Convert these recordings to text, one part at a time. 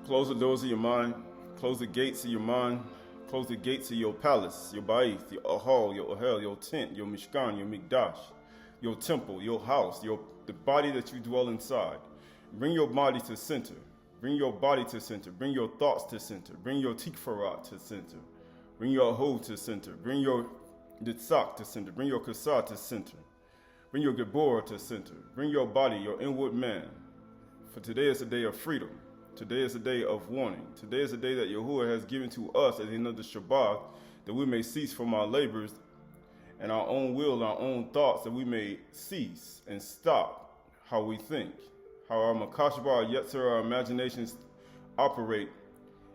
Close the doors of your mind. Close the gates of your mind. Close the gates of your palace, your ba'ith, your Ahal, your Ohel, your tent, your mishkan, your mikdash, your temple, your house, the body that you dwell inside. Bring your body to center. Bring your body to center. Bring your thoughts to center. Bring your tikfarat to center. Bring your Ahol to center. Bring your ditzak to center. Bring your kasat to center. Bring your gebor to center. Bring your body, your inward man. For today is a day of freedom. Today is a day of warning. Today is a day that Yahuwah has given to us as another shabath, that we may cease from our labors and our own will and our own thoughts, that we may cease and stop how we think, how our makashba, our yetzer, our imaginations operate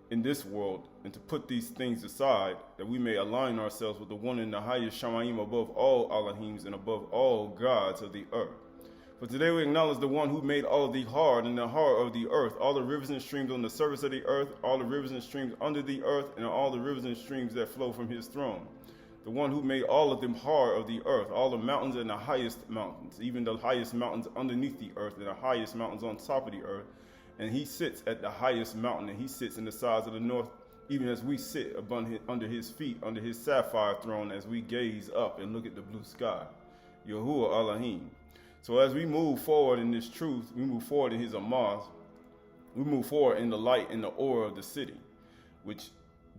in this world, and to put these things aside, that we may align ourselves with the one in the highest shamayim above all Allahims and above all gods of the earth. For today we acknowledge the one who made all of the hard in the heart of the earth, all the rivers and streams on the surface of the earth, all the rivers and streams under the earth, and all the rivers and streams that flow from his throne. The one who made all of them hard of the earth, all the mountains and the highest mountains, even the highest mountains underneath the earth and the highest mountains on top of the earth. And he sits at the highest mountain, and he sits in the sides of the north, even as we sit under his feet, under his sapphire throne, as we gaze up and look at the blue sky. Yahuwah Elohim. So as we move forward in this truth, we move forward in his amaz, we move forward in the light and the aura of the city, which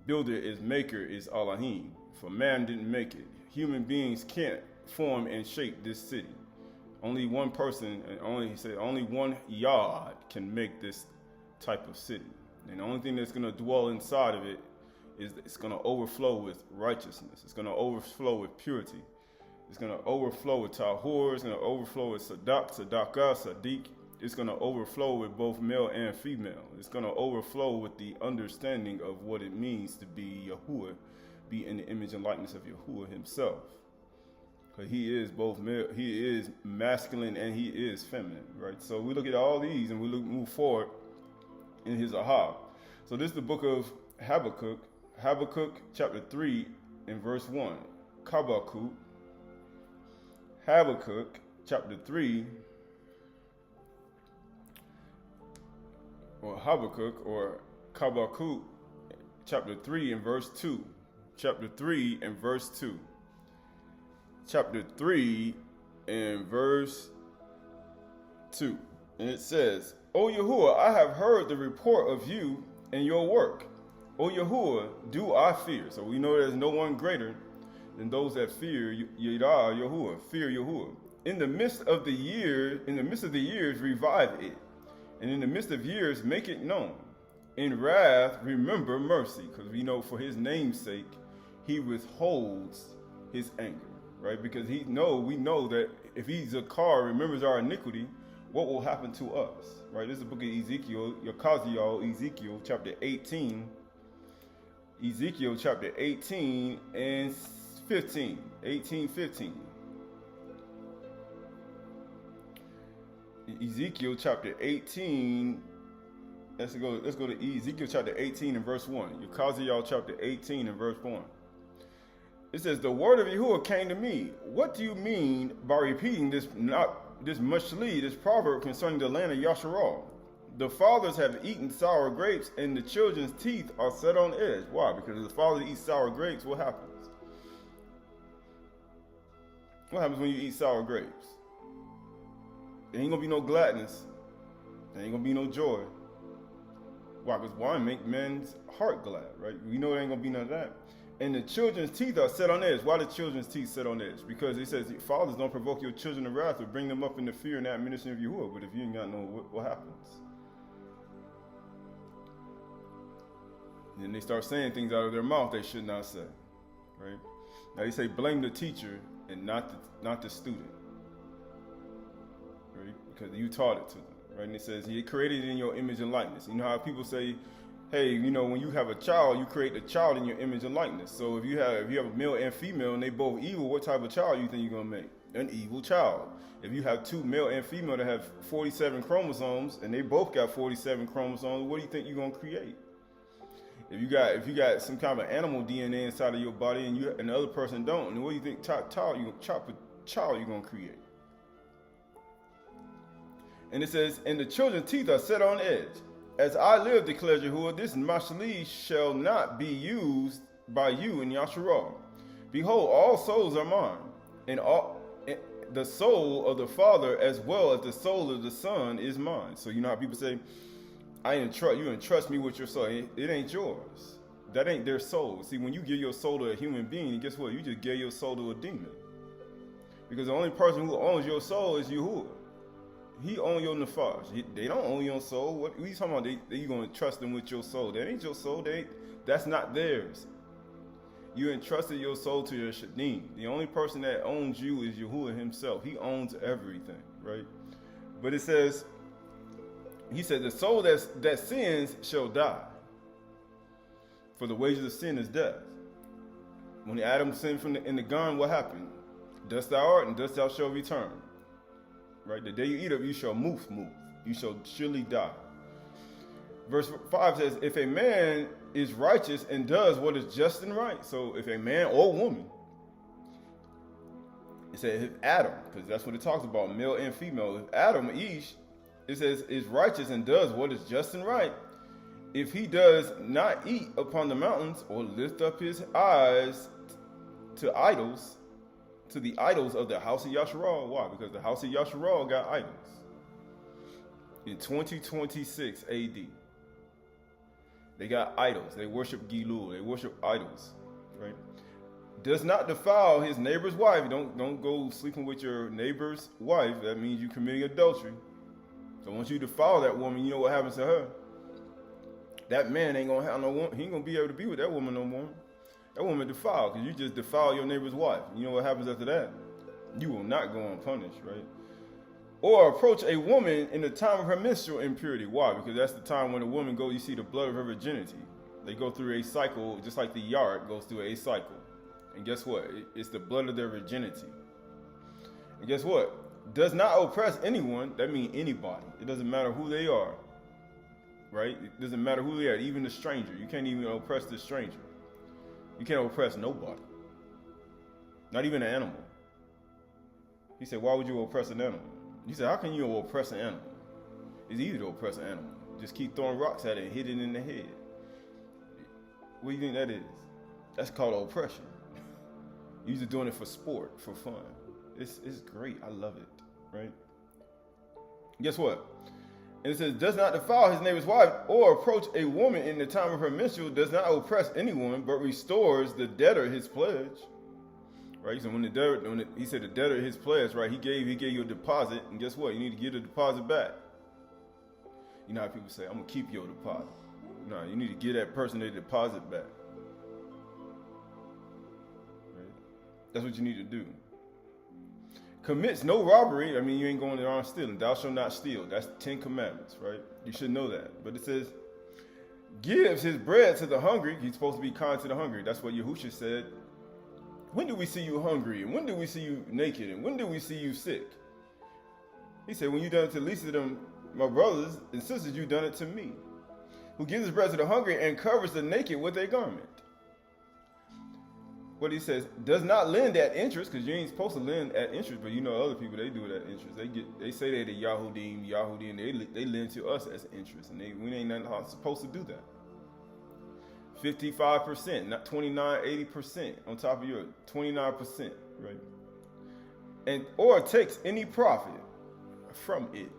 builder is maker is Elohim. For man didn't make it. Human beings can't form and shape this city. Only one person, and only one yard can make this type of city. And the only thing that's going to dwell inside of it is it's going to overflow with righteousness. It's going to overflow with purity. It's going to overflow with tahor. It's going to overflow with sadaqah, sadiq. It's going to overflow with both male and female. It's going to overflow with the understanding of what it means to be Yahuwah, be in the image and likeness of Yahuwah himself. Because he is both male, he is masculine and he is feminine, right? So we look at all these and we move forward in his Ahal. So this is the book of Habakkuk chapter 3 and verse 1. Habakkuk chapter 3, or Habakkuk, or Habakkuk chapter 3 and verse 2. Chapter 3 and verse 2. Chapter 3 and verse 2. And it says, O Yahuwah, I have heard the report of you and your work. O Yahuwah, do I fear. So we know there's no one greater than those that fear Yahuwah, fear Yahuwah. In the midst of the years, revive it. And in the midst of years, make it known. In wrath, remember mercy. Because we know for his name's sake, he withholds his anger. Right? Because we know that if he's a car, remembers our iniquity, what will happen to us? Right? This is the book of Ezekiel, Ezekiel chapter 18. Ezekiel chapter 18 and 15. 18:15. Ezekiel chapter 18. Let's go to Ezekiel chapter 18 and verse 1. Yekaziel chapter 18 and verse 1. It says, the word of Yahuwah came to me. What do you mean by repeating this mashli, this proverb concerning the land of Yasharal? The fathers have eaten sour grapes, and the children's teeth are set on edge. Why? Because if the father eats sour grapes, what happens? What happens when you eat sour grapes? There ain't gonna be no gladness. There ain't gonna be no joy. Why? Because wine make men's heart glad, right? We know there ain't gonna be none of that. And the children's teeth are set on edge. Why the children's teeth set on edge? Because it says, fathers, don't provoke your children to wrath or bring them up in the fear and admonition of Yahuwah. But if you ain't got no, what happens? And then they start saying things out of their mouth they should not say, right? Now they say blame the teacher and not the student, right? Because you taught it to them, right? And it says he created it in your image and likeness. You know how people say, hey, when you have a child, you create the child in your image and likeness. So if you have a male and female and they both evil, what type of child you think you're gonna make? An evil child. If you have two male and female that have 47 chromosomes and they both got 47 chromosomes, what do you think you're gonna create? If you got some kind of animal DNA inside of your body and the other person don't, then what do you think child you're gonna create? And it says, and the children's teeth are set on edge. As I live, declares Yahuwah, this Mashali shall not be used by you in Yasharah. Behold, all souls are mine, and the soul of the Father as well as the soul of the Son is mine. So you know how people say, you entrust me with your soul. It ain't yours. That ain't their soul. See, when you give your soul to a human being, guess what? You just gave your soul to a demon. Because the only person who owns your soul is Yahuwah. He owns your nefesh. They don't own your soul. What are you talking about? You going to trust them with your soul. That ain't your soul. That's not theirs. You entrusted your soul to your Shanym. The only person that owns you is Yahuwah himself. He owns everything, right? But it says, he said, the soul that sins shall die. For the wages of sin is death. When Adam sinned in the garden, what happened? Dust thou art, and dust thou shalt return. Right? The day you eat of, you shall move. You shall surely die. Verse 5 says, if a man is righteous and does what is just and right. So if a man or woman, it says if Adam, because that's what it talks about, male and female. If Adam, Ish, it says is righteous and does what is just and right. If he does not eat upon the mountains or lift up his eyes to idols, to the idols of the house of Yasharal. Why? Because the house of Yasharal got idols. In 2026 AD. They got idols. They worship Gilul. They worship idols. Right? Does not defile his neighbor's wife. Don't go sleeping with your neighbor's wife. That means you committing adultery. So once you defile that woman, you know what happens to her. That man ain't gonna have no woman. He ain't gonna be able to be with that woman no more. That woman defiled because you just defile your neighbor's wife. You know what happens after that? You will not go unpunished, right? Or approach a woman in the time of her menstrual impurity. Why? Because that's the time when a woman goes, you see the blood of her virginity. They go through a cycle, just like the yard goes through a cycle. And guess what? It's the blood of their virginity. And guess what? Does not oppress anyone. That means anybody. It doesn't matter who they are. Right? It doesn't matter who they are. Even the stranger. You can't even oppress the stranger. You can't oppress nobody. Not even an animal. He said, why would you oppress an animal? He said, how can you oppress an animal? It's easy to oppress an animal. Just keep throwing rocks at it and hit it in the head. What do you think that is? That's called oppression. You're just doing it for sport, for fun. It's great. I love it, right? Guess what? And it says, does not defile his neighbor's wife or approach a woman in the time of her menstrual, does not oppress anyone, but restores the debtor his pledge. Right? So when he said the debtor his pledge, right? He gave you a deposit, and guess what? You need to give the deposit back. You know how people say, I'm gonna keep your deposit. No, you need to give that person their deposit back. Right? That's what you need to do. Commits no robbery. I mean, you ain't going around stealing. Thou shalt not steal. That's 10 commandments, right? You should know that. But it says, gives his bread to the hungry. He's supposed to be kind to the hungry. That's what Yahusha said. When do we see you hungry? And when do we see you naked? And when do we see you sick? He said, when you done it to the least of them, my brothers and sisters, you done it to me. Who gives his bread to the hungry and covers the naked with a garment. What he says, does not lend at interest, because you ain't supposed to lend at interest, but you know other people, they do it at interest. They say they're the Yahudim, they lend to us as interest, and we ain't not supposed to do that. 55%, not 29, 80% on top of your 29%, right? And or takes any profit from it.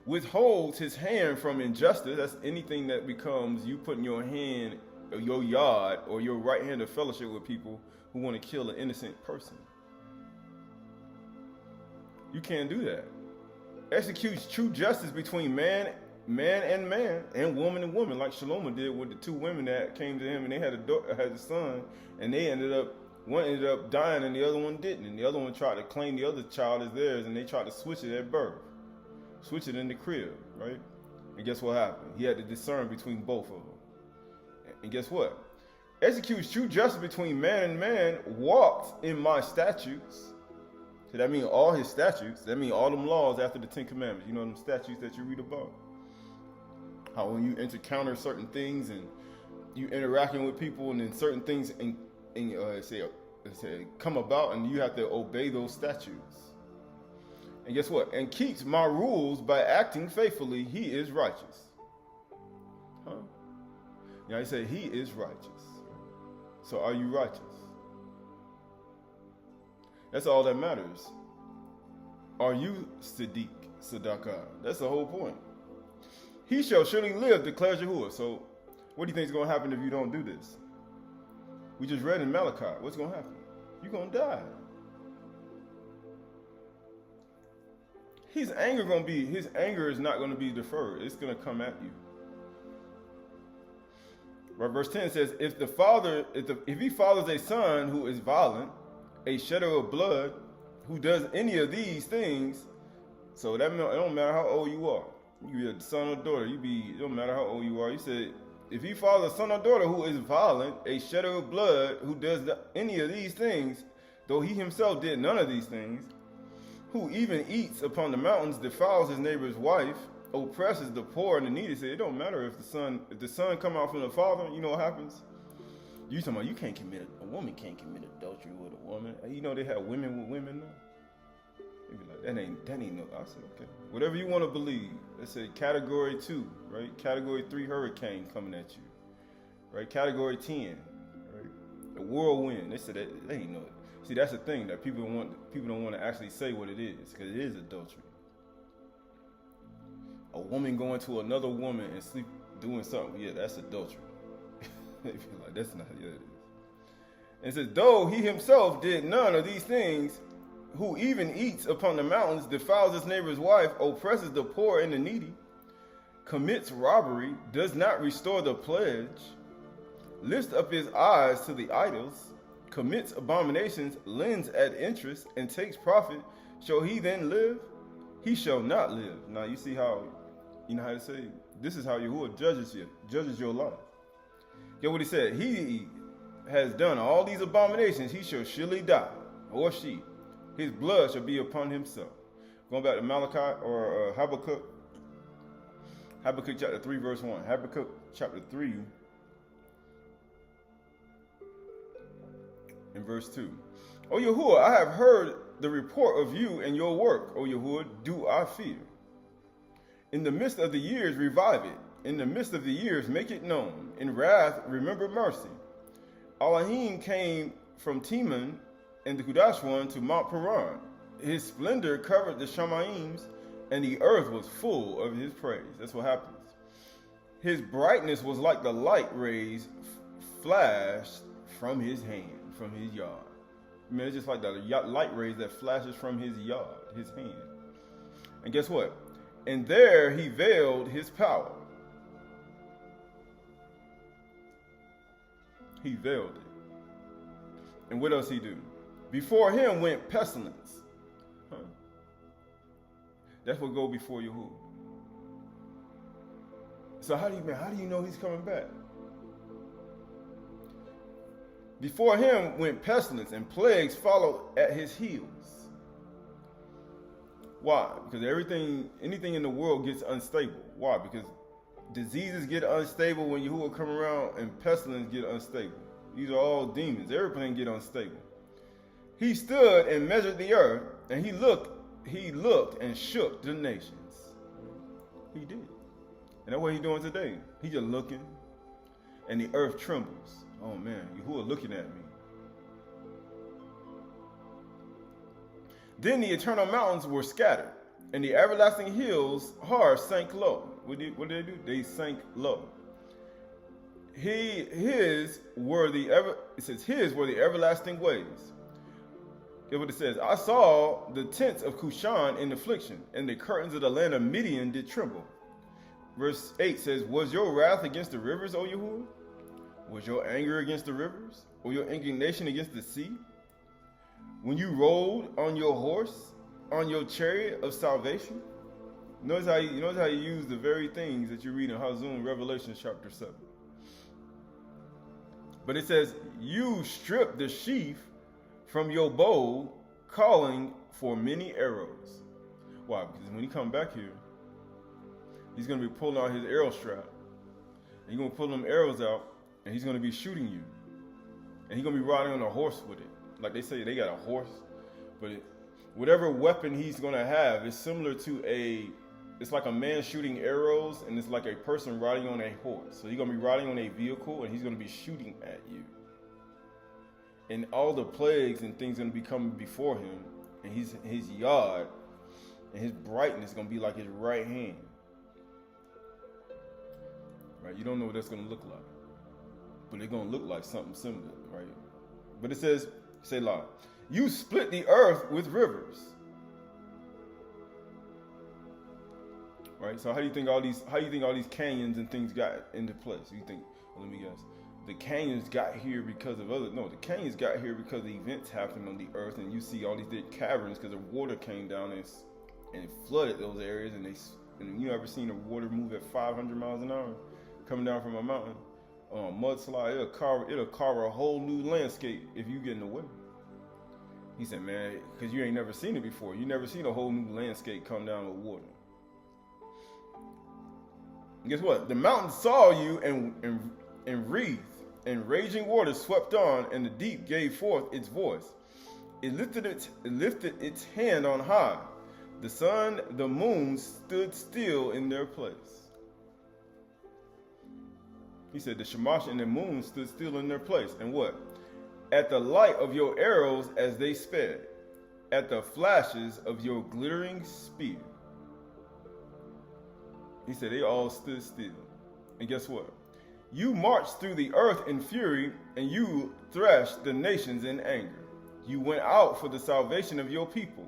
Withholds his hand from injustice. That's anything that becomes you putting your hand or your yard or your right hand of fellowship with people who want to kill an innocent person. You can't do that. Executes true justice between man and man, and woman, like Shalom did with the two women that came to him and they had a son, and one ended up dying and the other one didn't, and the other one tried to claim the other child as theirs, and they tried to switch it at birth, switch it in the crib, right? And guess what happened? He had to discern between both of them. And guess what? Executes true justice between man and man, walks in my statutes. So that means all his statutes. That means all them laws after the 10 Commandments. You know them statutes that you read about. How when you encounter certain things and you interacting with people, and then certain things say come about, and you have to obey those statutes. And guess what? And keeps my rules by acting faithfully, he is righteous. Huh? You know, he said he is righteous. So are you righteous? That's all that matters. Are you Siddiq, Sadaqah? That's the whole point. He shall surely live, declares Yahuwah. So what do you think is going to happen if you don't do this? We just read in Malachi. What's going to happen? You're going to die. His anger is not going to be deferred. It's going to come at you. Right, verse 10 says, if he fathers a son who is violent, a shedder of blood, who does any of these things, so that it don't matter how old you are. You be a son or daughter. It don't matter how old you are. He said, if he fathers a son or daughter who is violent, a shedder of blood, who does any of these things, though he himself did none of these things, who even eats upon the mountains, defiles his neighbor's wife, oppresses the poor and the needy. Say, it don't matter if the son come out from the father, you know what happens? You talking about a woman can't commit adultery with a woman. You know they have women with women now. They be like, that ain't no. I said, okay. Whatever you want to believe. Let's say category 2, right? Category 3 hurricane coming at you. Right? Category 10, right? A whirlwind. They said that ain't no. See, that's the thing that people don't want to actually say what it is, because it is adultery. A woman going to another woman and sleep doing something, yeah, that's adultery. They feel like that's not, yeah, it is. And it says, though he himself did none of these things, who even eats upon the mountains, defiles his neighbor's wife, oppresses the poor and the needy, commits robbery, does not restore the pledge, lifts up his eyes to the idols, commits abominations, lends at interest, and takes profit, shall he then live? He shall not live. Now you see how, you know how to say, this is how Yahuwah judges your life. Get what he said? He has done all these abominations, he shall surely die, or she. His blood shall be upon himself. Going back to Malachi or Habakkuk chapter 3, verse 1. Habakkuk chapter 3 in verse 2. O Yahuwah, I have heard the report of you and your work. O Yahuwah, do I fear. In the midst of the years, revive it. In the midst of the years, make it known. In wrath, remember mercy. Elohim came from Teman and the Kudash one to Mount Paran. His splendor covered the Shemaims, and the earth was full of his praise. That's what happens. His brightness was like the light rays flashed from his hand, from his yard. I mean, it's just like the light rays that flashes from his yard, his hand. And guess what? And there he veiled his power. He veiled it. And what else he do? Before him went pestilence. Huh? That's what go before Yahuwah. So how do you know he's coming back? Before him went pestilence, and plagues followed at his heels. Why? Because anything in the world gets unstable. Why? Because diseases get unstable when Yahuwah come around, and pestilence get unstable. These are all demons. Everything get unstable. He stood and measured the earth, and he looked and shook the nations. He did. And that's what he's doing today. He's just looking, and the earth trembles. Oh man, Yahuwah looking at me. Then the eternal mountains were scattered, and the everlasting hills sank low. What did they do? They sank low. His were the everlasting ways. Here's what it says. I saw the tents of Cushan in affliction, and the curtains of the land of Midian did tremble. Verse 8 says, was your wrath against the rivers, O Yahuwah? Was your anger against the rivers, or your indignation against the sea? When you rode on your horse, on your chariot of salvation? Notice how you use the very things that you read in Hazun, Revelation chapter 7. But it says, you stripped the sheath from your bow, calling for many arrows. Why? Because when he come back here, he's going to be pulling out his arrow strap. And he's going to pull them arrows out, and he's going to be shooting you. And he's going to be riding on a horse with it. Like they say, they got a horse, but whatever weapon he's going to have is similar to it's like a man shooting arrows, and it's like a person riding on a horse. So he's going to be riding on a vehicle, and he's going to be shooting at you. And all the plagues and things going to be coming before him, and his yard and his brightness is going to be like his right hand. Right? You don't know what that's going to look like, but it's going to look like something similar, right? But it says, Selah, you split the earth with rivers. Right? So how do you think all these canyons and things got into place? You think, well, let me guess. The canyons got here because of the canyons got here because the events happened on the earth, and you see all these big caverns because the water came down and flooded those areas, and you ever seen the water move at 500 miles an hour coming down from a mountain? Mudslide, it'll carve a whole new landscape if you get in the way. He said, man, because you ain't never seen it before. You never seen a whole new landscape come down with water. And guess what? The mountains saw you and wreathed, and raging waters swept on, and the deep gave forth its voice. It lifted its hand on high. The sun, the moon stood still in their place. He said the Shamash and the moon stood still in their place. And what? At the light of your arrows as they sped, at the flashes of your glittering spear. He said they all stood still. And guess what? You marched through the earth in fury, and you threshed the nations in anger. You went out for the salvation of your people,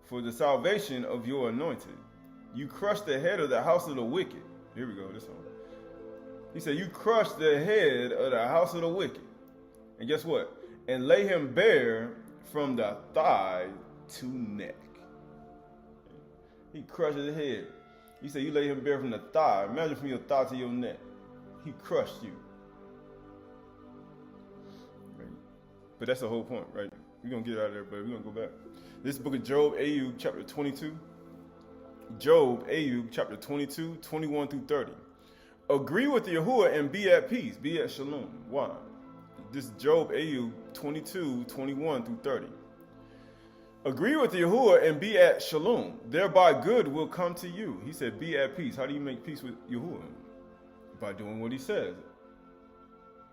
for the salvation of your anointed. You crushed the head of the house of the wicked. Here we go, this one. He said, you crushed the head of the house of the wicked. And guess what? And lay him bare from the thigh to neck. He crushed his head. He said, you lay him bare from the thigh. Imagine from your thigh to your neck. He crushed you. Right? But that's the whole point, right? We're going to get out of there, but we're going to go back. This book of Job, Ayub, chapter 22. Job, Ayub, chapter 22, 21 through 30. Agree with Yahuwah and be at peace. Be at shalom. Why? This is Job, Ayub, 22, 21 through 30. Agree with Yahuwah and be at shalom. Thereby good will come to you. He said, be at peace. How do you make peace with Yahuwah? By doing what he says.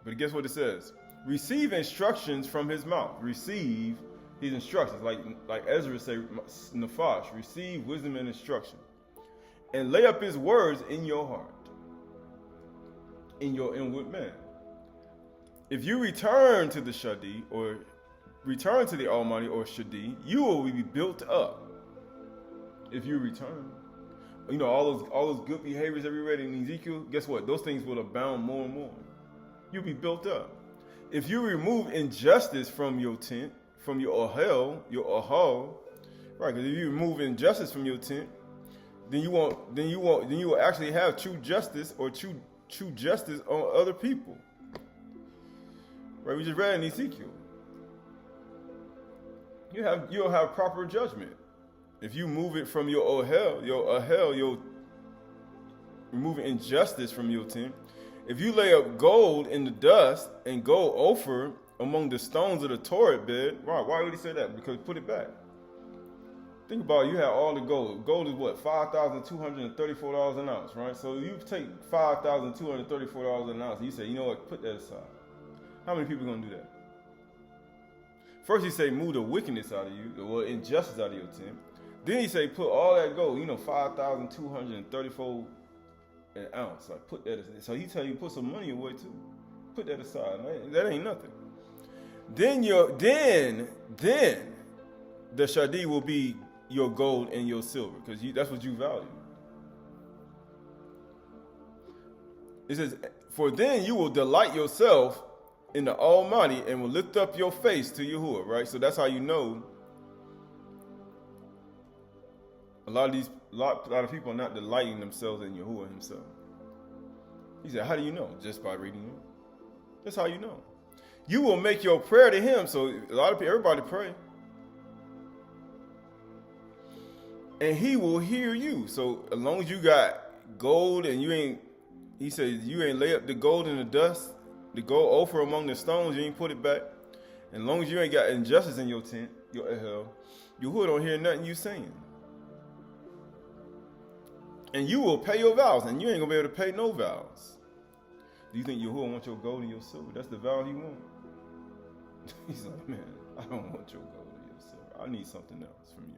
But guess what it says? Receive instructions from his mouth. Receive his instructions. Like Ezra said, Nafash, receive wisdom and instruction. And lay up his words in your heart, in your inward man. If you return to the Shadi, or return to the Almighty, or Shadi, you will be built up. If you return. You know, all those good behaviors that we read in Ezekiel, guess what? Those things will abound more and more. You'll be built up. If you remove injustice from your tent, from your Ohel, your Ahal, right? Because if you remove injustice from your tent, then you will actually have true justice, or true justice on other people. Right? We just read in Ezekiel. You'll have proper judgment. If you move it from your Ohel, you're removing injustice from your tent. If you lay up gold in the dust and gold Ophir among the stones of the Torah bed, why would he say that? Because put it back. Think about it, you have all the gold. Gold is what? $5,234 an ounce, right? So you take $5,234 an ounce and you say, you know what, put that aside. How many people are going to do that? First he say, move the wickedness out of you, or injustice out of your tent. Then he say, put all that gold, $5,234 an ounce. Like, put that aside. So he tell you, put some money away too. Put that aside. That ain't nothing. Then the Shadi will be your gold and your silver, because that's what you value. It says, for then you will delight yourself in the Almighty and will lift up your face to Yahuwah, right? So that's how you know a lot of people are not delighting themselves in Yahuwah himself. He said, how do you know? Just by reading it. That's how you know. You will make your prayer to him. So everybody pray. And he will hear you. So as long as you got gold and he said, you ain't lay up the gold in the dust, the gold Ophir among the stones, you ain't put it back. And as long as you ain't got injustice in your tent, your Ahel, Yahuwah don't hear nothing you saying. And you will pay your vows, and you ain't going to be able to pay no vows. Do you think Yahuwah wants your gold and your silver? That's the vow he wants. He's like, man, I don't want your gold and your silver. I need something else from you.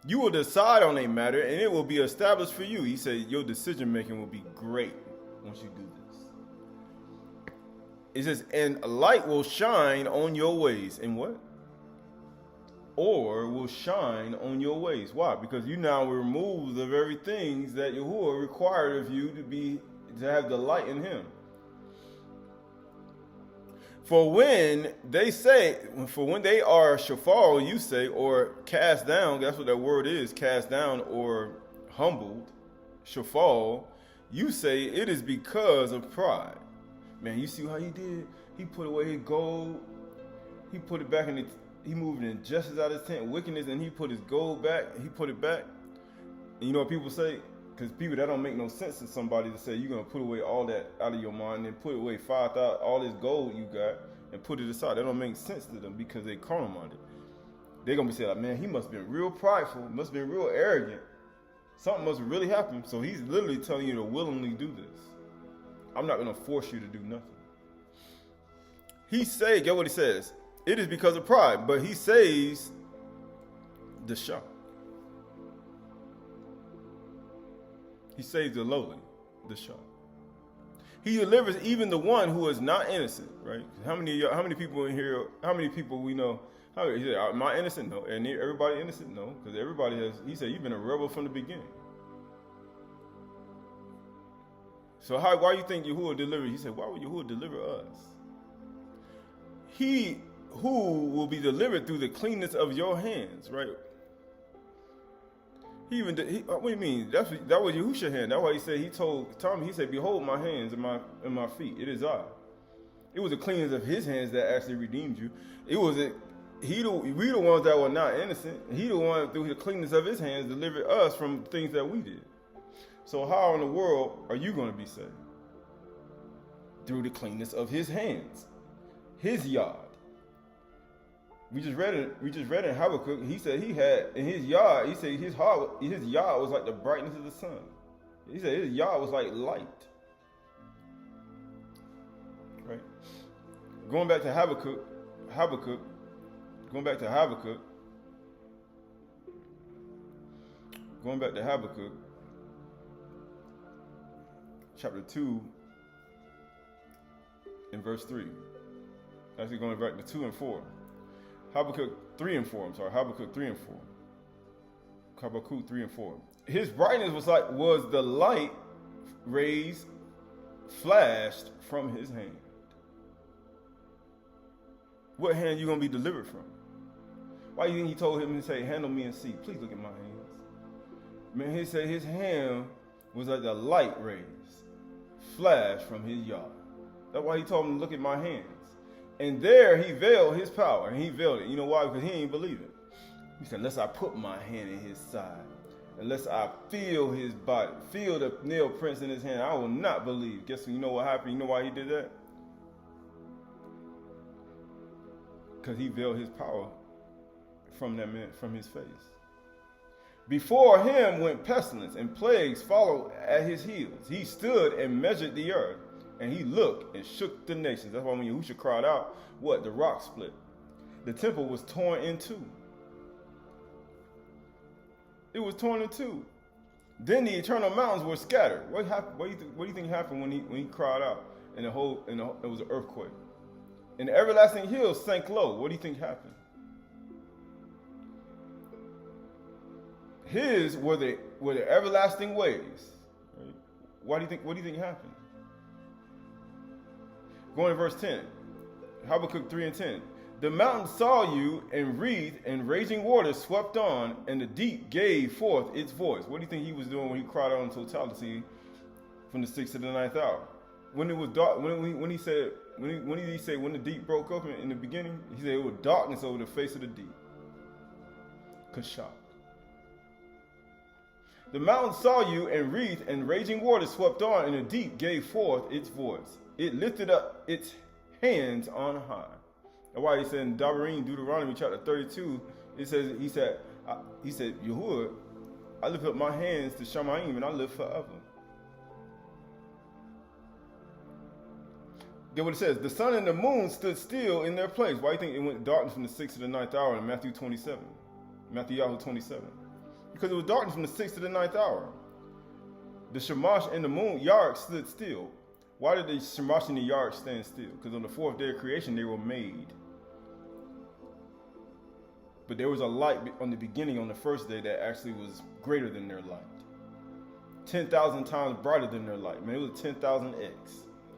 You will decide on a matter, and it will be established for you. He said your decision making will be great once you do this. It says, and a light will shine on your ways. And what? Or will shine on your ways. Why? Because you now remove the very things that Yahuwah required of you to have the light in him. For when they are shafal, you say, or cast down, that's what that word is, cast down or humbled, shafal, you say it is because of pride. Man, you see how he did? He put away his gold, he put it back he moved injustice out of his tent, wickedness, and he put his gold back, he put it back. And you know what people say? Because people, that don't make no sense to somebody to say you're going to put away all that out of your mind and put away 5,000, all this gold you got, and put it aside. That don't make sense to them because they carnal-minded. They're going to be saying, like, man, he must have been real prideful, must have been real arrogant. Something must have really happened. So he's literally telling you to willingly do this. I'm not going to force you to do nothing. He say, get what he says. It is because of pride, but he saves the shah. He saves the lowly, the shah. He delivers even the one who is not innocent, right? How many people in here, how many people we know, he said, am I innocent? No. And everybody innocent? No. Because everybody has, he said, you've been a rebel from the beginning. So why do you think Yahuwah delivered? He said, why would Yahuwah deliver us? He who will be delivered through the cleanness of your hands, right? What do you mean? That was Yahushua's hand. That's why he said, he told Tommy, he said, behold my hands and my feet. It is I. It was the cleanness of his hands that actually redeemed you. We the ones that were not innocent. He the one through the cleanness of his hands delivered us from things that we did. So how in the world are you going to be saved? Through the cleanness of his hands, his yard. We just read in Habakkuk. He said he had in his yard. He said his yard was like the brightness of the sun. He said his yard was like light. Right. Going back to Habakkuk. Going back to Habakkuk. Chapter 2 and verse 3. Actually going back to 2 and 4. Habakkuk 3 and 4. Habakkuk 3 and 4. Habakkuk 3 and 4. His brightness was the light rays flashed from his hand. What hand you gonna be delivered from? Why do you think he told him to say, handle me and see? Please look at my hands. Man, he said his hand was like the light rays flashed from his yard. That's why he told him to look at my hands. And there he veiled his power, and he veiled it. You know why? Because he ain't believe it. He said, unless I put my hand in his side, unless I feel his body, feel the nail prints in his hand, I will not believe. Guess you know what happened? You know why he did that? Because he veiled his power from that man, from his face. Before him went pestilence, and plagues followed at his heels. He stood and measured the earth. And he looked and shook the nations. That's why when Yahushua cried out, what? The rock split. The temple was torn in two. It was torn in two. Then the eternal mountains were scattered. What happened? What do you think happened when he cried out? And it was an earthquake. And the everlasting hills sank low. What do you think happened? His were the everlasting ways. Right? What do you think happened? Going to verse 10, Habakkuk 3 and 10. The mountains saw you and wreathed, and raging waters swept on, and the deep gave forth its voice. What do you think he was doing when he cried out in totality from the 6th to the 9th hour? When it was dark, when did he say when the deep broke up in the beginning? He said it was darkness over the face of the deep. Qahalath. The mountains saw you and wreathed, and raging waters swept on, and the deep gave forth its voice. It lifted up its hands on high. That's why he said in Deuteronomy chapter 32, It says, he said, Yahuwah, I lift up my hands to Shamayim and I live forever. Get what it says. The sun and the moon stood still in their place. Why do you think it went darkness from the 6th to the 9th hour in Matthew 27? Matthew 27. Because it was darkness from the 6th to the 9th hour. The Shamash and the moon, Yark, stood still. Why did the Shamash and the Yark stand still? Because on the 4th day of creation, they were made. But there was a light on the beginning on the first day that actually was greater than their light. 10,000 times brighter than their light. Man, it was 10,000x.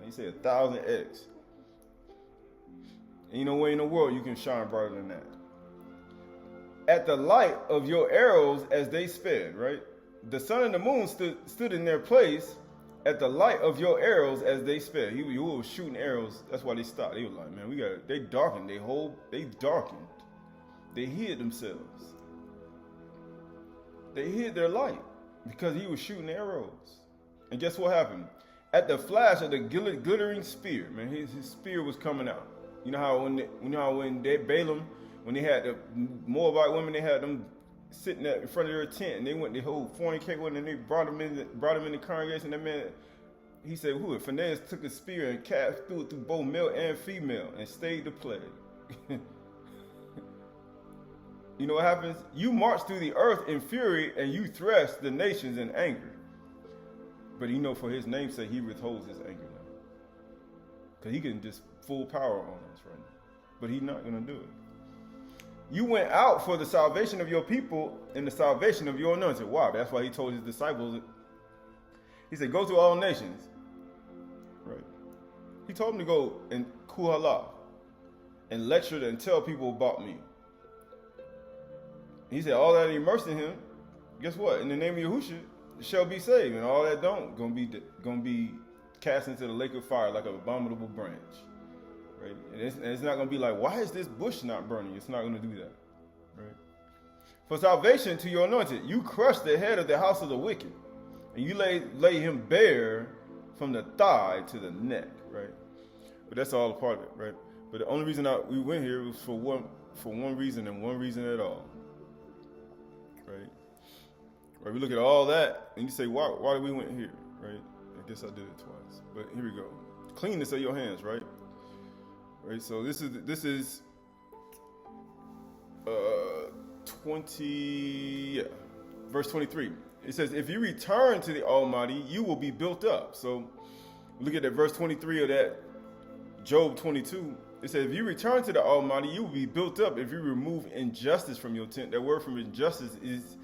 You say 1,000x. Ain't no way in the world you can shine brighter than that. At the light of your arrows as they sped, right? The sun and the moon stood in their place at the light of your arrows as they sped. You were shooting arrows. That's why they stopped. They were like, man, they darkened. They darkened. They hid themselves. They hid their light because he was shooting arrows. And guess what happened? At the flash of the glittering spear, man, his spear was coming out. You know how when Balaam, when they had the Moabite women, they had them sitting in front of their tent, and they whole fornicate with them, and they brought him in the congregation. That man, he said, "Who?" Phinehas took a spear and cast through it through both male and female, and stayed the plague. You know what happens? You march through the earth in fury, and you thresh the nations in anger. But for his name's sake, he withholds his anger now. Because he can just full power on us right now. But he's not going to do it. You went out for the salvation of your people and the salvation of your anointed. Why? That's why he told his disciples, he said, go to all nations. Right. He told them to go in Qahalath and lecture and tell people about me. He said, all that immersed in him, guess what? In the name of Yahushua, shall be saved, and all that don't gonna be cast into the lake of fire like an abominable branch, right? And it's not gonna be like, why is this bush not burning? It's not gonna do that, right? For salvation to your anointed, you crush the head of the house of the wicked, and you lay him bare from the thigh to the neck, right? But that's all a part of it, right? But the only reason we went here was for one reason and one reason at all, right? Right, we look at all that, and you say, why did we went here, right? I guess I did it twice, but here we go. Cleanness of your hands, right? Right, so this is 20, verse 23. It says, if you return to the Almighty, you will be built up. So look at that verse 23 of that Job 22. It says, if you return to the Almighty, you will be built up if you remove injustice from your tent. That word from injustice is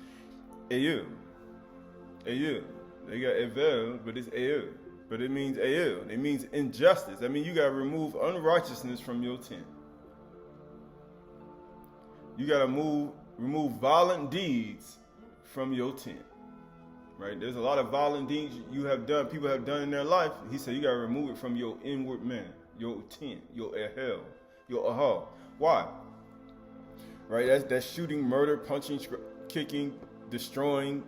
Ayil. Ayil. They got Evel, but it's Ayil. But it means Ayil. It means injustice. I mean, you got to remove unrighteousness from your tent. You got to remove violent deeds from your tent. Right? There's a lot of violent deeds people have done in their life. He said you got to remove it from your inward man, your tent, your Ahel, your Ahal. Why? Right? That's shooting, murder, punching, kicking, destroying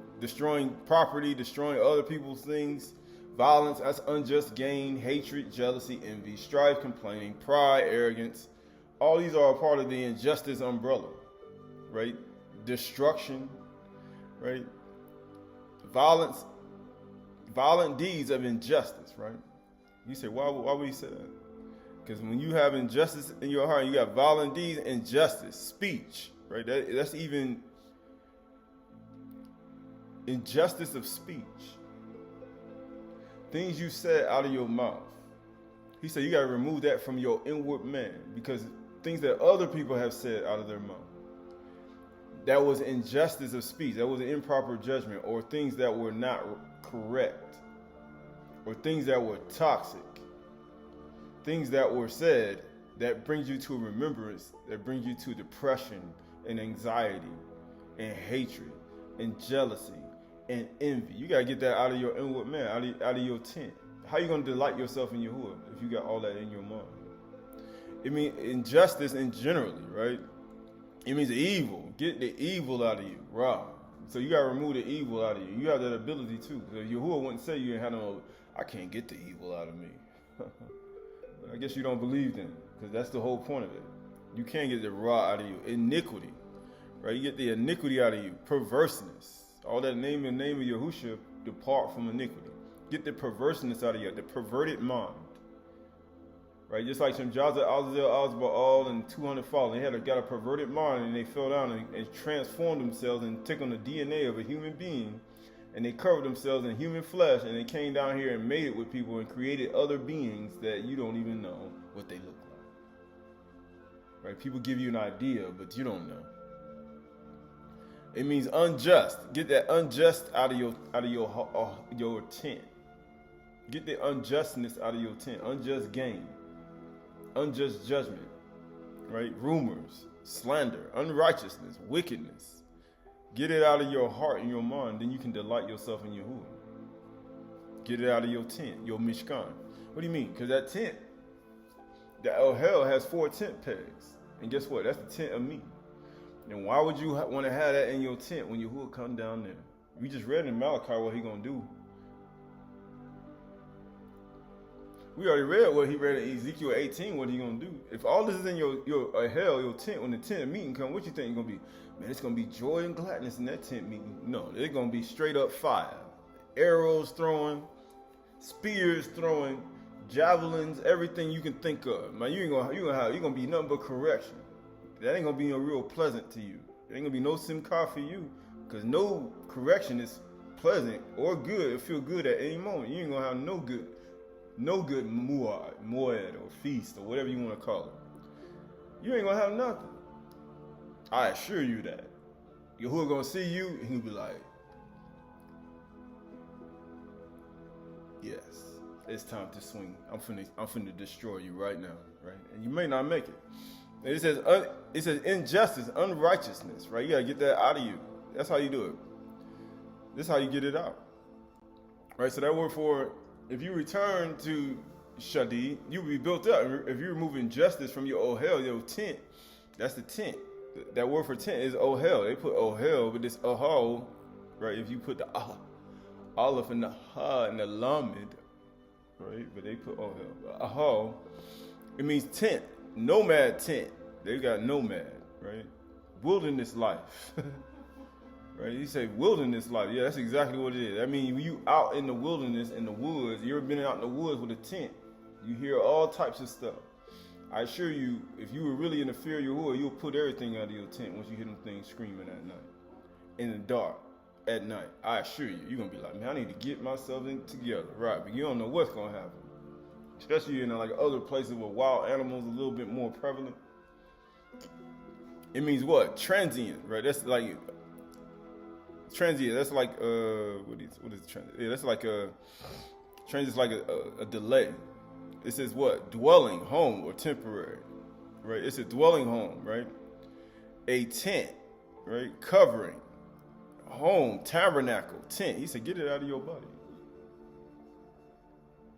property, destroying other people's things, violence, that's unjust gain, hatred, jealousy, envy, strife, complaining, pride, arrogance. All these are a part of the injustice umbrella, right? Destruction, right? Violence, violent deeds of injustice, right? You say, why would he say that? Because when you have injustice in your heart, you got violent deeds, injustice, speech, right? That's even injustice of speech. Things you said out of your mouth. He said you got to remove that from your inward man, because things that other people have said out of their mouth, that was injustice of speech. That was an improper judgment, or things that were not correct, or things that were toxic, things that were said that brings you to remembrance, that brings you to depression and anxiety and hatred and jealousy and envy. You got to get that out of your inward man, out of your tent. How you going to delight yourself in Yahuwah if you got all that in your mind? It means injustice in generally, right? It means evil. Get the evil out of you, right? So you got to remove the evil out of you. You have that ability too. So Yahuwah wouldn't say you had no, I can't get the evil out of me. But I guess you don't believe then, because that's the whole point of it. You can't get the raw out of you. Iniquity, right? You get the iniquity out of you, perverseness. All that name in the name of Yahushua, depart from iniquity. Get the perverseness out of you, the perverted mind. Right, just like some Jaza, Azazel, Azbaal, and 200 fallen, they got a perverted mind, and they fell down and transformed themselves and took on the DNA of a human being, and they covered themselves in human flesh, and they came down here and made it with people and created other beings that you don't even know what they look like. Right, people give you an idea, but you don't know. It means unjust. Get that unjust out of your tent. Get the unjustness out of your tent. Unjust gain. Unjust judgment, right? Rumors, slander, unrighteousness, wickedness. Get it out of your heart and your mind, then you can delight yourself in Yahuwah. Get it out of your tent, your mishkan. What do you mean? Because that tent, the Ohel has 4 tent pegs. And guess what? That's the tent of me. And why would you want to have that in your tent when Yahuwah come down there? We just read in Malachi what he going to do. We already read what he read in Ezekiel 18, what he gonna do. If all this is in your hell, your tent, when the tent meeting come, what you think it's gonna be? Man, it's gonna be joy and gladness in that tent meeting. No, it's gonna be straight up fire. Arrows throwing, spears throwing, javelins, everything you can think of. Man, you're gonna be nothing but correction. That ain't gonna be no real pleasant to you. There ain't gonna be no simcha for you, because no correction is pleasant or good. It'll feel good at any moment. You ain't gonna have no good moed or feast or whatever you want to call it. You ain't gonna have nothing. I assure you that. Yahuwah gonna see you and he'll be like, yes, it's time to swing. I'm finna destroy you right now, right? And you may not make it. And it says injustice, unrighteousness, right? You gotta get that out of you. That's how you do it. This is how you get it out. Right? So that word for, if you return to Shadi, you will be built up. If you remove injustice from your Ohel, your tent, that's the tent. That word for tent is Ohel. They put Ohel, but this Ahal, right? If you put the Aleph and the Ha and the Lamed, right? But they put Ohel. Ahal, it means tent, nomad tent. They got nomad, right? Wilderness life. Right? You say wilderness life. Yeah, that's exactly what it is. I mean, when you out in the wilderness, in the woods, you ever been out in the woods with a tent, you hear all types of stuff. I assure you, if you were really in the fear of Yahuwah, you'll put everything out of your tent once you hear them things screaming at night. In the dark, at night. I assure you, you're going to be like, man, I need to get myself together. Right, but you don't know what's going to happen. Especially in like other places where wild animals are a little bit more prevalent. It means what? Transient, right? That's like... Transient, that's like, what is transient? Yeah, that's like transient is like a delay. It says what? Dwelling, home, or temporary, right? It's a dwelling home, right? A tent, right? Covering, home, tabernacle, tent. He said, get it out of your body.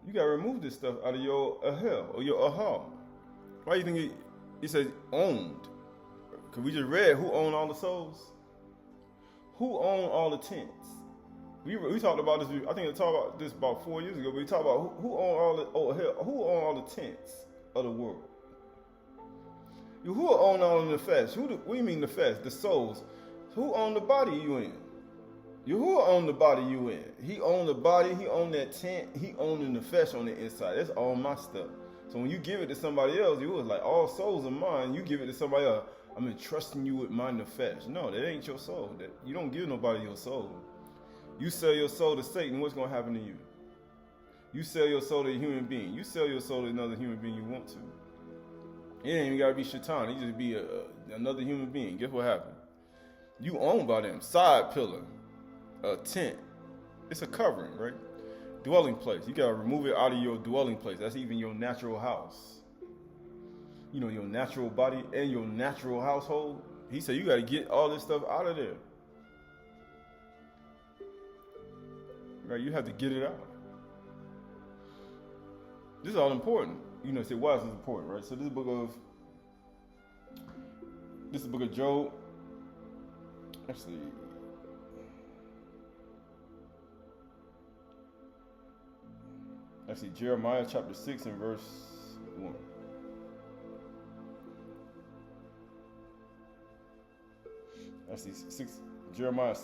You got to remove this stuff out of your Ahel or your Ahal. Why do you think he says owned? Because we just read who owned all the souls. Who owned all the tents? We talked about this. I think we talked about this about 4 years ago. But we talked about who owned who owned all the tents of the world. Who owned all the nefesh? What do you mean nefesh? The souls. Who owned the body you in? Who owned the body you in? He owned the body. He owned that tent. He owned the nefesh on the inside. That's all my stuff. So when you give it to somebody else, you was like, all souls are mine. You give it to somebody else. I'm entrusting you with my nefesh. No, that ain't your soul. You don't give nobody your soul. You sell your soul to Satan, what's going to happen to you? You sell your soul to a human being. You sell your soul to another human being you want to. It ain't even got to be shaitan. It just be another human being. Guess what happened? You owned by them. Side pillar, a tent. It's a covering, right? Dwelling place. You got to remove it out of your dwelling place. That's even your natural house. You know, your natural body and your natural household. He said you got to get all this stuff out of there. Right? You have to get it out. This is all important. You know, say why is this important, right? So this is the book of Job. Actually, Jeremiah chapter 6 and verse 1. That's these 6, Jeremiah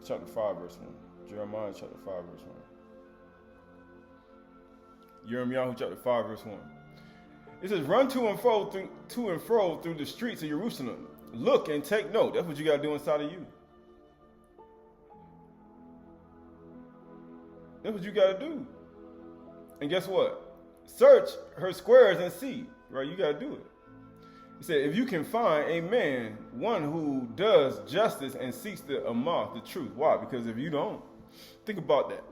chapter 5, verse 1. Jeremiah chapter 5, verse 1. Jeremiah chapter 5, verse 1. It says, run to and fro through the streets of Jerusalem. Look and take note. That's what you got to do inside of you. That's what you got to do. And guess what? Search her squares and see. Right? You got to do it. He said, if you can find a man, one who does justice and seeks the amath, the truth. Why? Because if you don't, think about that.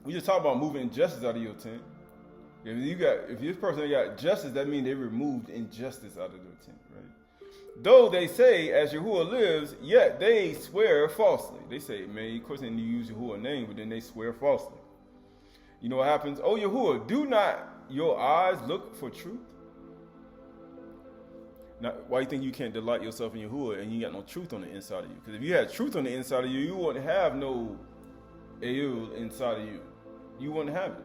We just talked about moving injustice out of your tent. If this person got justice, that means they removed injustice out of their tent, right? Though they say, as Yahuwah lives, yet they swear falsely. They say, man, of course they need to use Yahuwah's name, but then they swear falsely. You know what happens? Oh, Yahuwah, do not your eyes look for truth? Now, why do you think you can't delight yourself in Yahuwah and you got no truth on the inside of you? Because if you had truth on the inside of you, you wouldn't have no Ahal inside of you. You wouldn't have it.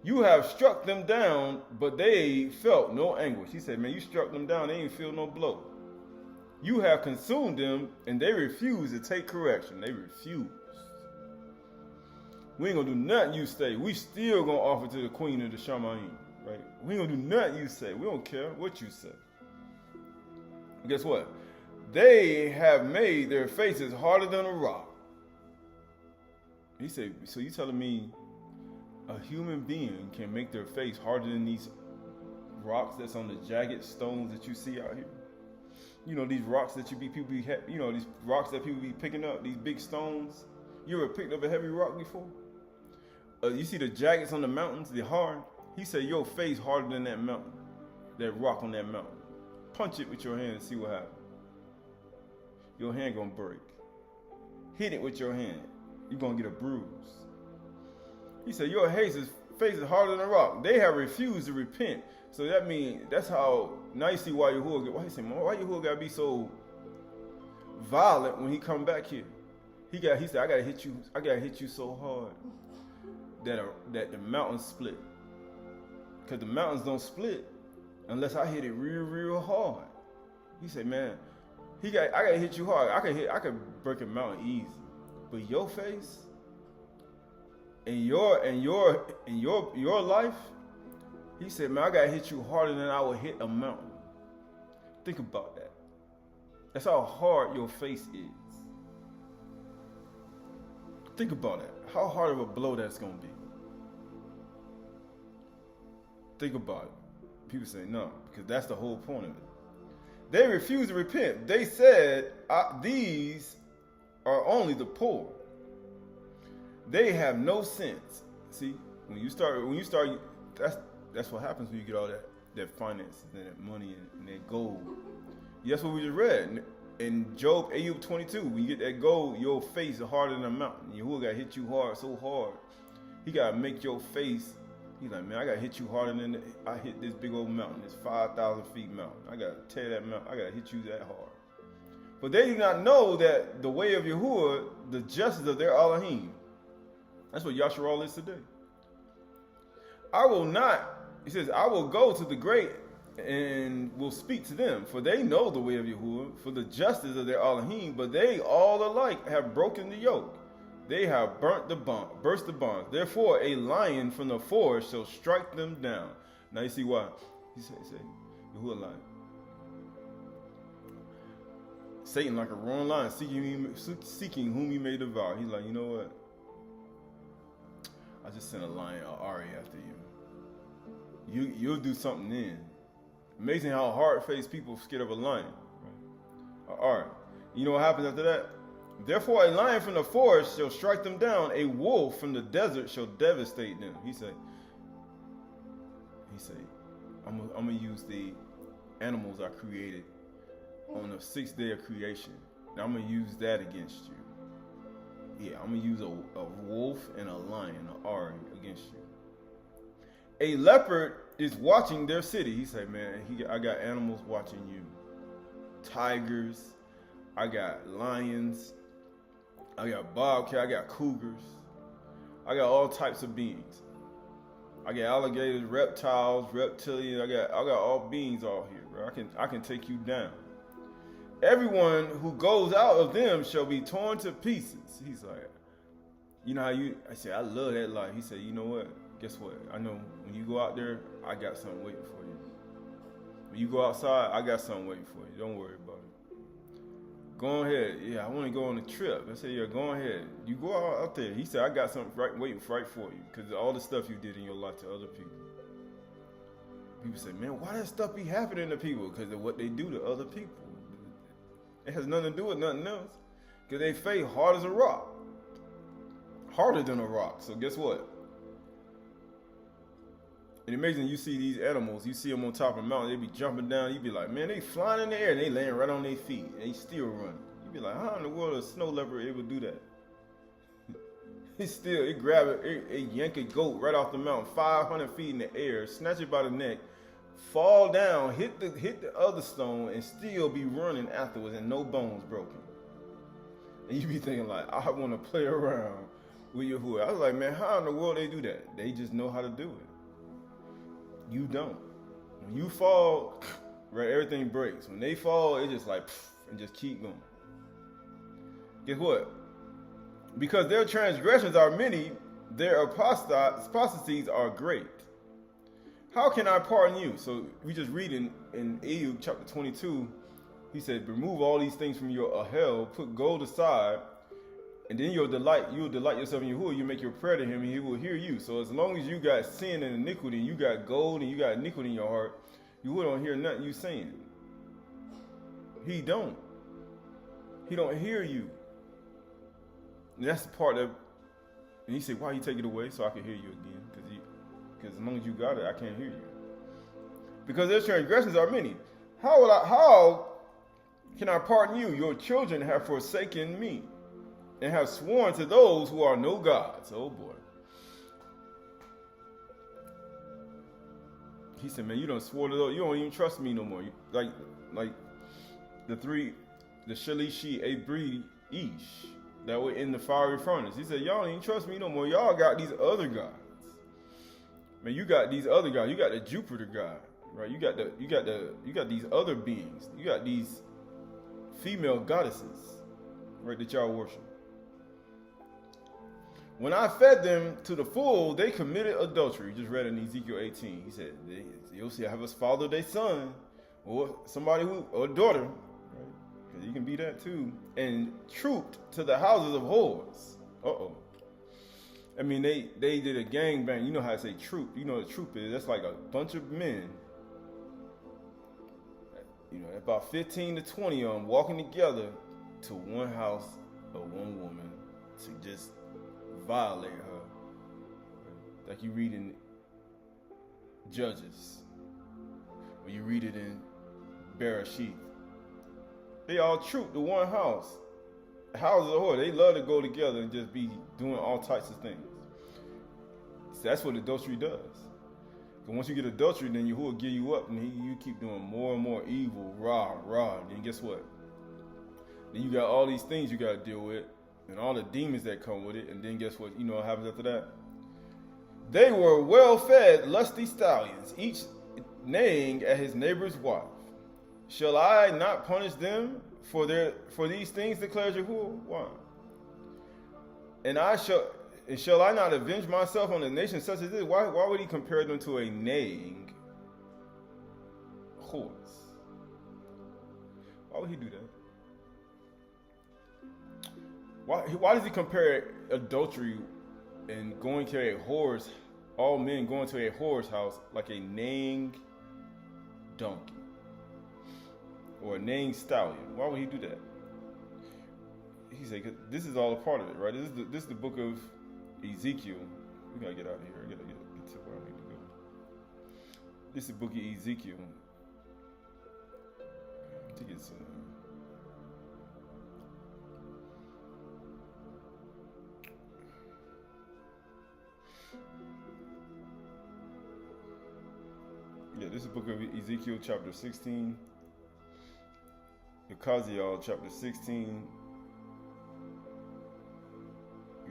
You have struck them down, but they felt no anguish. He said, man, you struck them down, they ain't feel no blow. You have consumed them, and they refuse to take correction. They refused. We ain't gonna do nothing you say. We still gonna offer to the queen of the Shamayim, right? We ain't gonna do nothing you say. We don't care what you say. Guess what? They have made their faces harder than a rock. He said, so you telling me a human being can make their face harder than these rocks that's on the jagged stones that you see out here? You know, these rocks that these rocks that people be picking up, these big stones. You ever picked up a heavy rock before? You see the jaggeds on the mountains, they're hard. He said, your face harder than that mountain, that rock on that mountain. Punch it with your hand and see what happens. Your hand gonna break. Hit it with your hand. You're gonna get a bruise. He said, your face is harder than a rock. They have refused to repent. So that means, that's how, now you see why Yahuwah, why Yahuwah gotta be so violent when he come back here. He said, I gotta hit you so hard that the mountains split. Because the mountains don't split unless I hit it real, real hard. He said, man, I gotta hit you hard. I could break a mountain easy. But your face and your life, he said, man, I gotta hit you harder than I would hit a mountain. Think about that. That's how hard your face is. Think about it. How hard of a blow that's gonna be. Think about it. People say no, because that's the whole point of it. They refuse to repent. They said, these are only the poor. They have no sense. See, when you start, that's what happens when you get all that finances and that money and that gold. That's what we just read in Job 22. When you get that gold, your face is harder than a mountain. Yahuwah got to hit you hard, so hard. He got to make your face. He's like, man, I got to hit you harder than I hit this big old mountain, this 5,000 feet mountain. I got to tear that mountain. I got to hit you that hard. But they do not know that the way of Yahuwah, the justice of their Elohim. That's what Yasharal is today. He says, I will go to the great and will speak to them, for they know the way of Yahuwah, for the justice of their Elohim, but they all alike have broken the yoke. They have burst the bonds. Therefore, a lion from the forest shall strike them down. Now you see why. He said, Yahuwah lion. Satan like a roaring lion, seeking whom he may devour. He's like, you know what? I just sent a lion, Ari, after you. You'll do something then. Amazing how hard-faced people are scared of a lion. Right? All right. You know what happens after that? Therefore, a lion from the forest shall strike them down. A wolf from the desert shall devastate them. He said, I'm going to use the animals I created on the 6th day of creation. And I'm going to use that against you. Yeah, I'm going to use a wolf and a lion, an Ari, against you. A leopard is watching their city. He said, man, I got animals watching you. Tigers. I got lions. I got bobcat. I got cougars. I got all types of beings. I got alligators, reptiles, reptilians. I got all beings all here, bro. I can take you down. everyone who goes out of them shall be torn to pieces. He's like, you know how I said, I love that life. He said, you know what? Guess what? I know when you go out there, I got something waiting for you. When you go outside, I got something waiting for you. Don't worry about it. Go ahead. Yeah, I want to go on a trip. I said, yeah, go ahead. You go out there. He said, I got something waiting right for you because of all the stuff you did in your life to other people. People say, man, why that stuff be happening to people? Because of what they do to other people. It has nothing to do with nothing else. Because they faith hard as a rock. Harder than a rock. So guess what? And amazing, you see these animals, you see them on top of a mountain, they be jumping down, you be like, man, they flying in the air and they laying right on their feet, and they still running. You be like, how in the world is a snow leopard able to do that? It grab it yank a goat right off the mountain, 500 feet in the air, snatch it by the neck, fall down, hit the other stone, and still be running afterwards, and no bones broken. And you be thinking like, I want to play around with your hood. I was like, man, how in the world they do that? They just know how to do it. You don't. When you fall, right, everything breaks. When they fall, it's just like, and just keep going. Guess what? Because their transgressions are many, their apostasies are great. How can I pardon you? So we just read in Ehud chapter 22, he said, remove all these things from your Ahel, put gold aside, and then you'll delight yourself in Yahuwah. You make your prayer to him, and he will hear you. So as long as you got sin and iniquity, and you got gold, and you got iniquity in your heart, Yahuwah don't hear nothing you saying. He don't hear you. And that's the part that, and he said, why you take it away so I can hear you again? Because as long as you got it, I can't hear you. Because their transgressions are many. How can I pardon you? Your children have forsaken me, and have sworn to those who are no gods. Oh boy. He said, man, you done swore to those. You don't even trust me no more. Like the Shalishi Abri Ish that were in the fiery furnace. He said, y'all don't even trust me no more. Y'all got these other gods. Man, you got these other gods. You got the Jupiter god, right? You got these other beings. You got these female goddesses, right, that y'all worship. When I fed them to the full, they committed adultery. You just read in Ezekiel 18. He said, you'll see, have us father their son, or somebody or a daughter, right? Because you can be that too. And trooped to the houses of whores. Uh-oh. I mean, they did a gangbang. You know how I say troop. You know what a troop is. That's like a bunch of men. You know, about 15 to 20 of them walking together to one house of one woman to just violate her, like you read in Judges, or you read it in Bereshit. They all troop to one house. Houses of whore. They love to go together and just be doing all types of things. So that's what adultery does. Because once you get adultery, then Yahuwah will give you up, and you keep doing more and more evil, rah. Then guess what? Then you got all these things you got to deal with, and all the demons that come with it, and then guess what? You know what happens after that? They were well-fed, lusty stallions, each neighing at his neighbor's wife. Shall I not punish them for these things, declares Yahuwah? Why? And shall I not avenge myself on a nation such as this? Why would he compare them to a neighing horse? Why would he do that? Why does he compare adultery and going to a whore's, all men going to a whore's house, like a neighing donkey or a neighing stallion? Why would he do that? He said, 'cause this is all a part of it, right? This is the book of Ezekiel. We gotta get out of here. I gotta get to where I need to go. This is the book of Ezekiel. I think it's this is the book of Ezekiel chapter 16. Ezekiel chapter 16.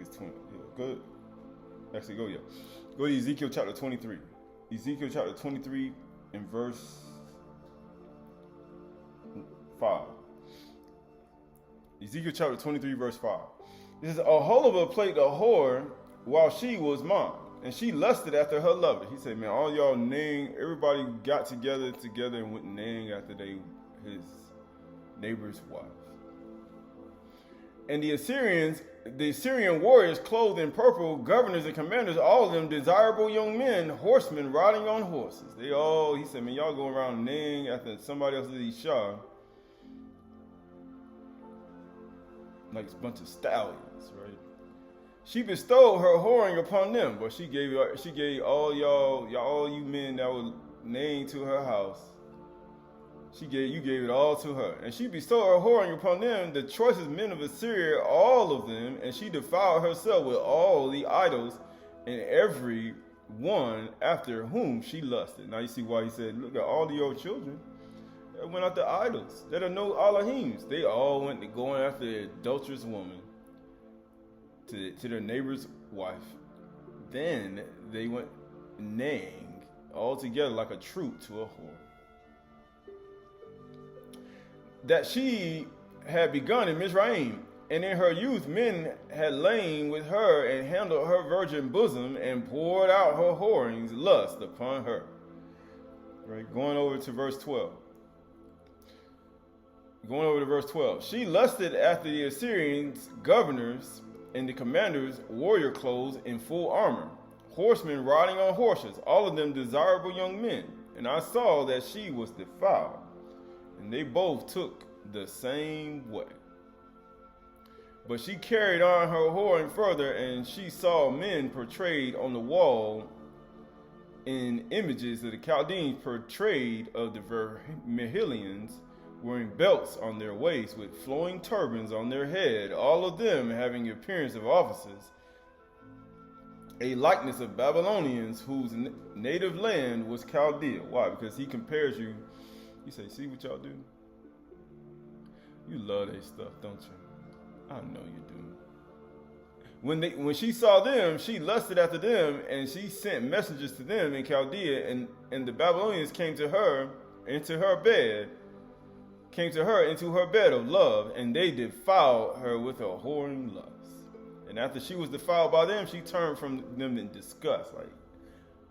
It's 20. Yeah, go. Actually, go. Yeah, go to Ezekiel chapter 23. Ezekiel chapter 23 and verse 5. Ezekiel chapter 23, verse 5. It says, Aholibah played the whore while she was mine, and she lusted after her lover. He said, man, all y'all neighing, everybody got together and went neighing after his neighbor's wife. And the Assyrian warriors clothed in purple, governors and commanders, all of them desirable young men, horsemen riding on horses. He said, man, y'all go around neighing after somebody else's Ashar, like a bunch of stallions, right? She bestowed her whoring upon them, but she gave all you men that were named to her house. You gave it all to her. And she bestowed her whoring upon them, the choicest men of Assyria, all of them, and she defiled herself with all the idols and every one after whom she lusted. Now you see why he said, look at all of your children that went after idols, that are no Elohims. They all went going after the adulterous woman to their neighbor's wife. Then they went neighing all together like a troop to a whore. That she had begun in Mizraim, and in her youth men had lain with her and handled her virgin bosom and poured out her whorings lust upon her. Right, going over to verse 12. She lusted after the Assyrians, governors, and the commanders, warrior clothes in full armor, horsemen riding on horses, all of them desirable young men. And I saw that she was defiled, and they both took the same way. But she carried on her whoring further, and she saw men portrayed on the wall in images of the Chaldeans portrayed of the Vermilions, wearing belts on their waists with flowing turbans on their head, all of them having the appearance of officers, a likeness of Babylonians whose native land was Chaldea. Why? Because he compares you. He say, see what y'all do? You love that stuff, don't you? I know you do. When she saw them, she lusted after them, and she sent messengers to them in Chaldea, and the Babylonians came to her into her bed of love, and they defiled her with a whoring lust. And after she was defiled by them, she turned from them in disgust, like,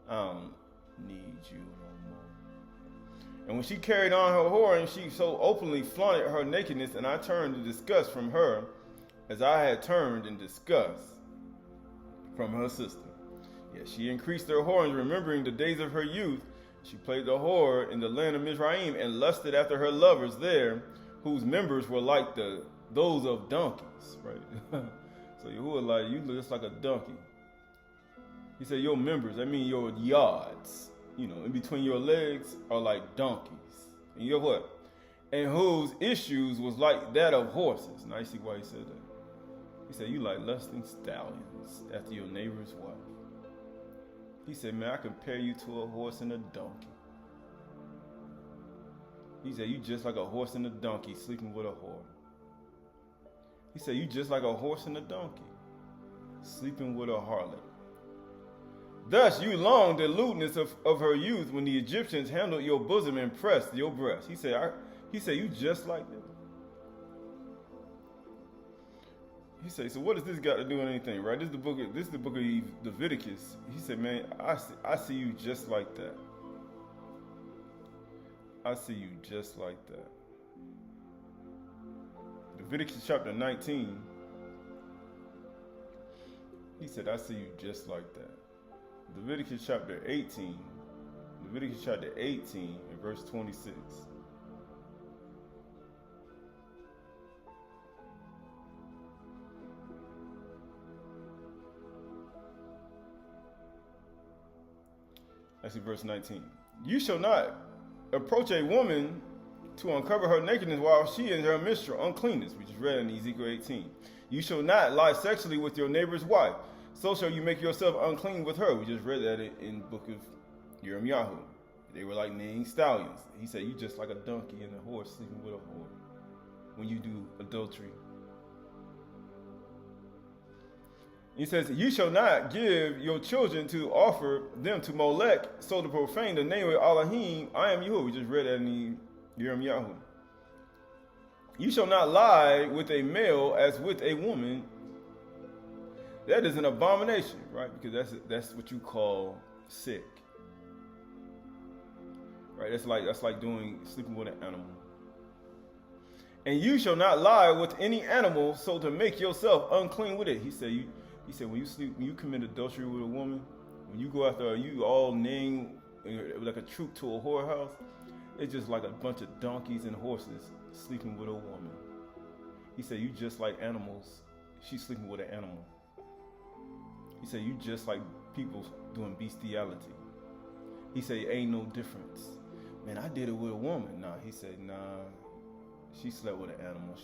I don't need you no more. And when she carried on her whoring, she so openly flaunted her nakedness, and I turned in disgust from her, as I had turned in disgust from her sister. Yet she increased her whoring, remembering the days of her youth. She played the whore in the land of Mizraim and lusted after her lovers there, whose members were like those of donkeys, right? So Yahuwah, like, you look just like a donkey. He said your members, that means your yards, in between your legs are like donkeys. And you know what? And whose issues was like that of horses. Now you see why he said that. He said, you like lusting stallions after your neighbor's wife. He said, man, I compare you to a horse and a donkey. He said, you just like a horse and a donkey sleeping with a whore. He said, you just like a horse and a donkey sleeping with a harlot. Thus you longed the lewdness of her youth when the Egyptians handled your bosom and pressed your breast. He said, you just like that. He said, so what does this got to do with anything, right? This is the book of Leviticus. He said, man, I see you just like that. I see you just like that. Leviticus chapter 19. He said, I see you just like that. Leviticus chapter 18. Leviticus chapter 18 and verse 26. Actually, verse 19. You shall not approach a woman to uncover her nakedness while she is her menstrual uncleanness, which is read in Ezekiel 18. You shall not lie sexually with your neighbor's wife. So shall you make yourself unclean with her. We just read that in the book of Yirmiyahu. They were like neighing stallions. He said, you just like a donkey and a horse sleeping with a whore when you do adultery. He says, you shall not give your children to offer them to Molech, so to profane the name of Elohim. I am Yahuwah. We just read that in Yirmiyahu. You shall not lie with a male as with a woman. That is an abomination, right? Because that's what you call sick. Right? That's like sleeping with an animal. And you shall not lie with any animal, so to make yourself unclean with it. He said when you commit adultery with a woman, when you go after her, you all name like a troop to a whorehouse. It's just like a bunch of donkeys and horses sleeping with a woman. He said you just like animals. She's sleeping with an animal. He said you just like people doing bestiality. He said ain't no difference. Man, I did it with a woman. Nah, he said nah. She slept with an animal.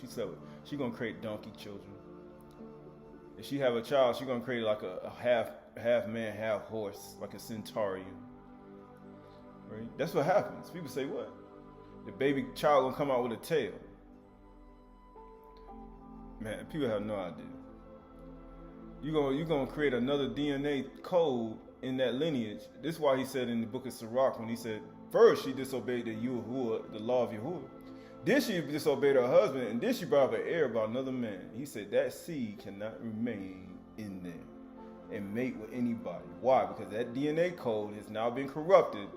She gonna create donkey children. If she have a child, she gonna create like a half man, half horse, like a centaurian. Right? That's what happens. People say what? The baby child gonna come out with a tail. Man, people have no idea. You gonna create another DNA code in that lineage. This is why he said in the book of Sirach, when he said, first she disobeyed the law of Yahuwah. Then she disobeyed her husband, and then she brought up an heir by another man. He said that seed cannot remain in there and mate with anybody. Why? Because that DNA code has now been corrupted,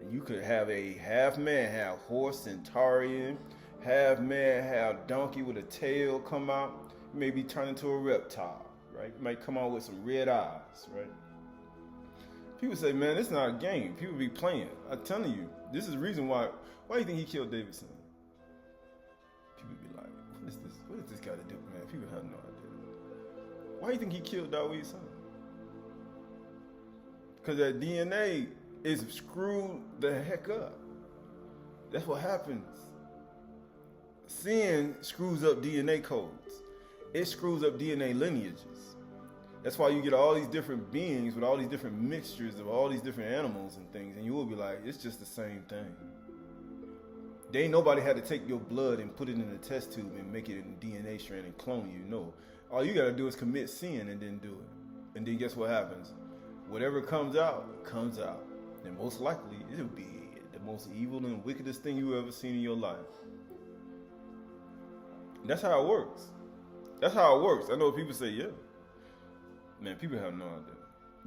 and you could have a half man, half horse, centaurian, half man, half donkey with a tail come out. You may be turned into a reptile, right? You might come out with some red eyes, right? People say, man, it's not a game. People be playing. I'm telling you, this is the reason why do you think he killed David's son? People be like, what is this? What does this got to do, man? People have no idea. Why do you think he killed David's son? Because that DNA is screwed the heck up. That's what happens. Sin screws up DNA codes. It screws up DNA lineages. That's why you get all these different beings with all these different mixtures of all these different animals and things, and you will be like, it's just the same thing. There ain't nobody had to take your blood and put it in a test tube and make it in a DNA strand and clone you. No. All you gotta do is commit sin and then do it. And then guess what happens? Whatever comes out, comes out. And most likely, it'll be the most evil and wickedest thing you ever seen in your life. And that's how it works. That's how it works. I know people say, yeah. Man, people have no idea.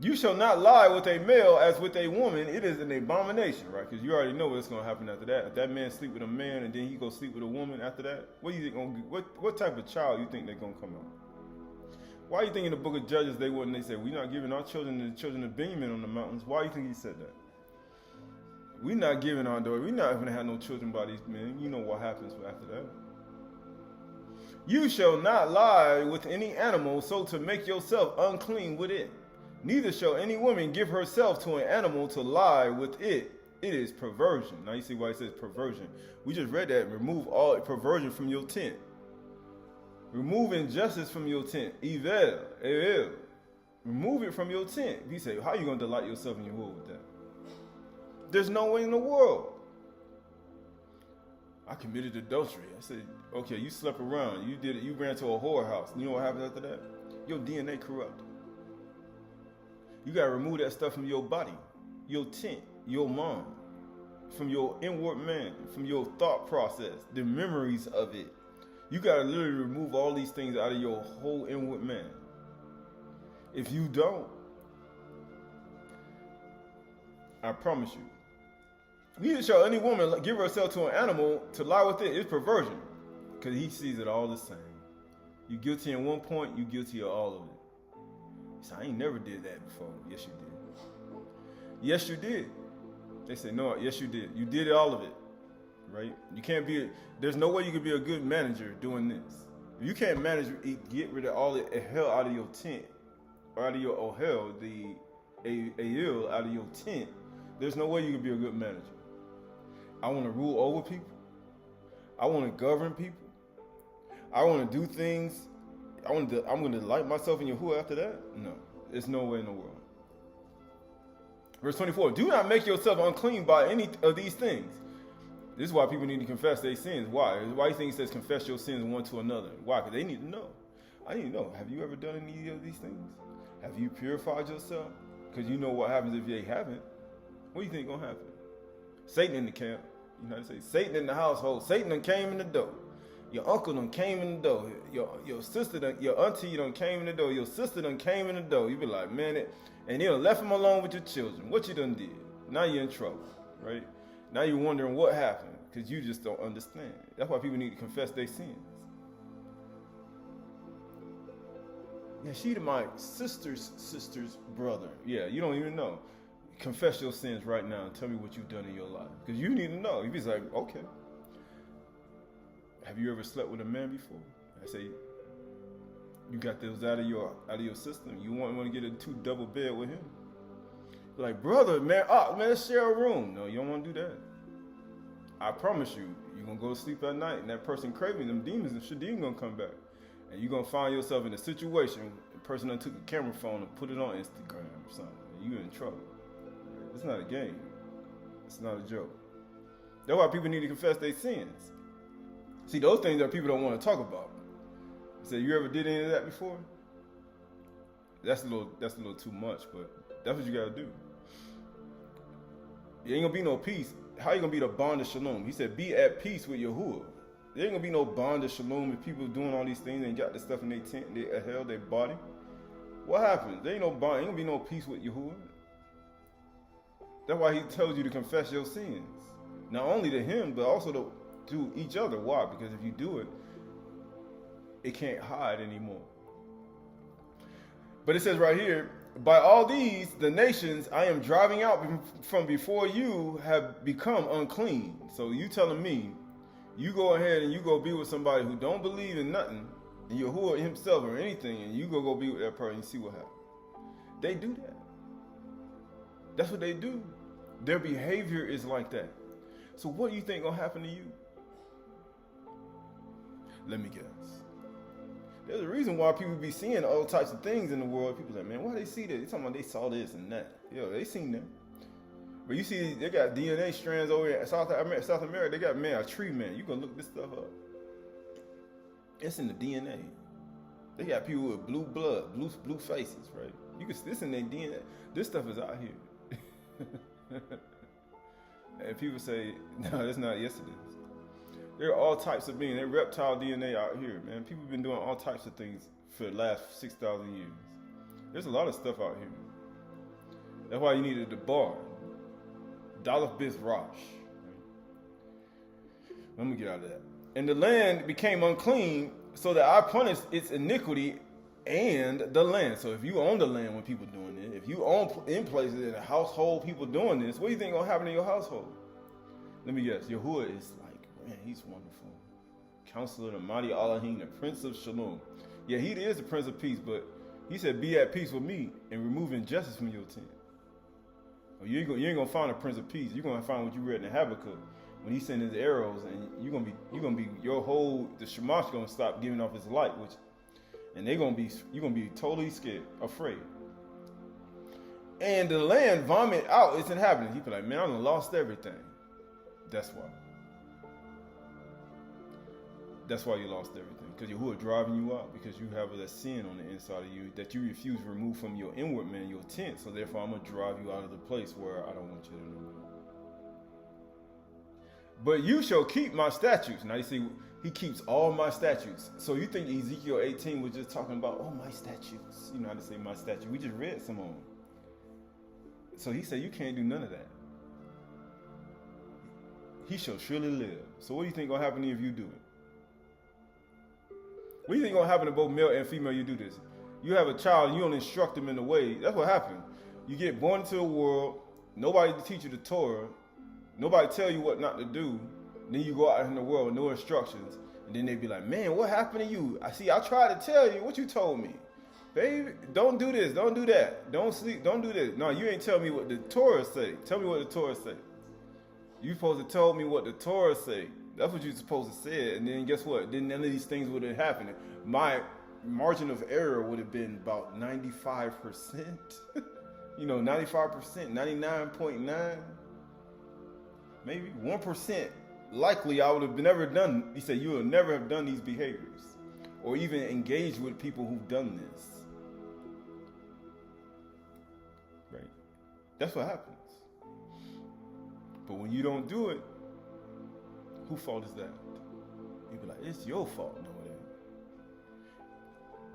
You shall not lie with a male as with a woman. It is an abomination, right? Because you already know what's going to happen after that. If that man sleep with a man and then he go sleep with a woman after that, what do you think? What type of child you think they're going to come out? Why do you think in the book of Judges they said, we're not giving our children to the children of Benjamin on the mountains? Why do you think he said that? We're not giving our daughter. We're not going to have no children by these men. You know what happens after that. You shall not lie with any animal so to make yourself unclean with it. Neither shall any woman give herself to an animal to lie with it. It is perversion. Now you see why it says perversion. We just read that. Remove all perversion from your tent. Remove injustice from your tent. Evil. Remove it from your tent. He said, how are you going to delight yourself in your wool with that? There's no way in the world. I committed adultery. I said, okay, you slept around. You did it. You ran to a whorehouse. You know what happens after that? Your DNA corrupted. You got to remove that stuff from your body, your tent, your mind, from your inward man, from your thought process, the memories of it. You got to literally remove all these things out of your whole inward man. If you don't, I promise you, neither shall any woman give herself to an animal to lie with it. It's perversion. Because he sees it all the same. You guilty in one point, you guilty of all of it. He said, I ain't never did that before. Yes, you did. Yes, you did. They say, no, yes, you did. You did all of it. Right? You can't be, there's no way you can be a good manager doing this. If you can't get rid of all the Ahal out of your tent, or out of your Ohel, the Ahal out of your tent, there's no way you can be a good manager. I want to rule over people. I want to govern people. I want to do things. I'm going to delight myself in Yahuwah after that? No. There's no way in the world. Verse 24, do not make yourself unclean by any of these things. This is why people need to confess their sins. Why? Why do you think it says confess your sins one to another? Why? Because they need to know. I need to know. Have you ever done any of these things? Have you purified yourself? Because you know what happens if you haven't. What do you think is going to happen? Satan in the camp. United States. Satan in the household. Satan done came in the door. Your uncle done came in the door. Your sister done, your auntie done came in the door. Your sister done came in the door. You be like, man, and they done left him alone with your children. What you done did? Now you're in trouble, right? Now you're wondering what happened because you just don't understand. That's why people need to confess their sins. Yeah, she's my sister's brother. Yeah, you don't even know. Confess your sins right now and tell me what you've done in your life. Because you need to know. He's like, okay. Have you ever slept with a man before? I say, you got those out of your system. You want to get a 2 double bed with him? Like, brother, man, let's share a room. No, you don't want to do that. I promise you, you're going to go to sleep at night and that person craving, them demons and Shadim going to come back. And you're going to find yourself in a situation, the person that took a camera phone and put it on Instagram or something. You're in trouble. It's not a game. It's not a joke. That's why people need to confess their sins. See, those things that people don't want to talk about. Say, you ever did any of that before? That's a little too much, but that's what you got to do. There ain't going to be no peace. How you going to be the bond of shalom? He said, be at peace with Yahuwah. There ain't going to be no bond of shalom if people doing all these things and got the stuff in their tent, their Ahal, their body. What happens? There ain't no bond. Ain't going to be no peace with Yahuwah. That's why he tells you to confess your sins. Not only to him, but also to each other. Why? Because if you do it, it can't hide anymore. But it says right here, by all these, the nations I am driving out from before you have become unclean. So you telling me, you go ahead and you go be with somebody who don't believe in nothing, and Yahuwah himself or anything, and you go be with that person and see what happens. They do that. That's what they do. Their behavior is like that. So what do you think gonna happen to you? Let me guess. There's a reason why people be seeing all types of things in the world. People like, man, why they see that? They talking about they saw this and that. Yo, they seen that. But you see, they got DNA strands over in South America. They got, man, a tree, man. You gonna look this stuff up. It's in the DNA. They got people with blue blood, blue faces, right? You can, this in their DNA. This stuff is out here. And people say, no, that's not yesterday's. There are all types of beings. There's reptile DNA out here, man. People have been doing all types of things for the last 6,000 years. There's a lot of stuff out here. That's why you needed the bar. Dalaf Bis Rosh. Let me get out of that. And the land became unclean so that I punished its iniquity and the land. So if you own the land when people doing it, if you own in places in a household people doing this, what do you think gonna happen in your household? Let me guess. Yahuwah is like, man, he's wonderful. Counselor, the mighty Elohim, the Prince of Shalom. Yeah, he is the Prince of Peace, but he said, be at peace with me and remove injustice from your tent. You ain't gonna find a Prince of Peace. You're gonna find what you read in Habakkuk when he sent his arrows, and you're gonna be the Shamash gonna stop giving off his light, and you're gonna be totally scared, afraid. And the land vomit out its inhabitants. He be like, man, I done lost everything. That's why. That's why you lost everything. Because Yahuwah driving you out, because you have a sin on the inside of you that you refuse to remove from your inward man, your tent. So therefore, I'm going to drive you out of the place where I don't want you to remove. But you shall keep my statutes. Now you see, he keeps all my statutes. So you think Ezekiel 18 was just talking about, oh, my statutes. You know how to say my statutes. We just read some of them. So he said, you can't do none of that. He shall surely live. So what do you think going to happen if you do it? What do you think going to happen to both male and female you do this? You have a child and you don't instruct them in the way. That's what happened. You get born into the world. Nobody to teach you the Torah. Nobody tell you what not to do. Then you go out in the world with no instructions. And then they be like, man, what happened to you? I tried to tell you what you told me. Baby, don't do this. Don't do that. Don't sleep. Don't do this. No, you ain't tell me what the Torah say. Tell me what the Torah say. You supposed to tell me what the Torah say. That's what you're supposed to say. And then guess what? Then none of these things would have happened. My margin of error would have been about 95%. 95%, 99.9. Maybe 1%. Likely I would have never done. He said you would never have done these behaviors. Or even engaged with people who've done this. Right? That's what happens. But when you don't do it, whose fault is that? You be like, it's your fault. No, it ain't.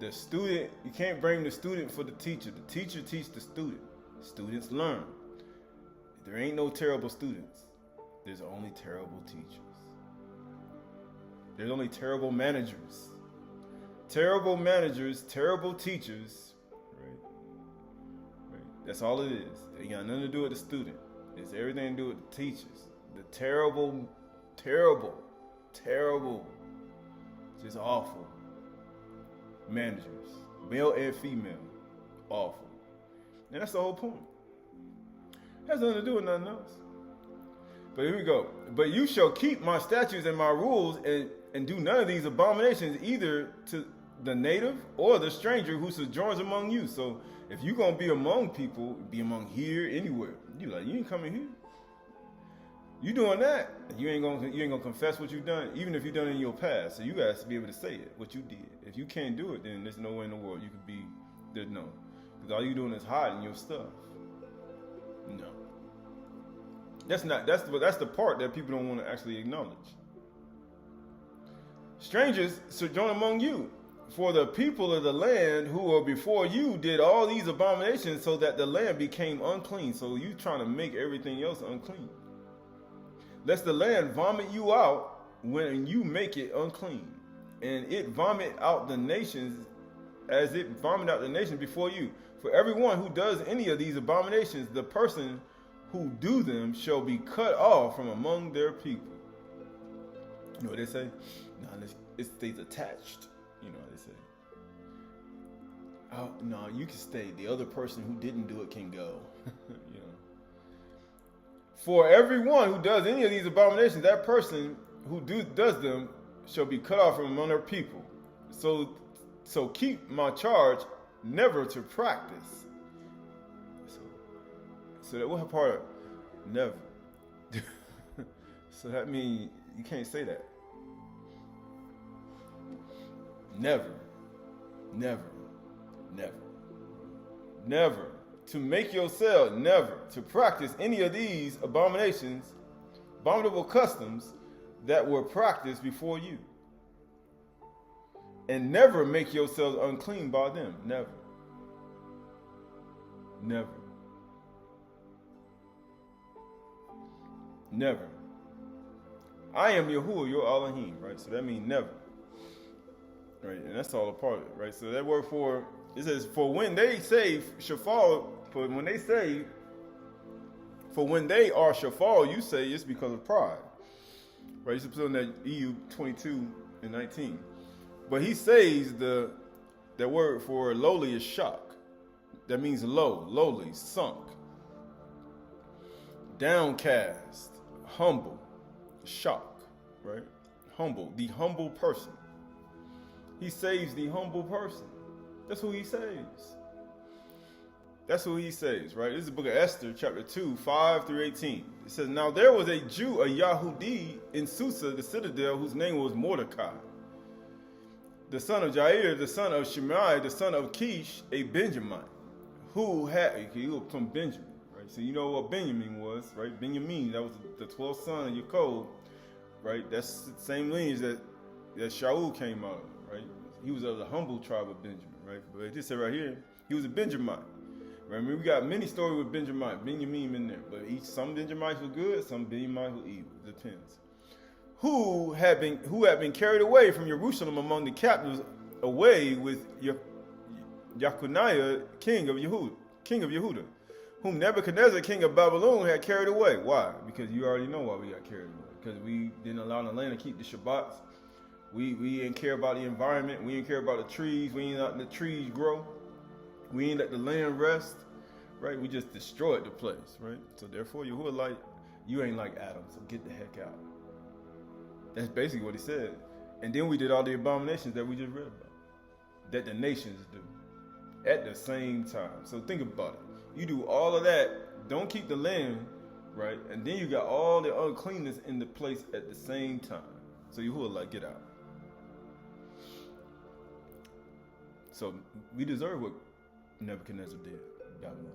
The student, you can't blame the student for the teacher. The teacher teaches the student. Students learn. There ain't no terrible students. There's only terrible teachers. There's only terrible managers. Terrible managers, terrible teachers, right? That's all it is. It ain't got nothing to do with the student. It's everything to do with the teachers. The terrible, just awful managers, male and female, awful. And that's the whole point. It has nothing to do with nothing else. But here we go. But you shall keep my statutes and my rules and do none of these abominations, either to the native or the stranger who sojourns among you. So if you're going to be among people, be among here, anywhere. You ain't coming here. You doing that, you ain't gonna confess what you've done, even if you've done it in your past. So you guys be able to say it, what you did. If you can't do it, then there's no way in the world you could be there. No, because all you doing is hiding your stuff. No, that's the part that people don't want to actually acknowledge. Strangers sojourn among you, for the people of the land who were before you did all these abominations, so that the land became unclean. So you trying to make everything else unclean. Lest the land vomit you out when you make it unclean, and it vomit out the nations as it vomit out the nations before you. For everyone who does any of these abominations, the person who do them shall be cut off from among their people. You know what they say? No, it stays attached. You know what they say? Oh, no, you can stay. The other person who didn't do it can go. You know. For everyone who does any of these abominations, that person who does them shall be cut off from among their people. So keep my charge never to practice. So that what part of never? So that means you can't say that. Never to make yourself, never to practice any of these abominations, abominable customs that were practiced before you. And never make yourselves unclean by them. Never. I am Yahuwah, your Elohim, right? So that means never. Right, and that's all a part of it, right? So that word for, it says, for when they say shafal, for when they are shafal, you say it's because of pride. Right, you should put on that EU 22 and 19. But he says that word for lowly is shock. That means low, lowly, sunk, downcast, humble, shock, right? Humble, the humble person. He saves the humble person. That's who he saves. That's who he saves, right? This is the book of Esther, chapter 2, 5 through 18. It says, now there was a Jew, a Yahudi, in Susa, the citadel, whose name was Mordecai, the son of Jair, the son of Shimei, the son of Kish, a Benjamin, he was from Benjamin, right? So you know what Benjamin was, right? Benjamin, that was the 12th son of Yaakov, right? That's the same lineage that Shaul came out of. Right? He was of the humble tribe of Benjamin, right? But it just said right here, he was a Benjamin. Right? I mean, we got many stories with Benjamin in there, but some Benjamites were good, some Benjamites were evil. It depends. Who had been carried away from Jerusalem among the captives, away with Jeconiah, king of Yehuda, whom Nebuchadnezzar, king of Babylon, had carried away. Why? Because you already know why we got carried away. Because we didn't allow the land to keep the shabaths. We didn't care about the environment. We didn't care about the trees. We didn't let the trees grow. We didn't let the land rest, right? We just destroyed the place, right? So therefore, Yahuwah you ain't like Adam, so get the heck out. That's basically what he said. And then we did all the abominations that we just read about, that the nations do at the same time. So think about it. You do all of that, don't keep the land, right? And then you got all the uncleanness in the place at the same time. So Yahuwah get out. So we deserve what Nebuchadnezzar did in Babylon.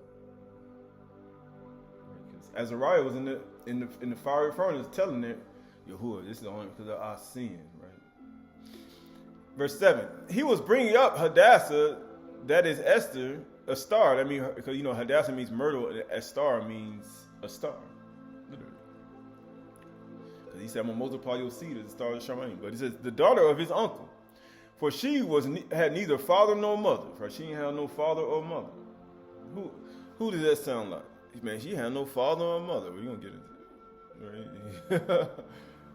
Because Azariah was in the fiery furnace telling it, Yahuwah, this is only because of our sin, right? Verse 7. He was bringing up Hadassah, that is Esther, a star. I mean, because Hadassah means myrtle, and Ester means a star. Literally. Because he said, I'm going to multiply your seed as the star of Shanym. But he says, the daughter of his uncle. For she had neither father nor mother. For she didn't have no father or mother. Who does that sound like? Man, she had no father or mother. We're going to get into it. Right?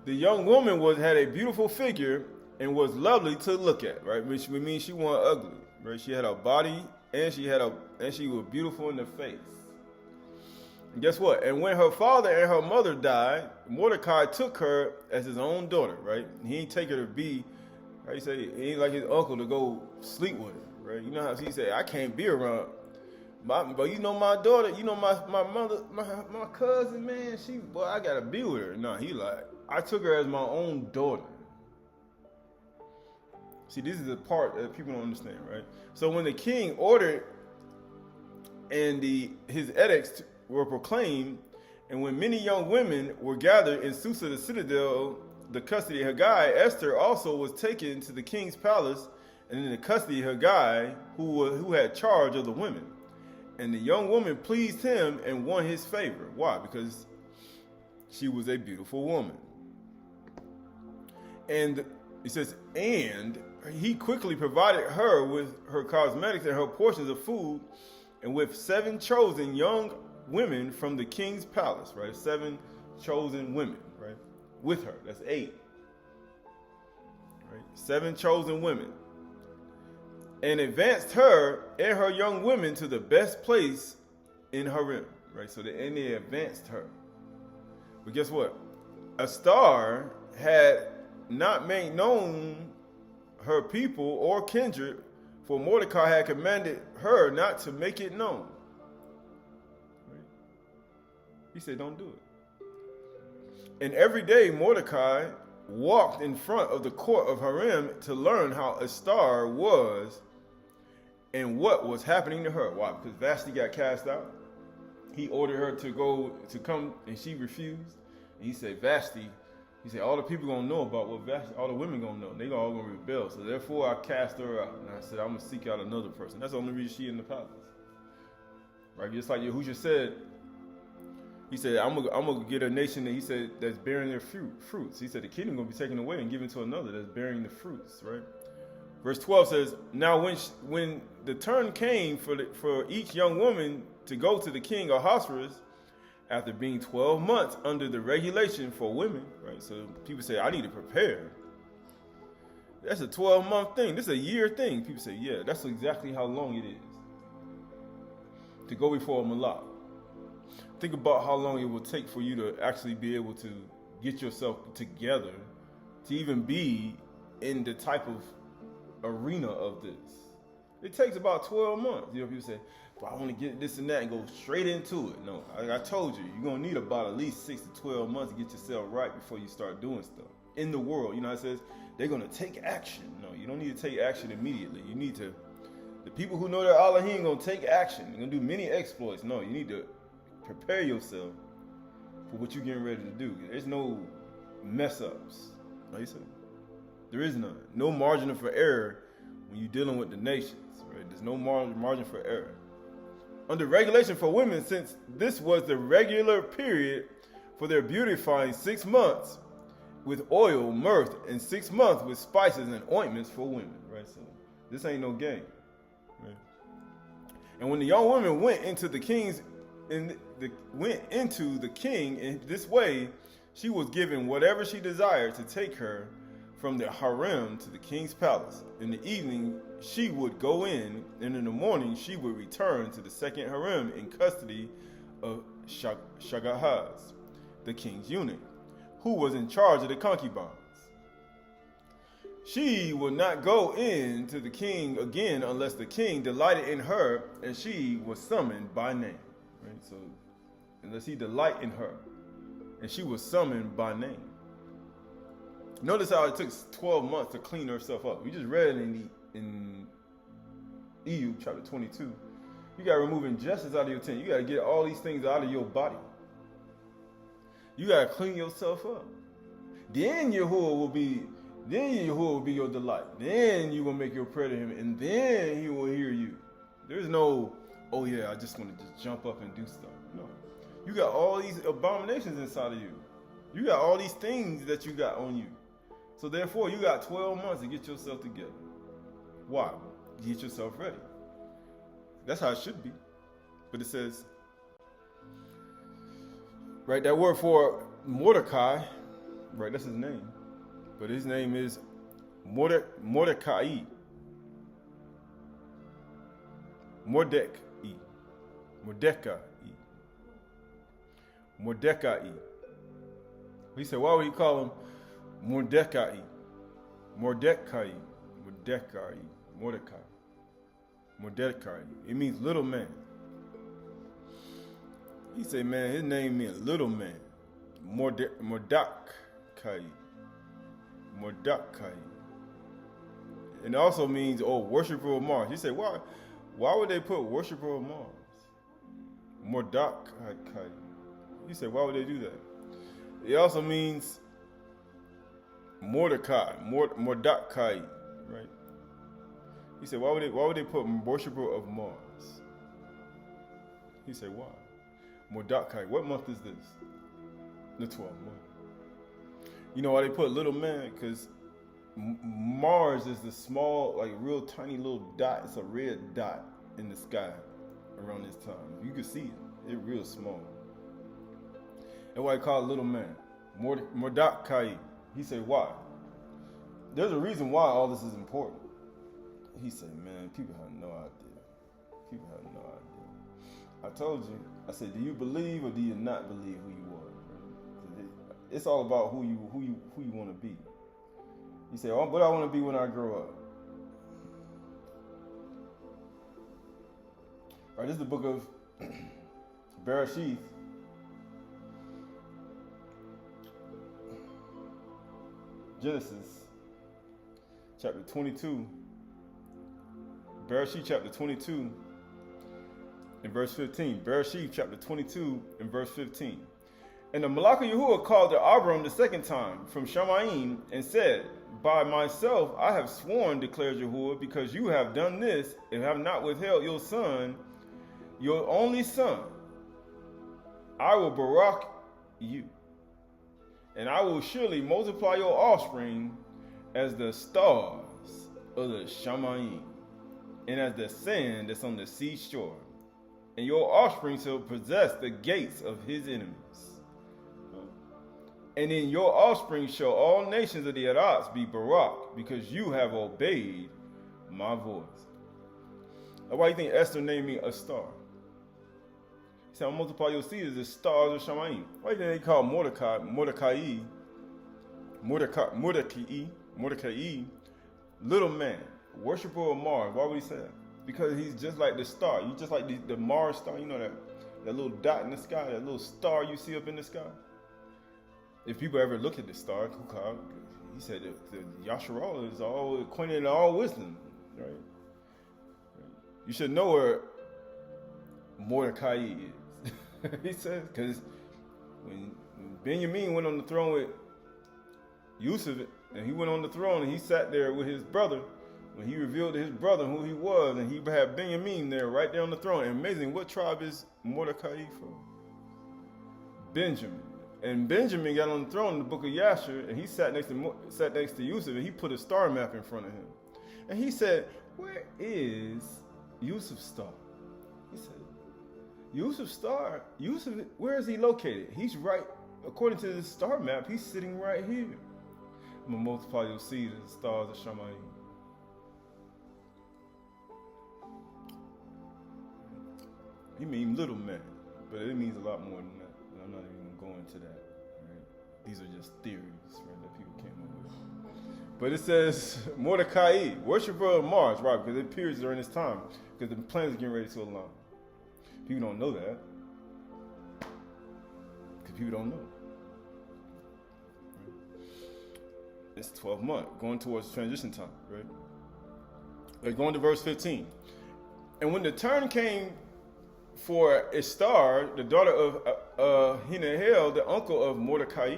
The young woman had a beautiful figure and was lovely to look at, right? Which means she wasn't ugly, right? She had a body and she was beautiful in the face. And guess what? And when her father and her mother died, Mordecai took her as his own daughter, right? He ain't take her to be, right? He said he ain't like his uncle to go sleep with her, right? You know how he said, I can't be around. But my daughter, my mother, my cousin, man, I gotta be with her. No, he like, I took her as my own daughter. See, this is the part that people don't understand, right? So when the king ordered and his edicts were proclaimed, and when many young women were gathered in Susa, the citadel, the custody of Haggai, Esther also was taken to the king's palace and in the custody of Haggai, who had charge of the women. And the young woman pleased him and won his favor. Why? Because she was a beautiful woman. And he says, and he quickly provided her with her cosmetics and her portions of food, and with 7 chosen young women from the king's palace, right? 7 chosen women, right? With her, that's 8. Right? 7 chosen women. And advanced her and her young women to the best place in harem, right? So they advanced her. But guess what? Ashar had not made known her people or kindred, for Mordecai had commanded her not to make it known. Right? He said, don't do it. And every day Mordecai walked in front of the court of harem to learn how Ester was and what was happening to her. Why? Because Vashti got cast out. He ordered her to come, and she refused. And he said, Vashti, he said, all the people gonna know about what Vashti, all the women gonna know. They all gonna rebel. So therefore I cast her out. And I said, I'm gonna seek out another person. That's the only reason she in the palace. Right? Just like Yahushua said, he said, I'm gonna get a nation that he said that's bearing their fruits. He said the kingdom gonna be taken away and given to another that's bearing the fruits, right? Verse 12 says, now when the turn came for each young woman to go to the king Ahasuerus, after being 12 months under the regulation for women, right? So people say, I need to prepare. That's a 12-month thing. This is a year thing. People say, yeah, that's exactly how long it is to go before a malak. Think about how long it will take for you to actually be able to get yourself together to even be in the type of arena of this. It takes about 12 months. People say, but I want to get this and that and go straight into it. No, I told you, you're going to need about at least 6 to 12 months to get yourself right before you start doing stuff. In the world, it says they're going to take action. No, you don't need to take action immediately. You need to, the people who know their Elohim going to take action. They're going to do many exploits. No, you need to prepare yourself for what you're getting ready to do. There's no mess ups. Like you said, there is none. No margin for error when you're dealing with the nations. Right? There's no margin for error. Under regulation for women, since this was the regular period for their beautifying, 6 months with oil, myrrh, and 6 months with spices and ointments for women. Right? So this ain't no game. Right? And when the young woman went into the king in this way, she was given whatever she desired to take her from the harem to the king's palace. In the evening, she would go in, and in the morning, she would return to the second harem in custody of Qahalath, the king's eunuch, who was in charge of the concubines. She would not go in to the king again unless the king delighted in her, and she was summoned by name. Right? So, unless he delight in her, and she was summoned by name. Notice how it took 12 months to clean herself up. We just read it in EU chapter 22. You got to remove injustice out of your tent. You got to get all these things out of your body. You got to clean yourself up. Then Yahuwah will be Then Yahuwah will be your delight. Then you will make your prayer to him, and then he will hear you. There's no, oh yeah, I just want to just jump up and do stuff. No. You got all these abominations inside of you. You got all these things that you got on you. So therefore, you got 12 months to get yourself together. Why? Get yourself ready. That's how it should be. But it says, right, that word for Mordecai, right, that's his name. But his name is Mordecai. Mordecai. He said, why would he call him Mordecai? Mordecai. It means little man. He said, man, his name means little man. Mordecai. And it also means, worshiper of Mars. He said, why would they put worshiper of Mars? Mordecai. He said, why would they do that? It also means Mordecai, right? He said, why would they put worshiper of Mars? He said, why? Mordecai. What month is this? The 12th month. You know why they put little man? Because Mars is the small, like real tiny little dot. It's a red dot in the sky around this time. You can see it. It's real small. And why they call it little man? Mordecai. He said, why? There's a reason why all this is important. He said, man, people have no idea. People have no idea. I told you, I said, do you believe or do you not believe who you are? It's all about who you want to be. He said, what I want to be when I grow up. All right, this is the book of Bereshith. Genesis, chapter 22. Bereshith, chapter 22, and verse 15. Bereshith, chapter 22, and verse 15. And the Malach of Yahuwah called to Abram the second time from Shamayim and said, by myself I have sworn, declares Yahuwah, because you have done this and have not withheld your son, your only son. I will barak you, and I will surely multiply your offspring as the stars of the Shamayim, and as the sand that's on the seashore. And your offspring shall possess the gates of his enemies. And in your offspring shall all nations of the Adar be barak, because you have obeyed my voice. Why do you think Ester named me a star? He said, I'll multiply your seed as the stars of Shamayim. Why do you think they call Mordecai, little man, worshiper of Mars? Why would he say that? Because he's just like the star. He's just like the Mars star. You know that little dot in the sky, that little star you see up in the sky? If people ever look at the star, he said the Yasharal is all acquainted in all wisdom, right? You should know where Mordecai is. He says, because when Benjamin went on the throne with Yusuf, and he went on the throne and he sat there with his brother, when he revealed to his brother who he was, and he had Benjamin there right there on the throne. And amazing, what tribe is Mordecai from? Benjamin. And Benjamin got on the throne in the book of Ashar, and he sat next to Yusuf, and he put a star map in front of him. And he said, where is Yusuf's star? He said, Yusuf's star? Yusuf, where is he located? He's right, according to the star map, he's sitting right here. I'm going to multiply your seed as the stars of Shamayim. He means little man, but it means a lot more than that. I'm not even going to go into that. Right? These are just theories, right, that people came up with. But it says Mordecai, worshiper of Mars, right? Because it appears during this time, because the planets are getting ready to align. People don't know that, because people don't know. Right? It's 12 months, going towards transition time, right? We're going to verse 15. And when the turn came for Ester, the daughter of Ahal, the uncle of Mordecai,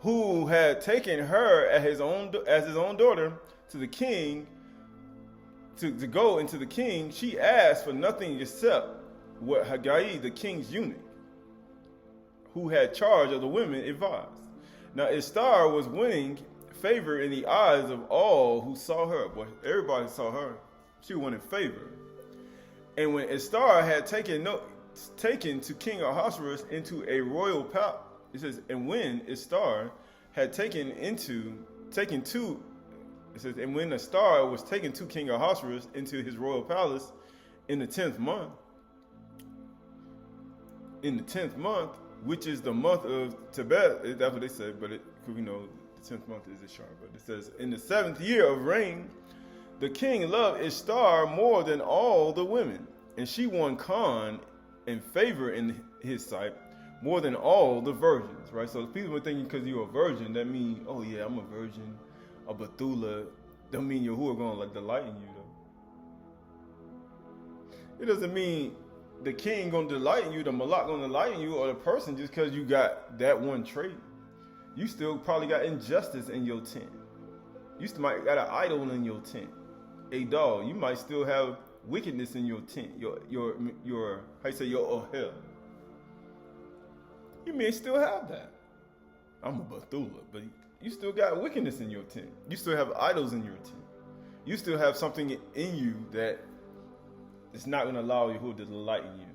who had taken her as his own daughter to the king, to go into the king, she asked for nothing except what Haggai, the king's eunuch, who had charge of the women, advised. Now Ester was winning favor in the eyes of all who saw her. Boy, everybody saw her. She was winning favor. And when Ester had taken to King Ahasuerus into a royal palace, it says, and when Ester had and when Ester was taken to King Ahasuerus into his royal palace in the 10th month, which is the month of Tebet, that's what they say, but we know the 10th month is Ashar. But it says, in the 7th year of reign, the king loved Ester more than all the women, and she won and favor in his sight more than all the virgins, right? So people were thinking because you're a virgin, that means, oh yeah, I'm a virgin, a Bethula, don't mean Yahuwah going to delight in you, though. It doesn't mean the king going to delight in you, the Malak going to delight in you, or the person just because you got that one trait. You still probably got injustice in your tent. You still might got an idol in your tent. Adar, you might still have wickedness in your tent, your how you say, your Ohel. You may still have that. I'm a Bethula, but you still got wickedness in your tent. You still have idols in your tent. You still have something in you that is not going to allow you to delight in you.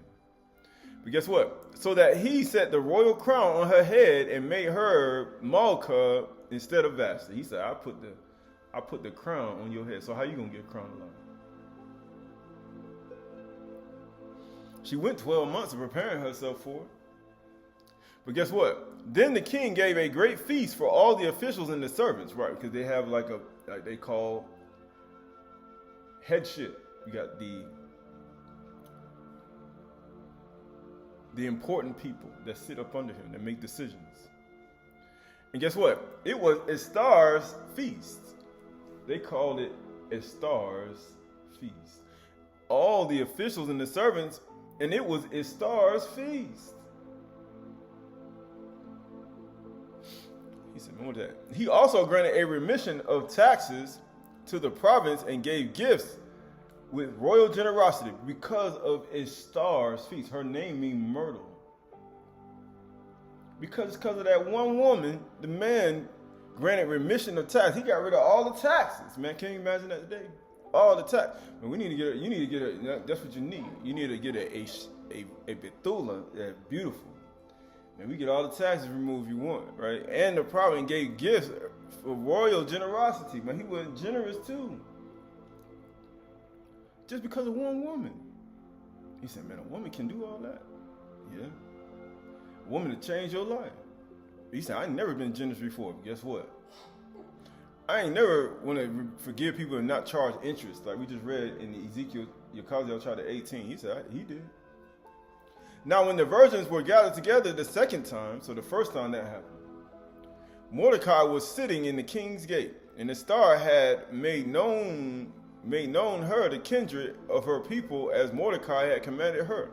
But guess what? So that he set the royal crown on her head and made her Malka instead of Vashti. He said, I put the crown on your head. So how you going to get a crown of life? She went 12 months of preparing herself for it. But guess what? Then the king gave a great feast for all the officials and the servants, right? Because they have like they call headship. You got the important people that sit up under him, that make decisions. And guess what? It was Ester's feast. They called it Ester's feast. All the officials and the servants, and it was Ester's feast. He said, remember that. He also granted a remission of taxes to the province and gave gifts with royal generosity because of Ester's feast. Her name means myrtle. Because of that one woman, the man granted remission of tax. He got rid of all the taxes. Man, can you imagine that today? All the tax. But you need to get a, that's what you need. You need to get a Bethula that's beautiful. And we get all the taxes removed you want, right? And the province gave gifts for royal generosity. Man, he was generous too. Just because of one woman. He said, man, a woman can do all that. Yeah. A woman to change your life. He said, I ain't never been generous before. But guess what? I ain't never want to forgive people and not charge interest. Like we just read in Ezekiel, Qahalath chapter 18. He said, he did. Now, when the virgins were gathered together the second time, so the first time that happened, Mordecai was sitting in the king's gate, and Ester had made known her the kindred of her people as Mordecai had commanded her.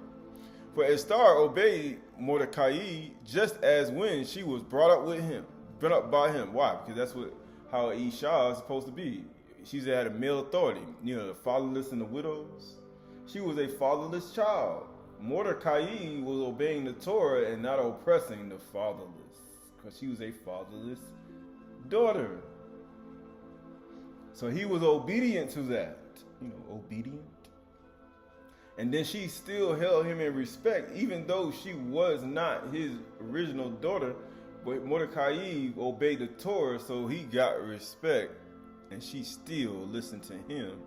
For Ester obeyed Mordecai just as when she was brought up by him. Why? Because that's how Isha is supposed to be. She's had a male authority. You know, the fatherless and the widows. She was a fatherless child. Mordecai was obeying the Torah and not oppressing the fatherless, because she was a fatherless daughter. So he was obedient to that, obedient. And then she still held him in respect, even though she was not his original daughter. But Mordecai obeyed the Torah, so he got respect, and she still listened to him,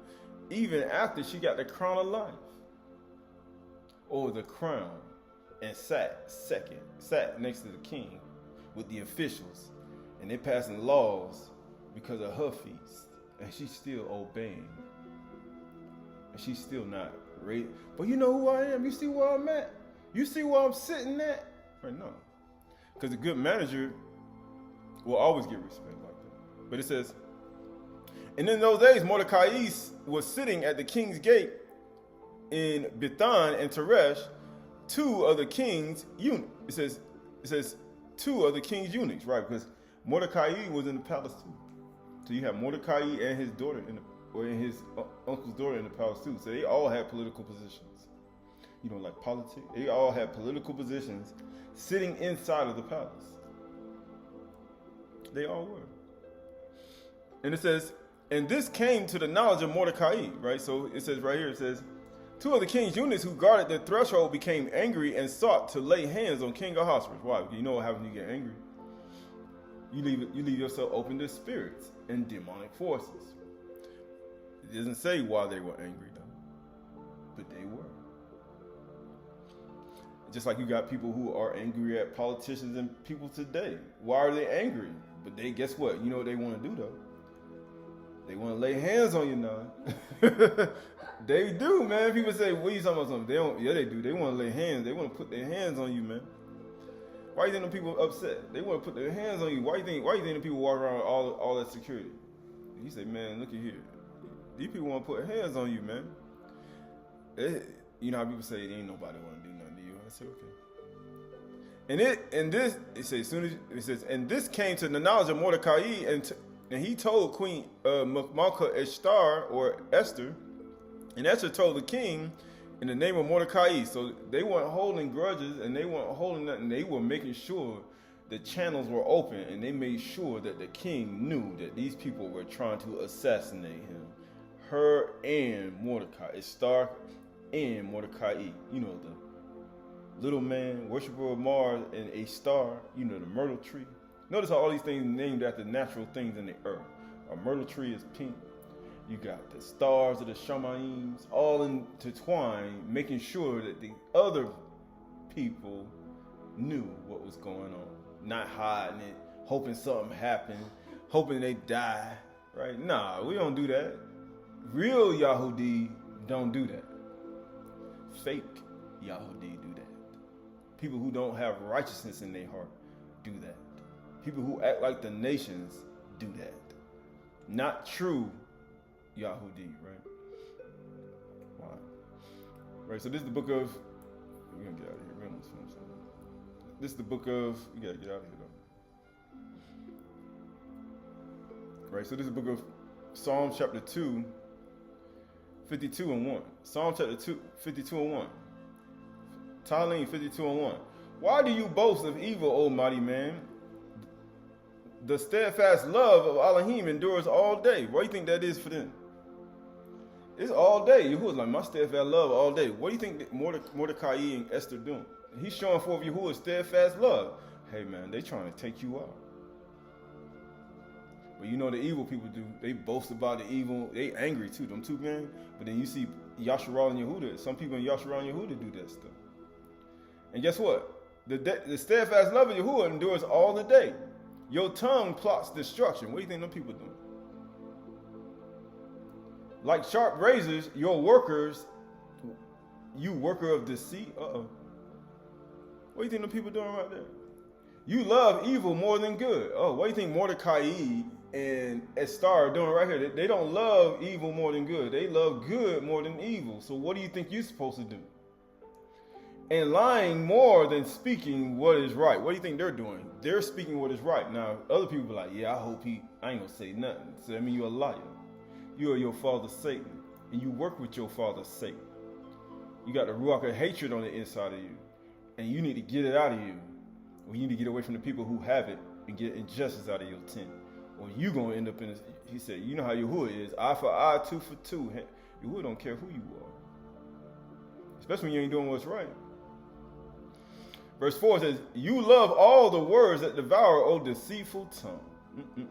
even after she got the crown of life. Or the crown, and sat next to the king with the officials, and they passing laws because of her feast, and she's still obeying, and she's still not ready. But you know who I am? You see where I'm at? You see where I'm sitting at? Right? No, because a good manager will always get respect like that. But it says, and in those days Mordecai was sitting at the king's gate in Bithan and Teresh, two of the king's eunuchs. It says two of the king's eunuchs, right? Because Mordecai was in the palace too. So you have Mordecai and his daughter, and his uncle's daughter in the palace too. So they all had political positions. You know, like politics. They all had political positions sitting inside of the palace. They all were. And it says, and this came to the knowledge of Mordecai, right? So it says right here, it says, 2 of the king's eunuchs who guarded the threshold became angry and sought to lay hands on King Ahasuerus. Why? You know what happens when you get angry? You leave yourself open to spirits and demonic forces. It doesn't say why they were angry though, but they were. Just like you got people who are angry at politicians and people today. Why are they angry? But they, guess what? You know what they want to do though? They want to lay hands on you now. They do, man. People say, what are you talking about something? They don't, yeah, they do. They want to lay hands. They want to put their hands on you, man. Why do you think them people upset? They want to put their hands on you. Why do you think the people walk around with all that security? You say, man, look at here. These people want to put hands on you, man. You know how people say, ain't nobody want to do nothing to you. I say, okay. And this came to the knowledge of Mordecai, and he told Queen Malka Ester, or Esther, and Esther told the king in the name of Mordecai. So they weren't holding grudges, and they weren't holding nothing. They were making sure the channels were open, and they made sure that the king knew that these people were trying to assassinate him. Her and Mordecai, Esther and Mordecai. You know, the little man, worshiper of Mars, and a star, you know, the myrtle tree. Notice how all these things named after natural things in the earth. A myrtle tree is pink. You got the stars of the Shamayims all intertwined, making sure that the other people knew what was going on. Not hiding it, hoping something happened, hoping they die, right? Nah, we don't do that. Real Yahudi don't do that. Fake Yahudi do that. People who don't have righteousness in their heart do that. People who act like the nations do that. Not true Yahudi, right? Wow. Right, so this is the book of, we're gonna get out of here. We're almost finished. This is the book of, you gotta get out of here though. Right, so this is the book of Psalm chapter 2, 52 and 1. Psalm chapter 2, 52 and 1. Talim 52 and 1. Why do you boast of evil, O mighty man? The steadfast love of Elohim endures all day. What do you think that is for them? It's all day. Yahuwah's like, my steadfast love all day. What do you think that Mordecai and Esther doing? He's showing forth Yahuwah's steadfast love. Hey man, they trying to take you out. But you know the evil people do. They boast about the evil. They angry too, them two men. But then you see Yasharal and Yehuda. Some people in Yasharal and Yehuda do that stuff. And guess what? The steadfast love of Yahuwah endures all the day. Your tongue plots destruction. What do you think them people doing? Like sharp razors, your workers, you worker of deceit. What do you think them people doing right there? You love evil more than good. What do you think Mordecai and Ester are doing right here? They don't love evil more than good. They love good more than evil. So what do you think you're supposed to do? And lying more than speaking what is right. What do you think they're doing? They're speaking what is right. Now, other people are like, yeah, I hope I ain't gonna say nothing. So that means you're a liar. You are your father Satan. And you work with your father Satan. You got the ruach of hatred on the inside of you. And you need to get it out of you. Or you need to get away from the people who have it and get injustice out of your tent. Or you gonna end up in this. He said, you know how Yahuwah is. Eye for eye, tooth for tooth. Yahuwah don't care who you are. Especially when you ain't doing what's right. Verse 4 says, you love all the words that devour, O deceitful tongue.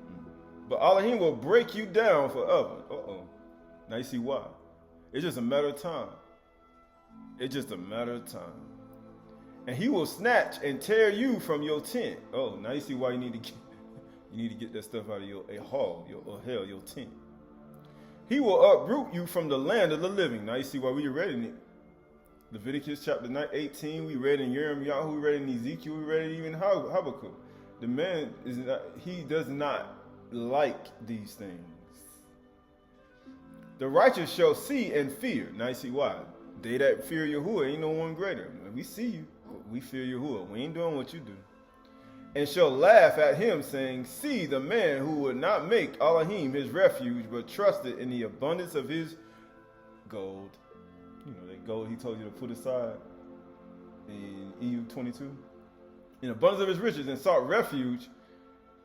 But Elohim will break you down forever. Now you see why. It's just a matter of time. It's just a matter of time. And he will snatch and tear you from your tent. Now you see why you need to get that stuff out of your Ahal, your Ohel, your tent. He will uproot you from the land of the living. Now you see why we read in Leviticus chapter 18, we read in Jeremiah, we read in Ezekiel, we read even Habakkuk. The man he does not like these things. The righteous shall see and fear. Now you see why. They that fear Yahuwah ain't no one greater. We see you, we fear Yahuwah. We ain't doing what you do. and shall laugh at him, saying, see the man who would not make Elohim his refuge, but trusted in the abundance of his gold. You know, that gold he told you to put aside in EU 22. In abundance of his riches, and sought refuge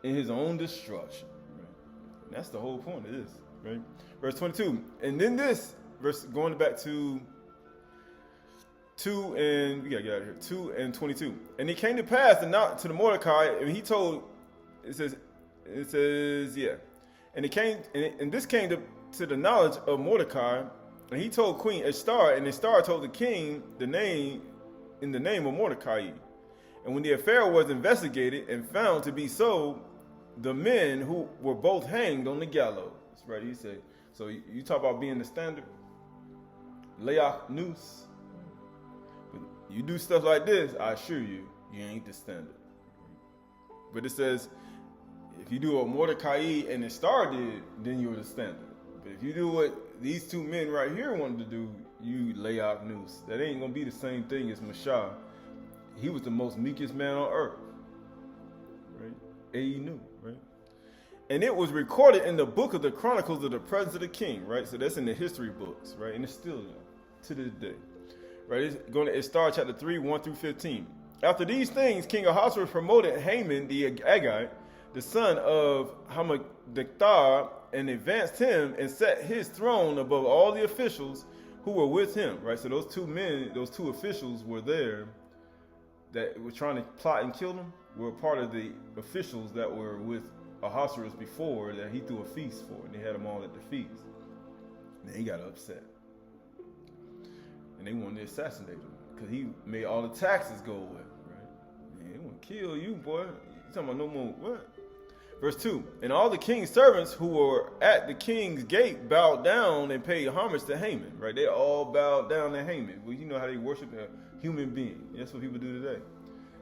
in his own destruction. Right? And that's the whole point of this, right? Verse 22. And then this, verse going back to 2 and we gotta get out of here. 2 and 22. And it came to pass to the Mordecai, and he told, it says, yeah. And it came, and this came to the knowledge of Mordecai, and he told Queen Ester, and Ester told the king the name of Mordecai. And when the affair was investigated and found to be so, the men who were both hanged on the gallows. Right? He said, so you talk about being the standard, Leach noose. You do stuff like this, I assure you, you ain't the standard. But it says, if you do what Mordecai and Ester did, then you're the standard. But if you do what these two men right here wanted to do, you lay out noose. That ain't going to be the same thing as Ashar. He was the most meekest man on earth. Right? And he knew, right? And it was recorded in the book of the Chronicles of the presence of the king, right? So that's in the history books, right? And it's still to this day. Right, it's going to Esther chapter 3, 1 through 15. After these things, King Ahasuerus promoted Haman the Agagite, the son of Hammedatha, and advanced him and set his throne above all the officials who were with him. Right, so those two officials were there that were trying to plot and kill him, were part of the officials that were with Ahasuerus before that he threw a feast for, and they had them all at the feast. And he got upset. And they wanted to assassinate him because he made all the taxes go away, right? Man, they want to kill you, boy. You talking about no more what? Verse 2. And all the king's servants who were at the king's gate bowed down and paid homage to Haman, right? They all bowed down to Haman. Well, you know how they worship a human being. That's what people do today.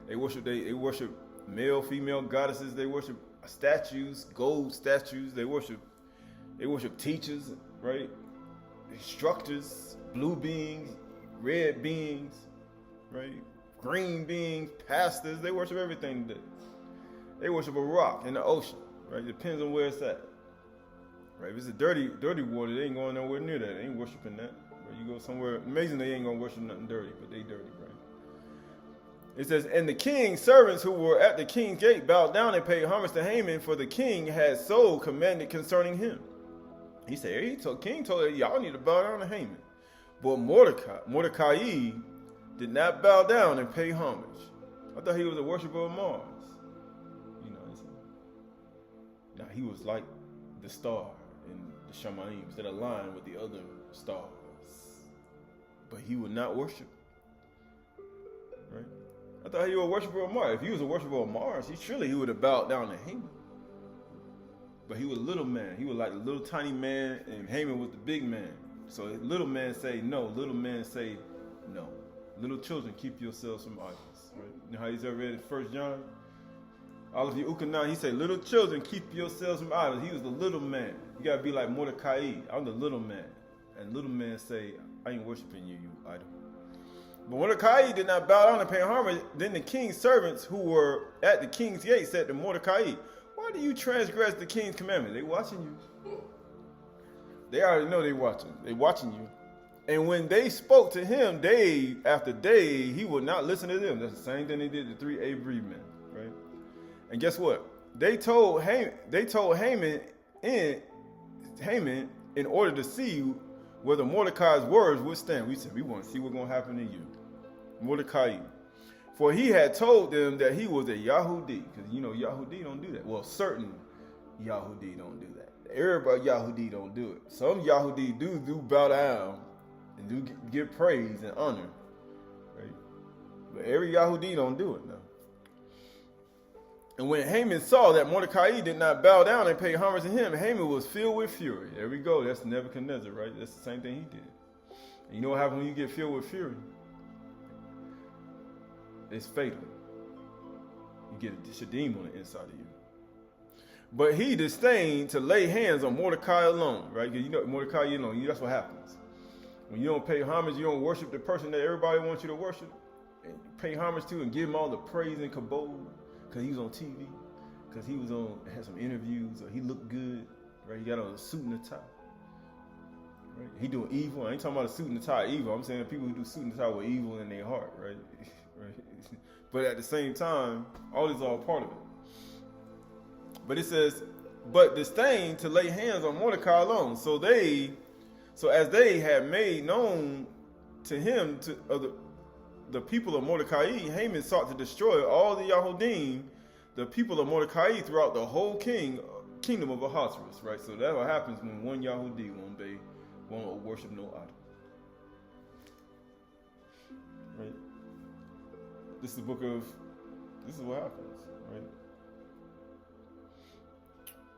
They worship male, female goddesses. They worship statues, gold statues. They worship teachers, right? Instructors, blue beings, red beings, right? Green beings, pastors. They worship everything today. They worship a rock in the ocean, right? It depends on where it's at. Right? If it's a dirty water, they ain't going nowhere near that. They ain't worshiping that. Right? You go somewhere, amazing they ain't gonna worship nothing dirty, but they dirty, right? It says, and the king's servants who were at the king's gate bowed down and paid homage to Haman, for the king had so commanded concerning him. He said, king told y'all need to bow down to Haman. But Mordecai did not bow down and pay homage. I thought he was a worshiper of Mars. You know, now he was like the star in the Shanym that aligned with the other stars. But he would not worship. Right? I thought he was a worshiper of Mars. If he was a worshiper of Mars, he would have bowed down to Haman. But he was a little man. He was like the little tiny man, and Haman was the big man. So little man say no, little man say no. Little children, keep yourselves from idols. Right? You know how he's already in 1 John? All of you Ukanah, he said, little children, keep yourselves from idols. He was the little man. You got to be like Mordecai. I'm the little man. And little man say, I ain't worshiping you, you idol. But Mordecai did not bow down and pay homage. Then the king's servants who were at the king's gate said to Mordecai, why do you transgress the king's commandment? They watching you. They already know they watching. They watching you. And when they spoke to him day after day, he would not listen to them. That's the same thing they did to 3 Avery men, right? And guess what? They told Haman in order to see whether Mordecai's words would stand. We said, we want to see what's going to happen to you. Mordecai. For he had told them that he was a Yahudi. Because, you know, Yahudi don't do that. Well, certain Yahudi don't do that. Everybody Yahudi don't do it. Some Yahudi do bow down and do give praise and honor. Right? But every Yahudi don't do it now. And when Haman saw that Mordecai did not bow down and pay homage to him, Haman was filled with fury. There we go. That's Nebuchadnezzar, right? That's the same thing he did. And you know what happens when you get filled with fury? It's fatal. You get a Shanym on the inside of you. But he disdained to lay hands on Mordecai alone, right? Because you know Mordecai, you know, that's what happens. When you don't pay homage, you don't worship the person that everybody wants you to worship, and pay homage to and give him all the praise and kabod. because he was on TV, because he had some interviews, or he looked good, right? He got on a suit and a tie. Right? He doing evil. I ain't talking about a suit and a tie evil. I'm saying people who do suit and tie with evil in their heart, right? Right? But at the same time, all this is all part of it. But it says, but disdain to lay hands on Mordecai alone. So as they had made known to him, the people of Mordecai, Haman sought to destroy all the Yahudim, the people of Mordecai, throughout the whole kingdom of Ahasuerus, right? So that's what happens when one Yahudi won't worship no idol. Right? This is what happens, right?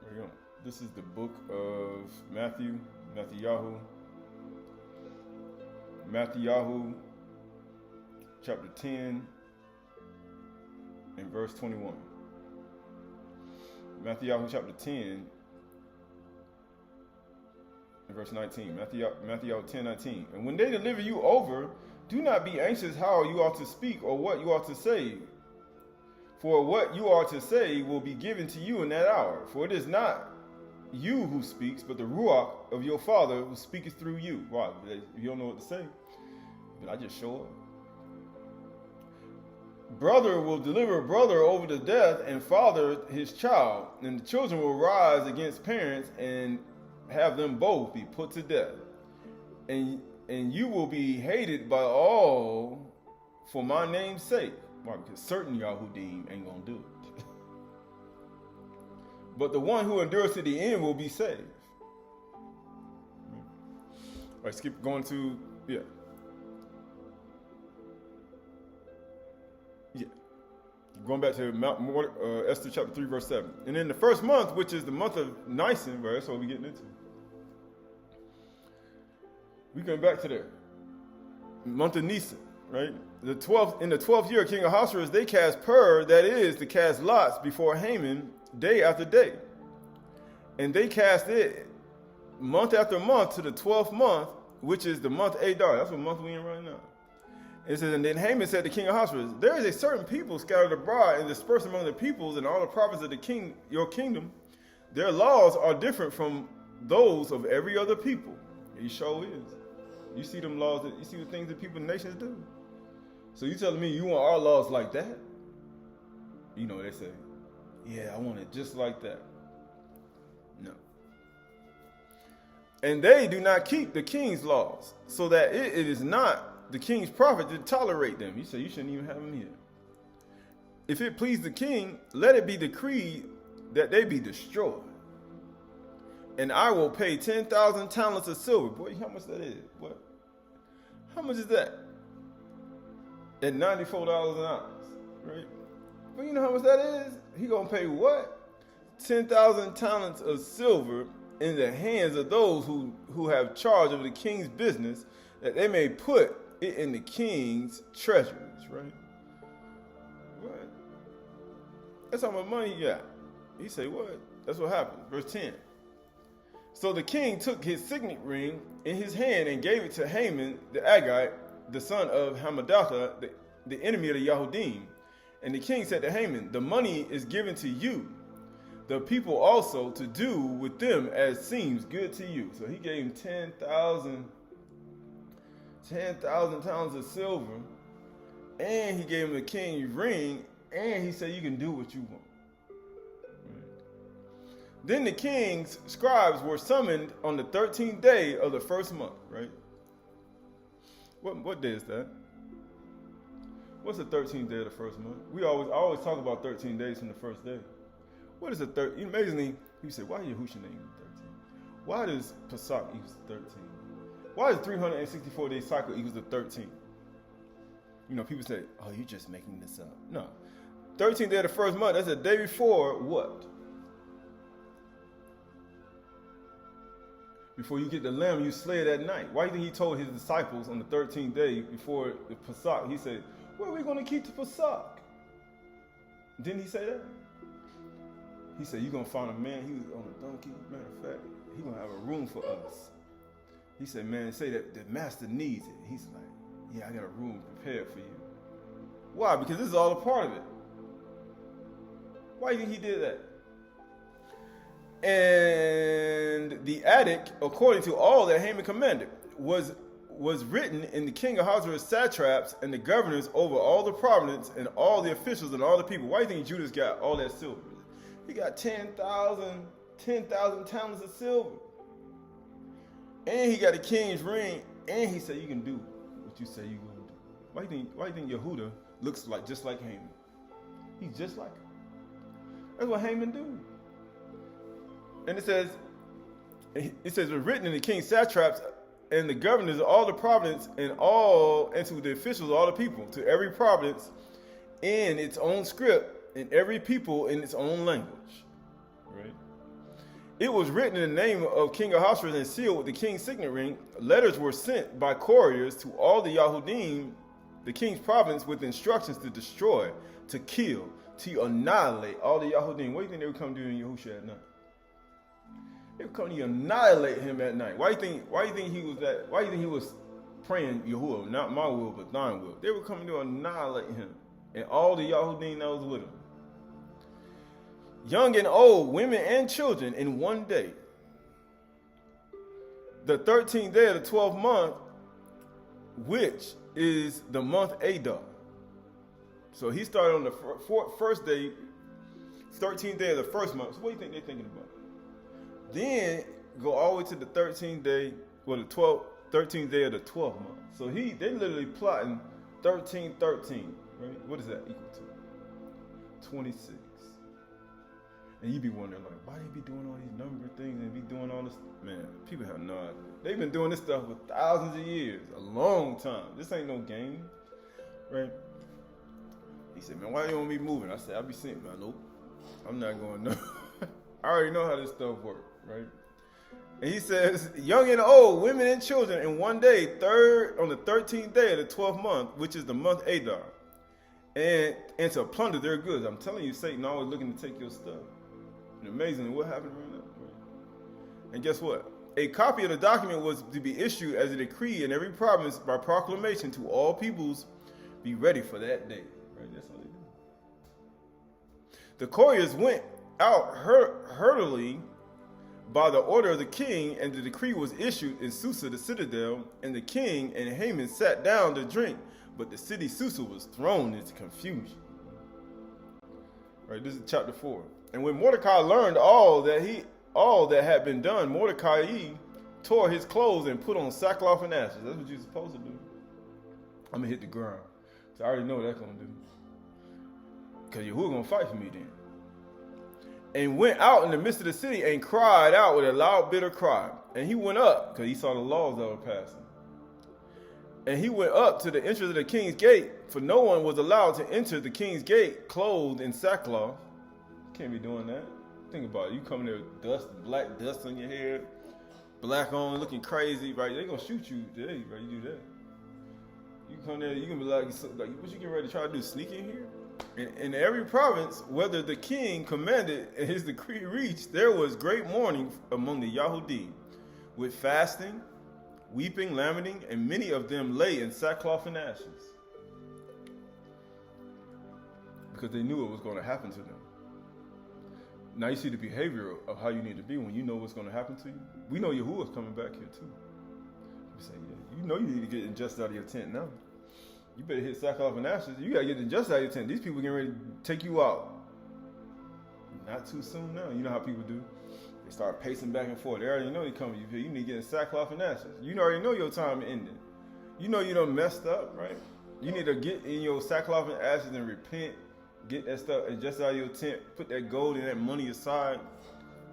There you go. This is the book of Matthew chapter 10 and verse 21. Matthew chapter 10 and verse 19. Matthew 10, 19. And when they deliver you over, do not be anxious how you ought to speak or what you ought to say. For what you are to say will be given to you in that hour. For it is not you who speaks, but the Ruach of your Father who speaketh through you. Why? If you don't know what to say, I just show up. Brother will deliver brother over to death, and father his child, and the children will rise against parents and have them both be put to death. And you will be hated by all for my name's sake. Why? Because certain Yahudim ain't gonna do it. But the one who endures to the end will be saved. All right, skip going to going back to Ester chapter 3, verse 7. And in the first month, which is the month of Nisan, right, that's what we're getting into. We're going back to there. Month of Nisan, right? In the 12th year of King Ahasuerus, they cast pur, that is, to cast lots before Haman, day after day. And they cast it month after month to the 12th month, which is the month Adar. That's what month we're in right now. It says, and then Haman said to King Ahasuerus, there is a certain people scattered abroad and dispersed among the peoples and all the provinces of your kingdom. Their laws are different from those of every other people. He sure is. You see them laws, you see the things that people and nations do. So you telling me you want our laws like that? You know, they say, yeah, I want it just like that. No. And they do not keep the king's laws, so that it is not the king's profit to tolerate them. You say you shouldn't even have them here. If it please the king, let it be decreed that they be destroyed. And I will pay 10,000 talents of silver. Boy, how much that is? What? How much is that? At $94 an ounce, right? Well, you know how much that is? He gonna pay what? 10,000 talents of silver in the hands of those who have charge of the king's business, that they may put it in the king's treasuries, right? What? That's how much money he got. He say, what? That's what happened. Verse 10. So the king took his signet ring in his hand and gave it to Haman the Agagite, the son of Hammedatha, the enemy of the Yahudim. And the king said to Haman, the money is given to you, the people also, to do with them as seems good to you. So he gave him 10,000 talents of silver, and he gave him the king's ring, and he said you can do what you want. Then the king's scribes were summoned on the 13th day of the first month, right? What day is that? What's the 13th day of the first month? I always talk about 13 days from the first day. What is the 13th? Amazingly, you say, why is Yahushua name 13? Why does Pesach equals 13? Why does 364-day cycle equals the 13th? You know, people say, oh, you're just making this up. No. 13th day of the first month, that's the day before what? Before you get the lamb, you slay it at night. Why do you think he told his disciples on the 13th day before the Pesach, he said, where are we going to keep the Pesach? Didn't he say that? He said, you're going to find a man, he was on a donkey. Matter of fact, he's going to have a room for us. He said, man, say that the master needs it. He's like, yeah, I got a room prepared for you. Why? Because this is all a part of it. Why do you think he did that? And the edict, according to all that Haman commanded, was written in the king of Ahasuerus' satraps and the governors over all the province and all the officials and all the people. Why do you think Judas got all that silver? He got 10,000 talents of silver. And he got a king's ring. And he said, you can do what you say you're going to do. Why do you think Yehuda looks like just like Haman? He's just like him. That's what Haman do. And it says it was written in the king's satraps and the governors of all the province and to the officials of all the people, to every province in its own script, and every people in its own language. Right? It was written in the name of King Ahasuerus and sealed with the king's signet ring. Letters were sent by couriers to all the Yahudim, the king's province, with instructions to destroy, to kill, to annihilate all the Yahudim. What do you think they would come do in Yahushua at night? They would come to annihilate him at night. Why do you think he was that? Why do you think he was praying Yahuwah, not my will, but thine will? They were coming to annihilate him and all the Yahudim that was with him. Young and old, women and children in one day. The 13th day of the 12th month, which is the month Adar. So he started on the first day, 13th day of the first month. So what do you think they're thinking about? Then go all the way to the 13th day, well, the 13th day of the 12th month. So they literally plotting 13, right? What is that equal to? 26. And you be wondering, like, why they be doing all these number things and be doing all this? Man, people have no idea. They've been doing this stuff for thousands of years, a long time. This ain't no game, right? He said, man, why you want me moving? I said, I'll be sent, man. Nope, I'm not going no. I already know how this stuff works, right? And he says, young and old, women and children, in one day, on the 13th day of the 12th month, which is the month Adar, and to plunder their goods. I'm telling you, Satan always looking to take your stuff. And amazingly, what happened around that? Right? And guess what? A copy of the document was to be issued as a decree in every province by proclamation to all peoples. Be ready for that day. Right? That's how they do. The couriers went out hurriedly by the order of the king, and the decree was issued in Susa, the citadel, and the king and Haman sat down to drink, but the city Susa was thrown into confusion. Right, this is chapter 4. And when Mordecai learned all that had been done, Mordecai tore his clothes and put on sackcloth and ashes. That's what you're supposed to do. I'm gonna hit the ground. So I already know what that's gonna do. Because Yahuwah gonna fight for me then. And went out in the midst of the city and cried out with a loud, bitter cry. And he went up, because he saw the laws that were passing. And he went up to the entrance of the king's gate, for no one was allowed to enter the king's gate clothed in sackcloth. Can't be doing that. Think about it. You come there with dust, black dust on your hair, black on, looking crazy, right? They're gonna shoot you today, right? You do that. You come there, you can be like, what you getting ready to try to do? Sneak in here? In every province, whether the king commanded and his decree reached, there was great mourning among the Yahudim, with fasting, weeping, lamenting, and many of them lay in sackcloth and ashes, because they knew it was going to happen to them. Now you see the behavior of how you need to be when you know what's going to happen to you. We know Yahuwah's coming back here too. You say, yeah, you know you need to get injustice out of your tent now. You better hit sackcloth and ashes. You got to get injustice out of your tent. These people getting ready to take you out. Not too soon now. You know how people do. They start pacing back and forth. They already know they're coming. You need to get in sackcloth and ashes. You already know your time ending. You know you done messed up, right? You need to get in your sackcloth and ashes and repent. Get that stuff and just out of your tent. Put that gold and that money aside,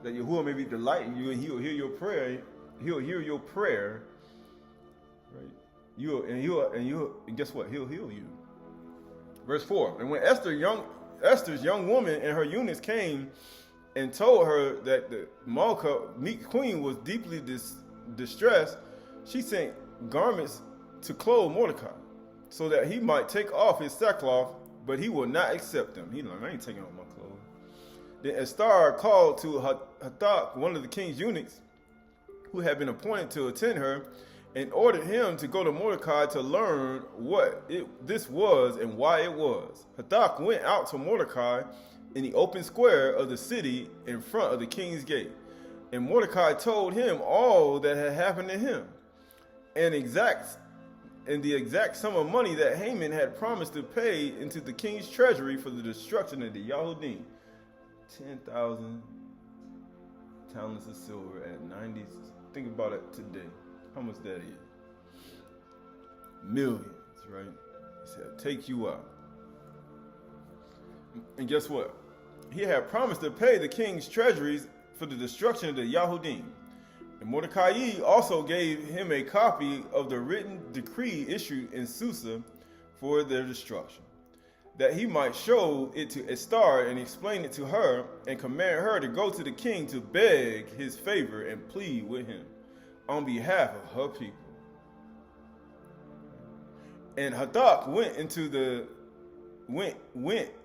that Yahuwah may be delighting you, and He'll hear your prayer. He'll hear your prayer, right? And guess what? He'll heal you. Verse 4. And when Esther's young woman and her eunuchs came and told her that the Malka, meek queen, was deeply distressed, she sent garments to clothe Mordecai, so that he might take off his sackcloth. But he will not accept them. He's like, I ain't taking off my clothes. Then Ester called to Hathach, one of the king's eunuchs, who had been appointed to attend her, and ordered him to go to Mordecai to learn what this was and why it was. Hathach went out to Mordecai in the open square of the city in front of the king's gate. And Mordecai told him all that had happened to him, and the exact sum of money that Haman had promised to pay into the king's treasury for the destruction of the Yahudim. 10,000 talents of silver at 90. Think about it today. How much that is? Millions, right? He said, take you out. And guess what? He had promised to pay the king's treasuries for the destruction of the Yahudim. And Mordecai also gave him a copy of the written decree issued in Susa for their destruction, that he might show it to Ester and explain it to her and command her to go to the king to beg his favor and plead with him on behalf of her people. And Hadad went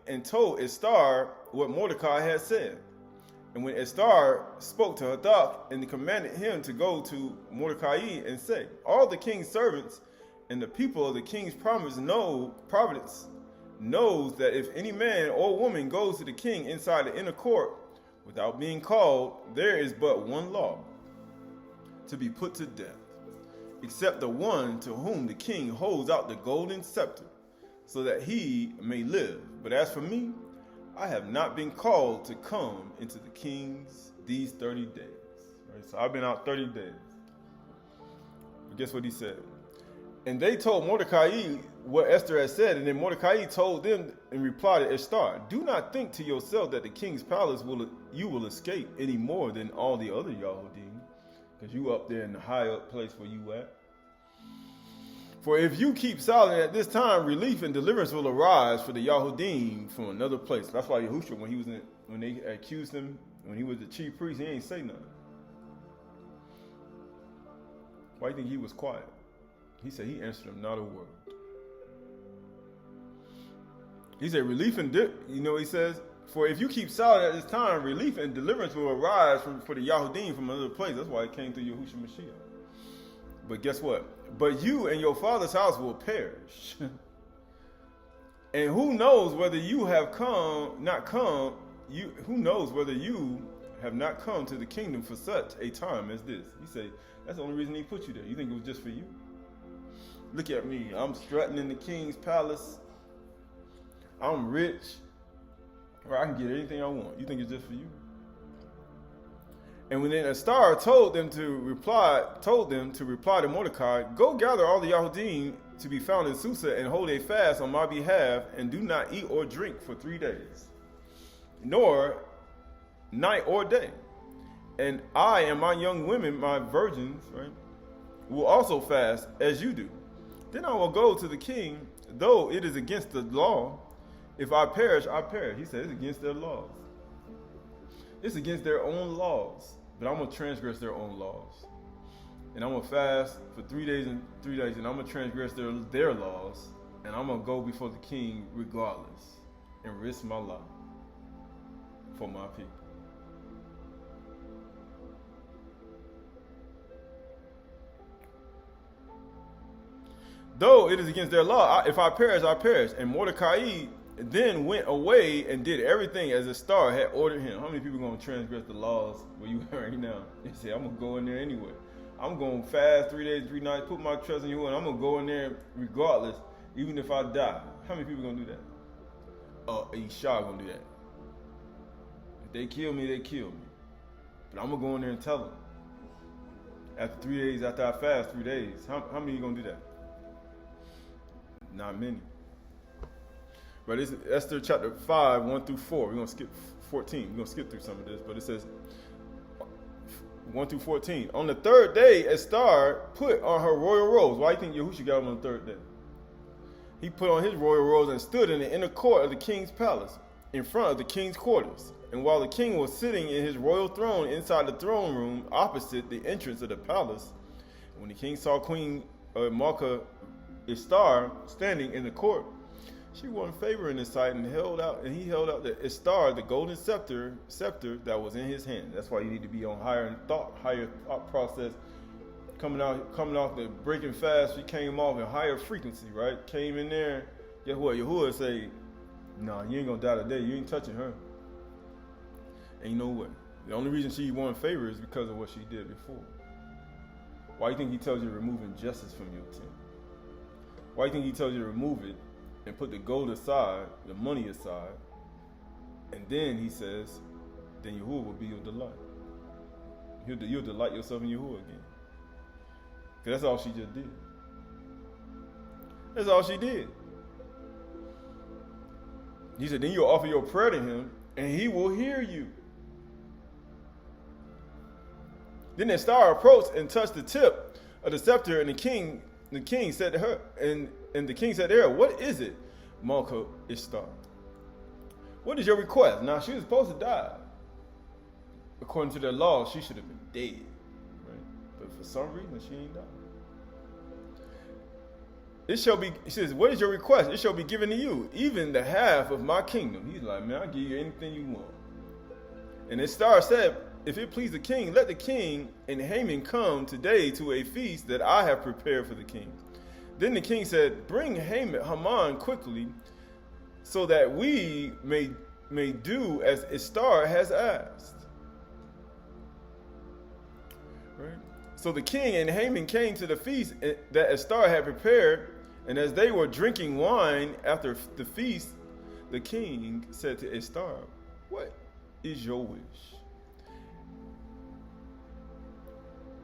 and told Ester what Mordecai had said. And when Ester spoke to Hadad and commanded him to go to Mordecai and say, all the king's servants and the people of the king's providence knows that if any man or woman goes to the king inside the inner court without being called, there is but one law, to be put to death, except the one to whom the king holds out the golden scepter, so that he may live. But as for me, I have not been called to come into the king's these 30 days. Right? So I've been out 30 days. But guess what he said? And they told Mordecai what Esther had said, and then Mordecai told them in reply to Ester, do not think to yourself that the king's palace you will escape any more than all the other Yahudim, because you up there in the high up place where you at. For if you keep silent at this time, relief and deliverance will arise for the Yahudim from another place. That's why Yahushua, when they accused him, when he was the chief priest, he ain't say nothing. Why do you think he was quiet? He said he answered them not a word. He said relief and he says, for if you keep silent at this time, relief and deliverance will arise for the Yahudim from another place. That's why it came through Yahushua Mashiach. But guess what? But you and your father's house will perish. And who knows whether you have who knows whether you have not come to the kingdom for such a time as this. He said, that's the only reason he put you there. You think it was just for you? Look at me. I'm strutting in the king's palace. I'm rich. Or I can get anything I want. You think it's just for you? And when then Ashar told them to reply to Mordecai, go gather all the Yahudim to be found in Susa and hold a fast on my behalf, and do not eat or drink for 3 days, nor night or day. And I and my young women, my virgins, right, will also fast as you do. Then I will go to the king, though it is against the law. If I perish, I perish. He said it's against their laws. It's against their own laws. But I'm going to transgress their own laws. And I'm going to fast for 3 days and 3 days, and I'm going to transgress their laws. And I'm going to go before the king regardless and risk my life for my people. Though it is against their law, if I perish, I perish. And Mordecai then went away and did everything as Ester had ordered him. How many people are going to transgress the laws where you are right now? They say, I'm going to go in there anyway. I'm going to fast 3 days, 3 nights, put my trust in you, and I'm going to go in there regardless, even if I die. How many people are going to do that? Ashar going to do that. If they kill me, they kill me. But I'm going to go in there and tell them. After 3 days, after I fast 3 days, how many are going to do that? Not many. But it's Esther chapter 5, 1 through 4. We're going to skip 14. We're going to skip through some of this. But it says 1 through 14. On the third day, Ester put on her royal robes. Why do you think Yahushua got him on the third day? He put on his royal robes and stood in the inner court of the king's palace, in front of the king's quarters. And while the king was sitting in his royal throne inside the throne room opposite the entrance of the palace, when the king saw Queen Malka Ester standing in the court, she won favor in his sight, and he held out the Ester, the golden scepter that was in his hand. That's why you need to be on higher thought process. Coming off the breaking fast, she came off in higher frequency, right? Came in there. Guess what? Yahuwah say, "No, you ain't gonna die today. You ain't touching her. Ain't no way. The only reason she won favor is because of what she did before. Why do you think he tells you to remove injustice from your tent? Why do you think he tells you to remove it and put the gold aside, the money aside, and then he says, then Yahuwah will be your delight. You'll delight yourself in Yahuwah again. Because that's all she just did. That's all she did. He said, then you'll offer your prayer to him, and he will hear you. Then the star approached and touched the tip of the scepter, and the king said to her, and the king said to her, what is it, Malka Ishtar? What is your request? Now, she was supposed to die. According to their law, she should have been dead. Right? But for some reason, she ain't died. It shall be, he says, what is your request? It shall be given to you, even the half of my kingdom. He's like, man, I'll give you anything you want. And the star said, if it please the king, let the king and Haman come today to a feast that I have prepared for the king. Then the king said, bring Haman quickly, so that we may do as Ester has asked. Right? So the king and Haman came to the feast that Ester had prepared, and as they were drinking wine after the feast, the king said to Ester, what is your wish?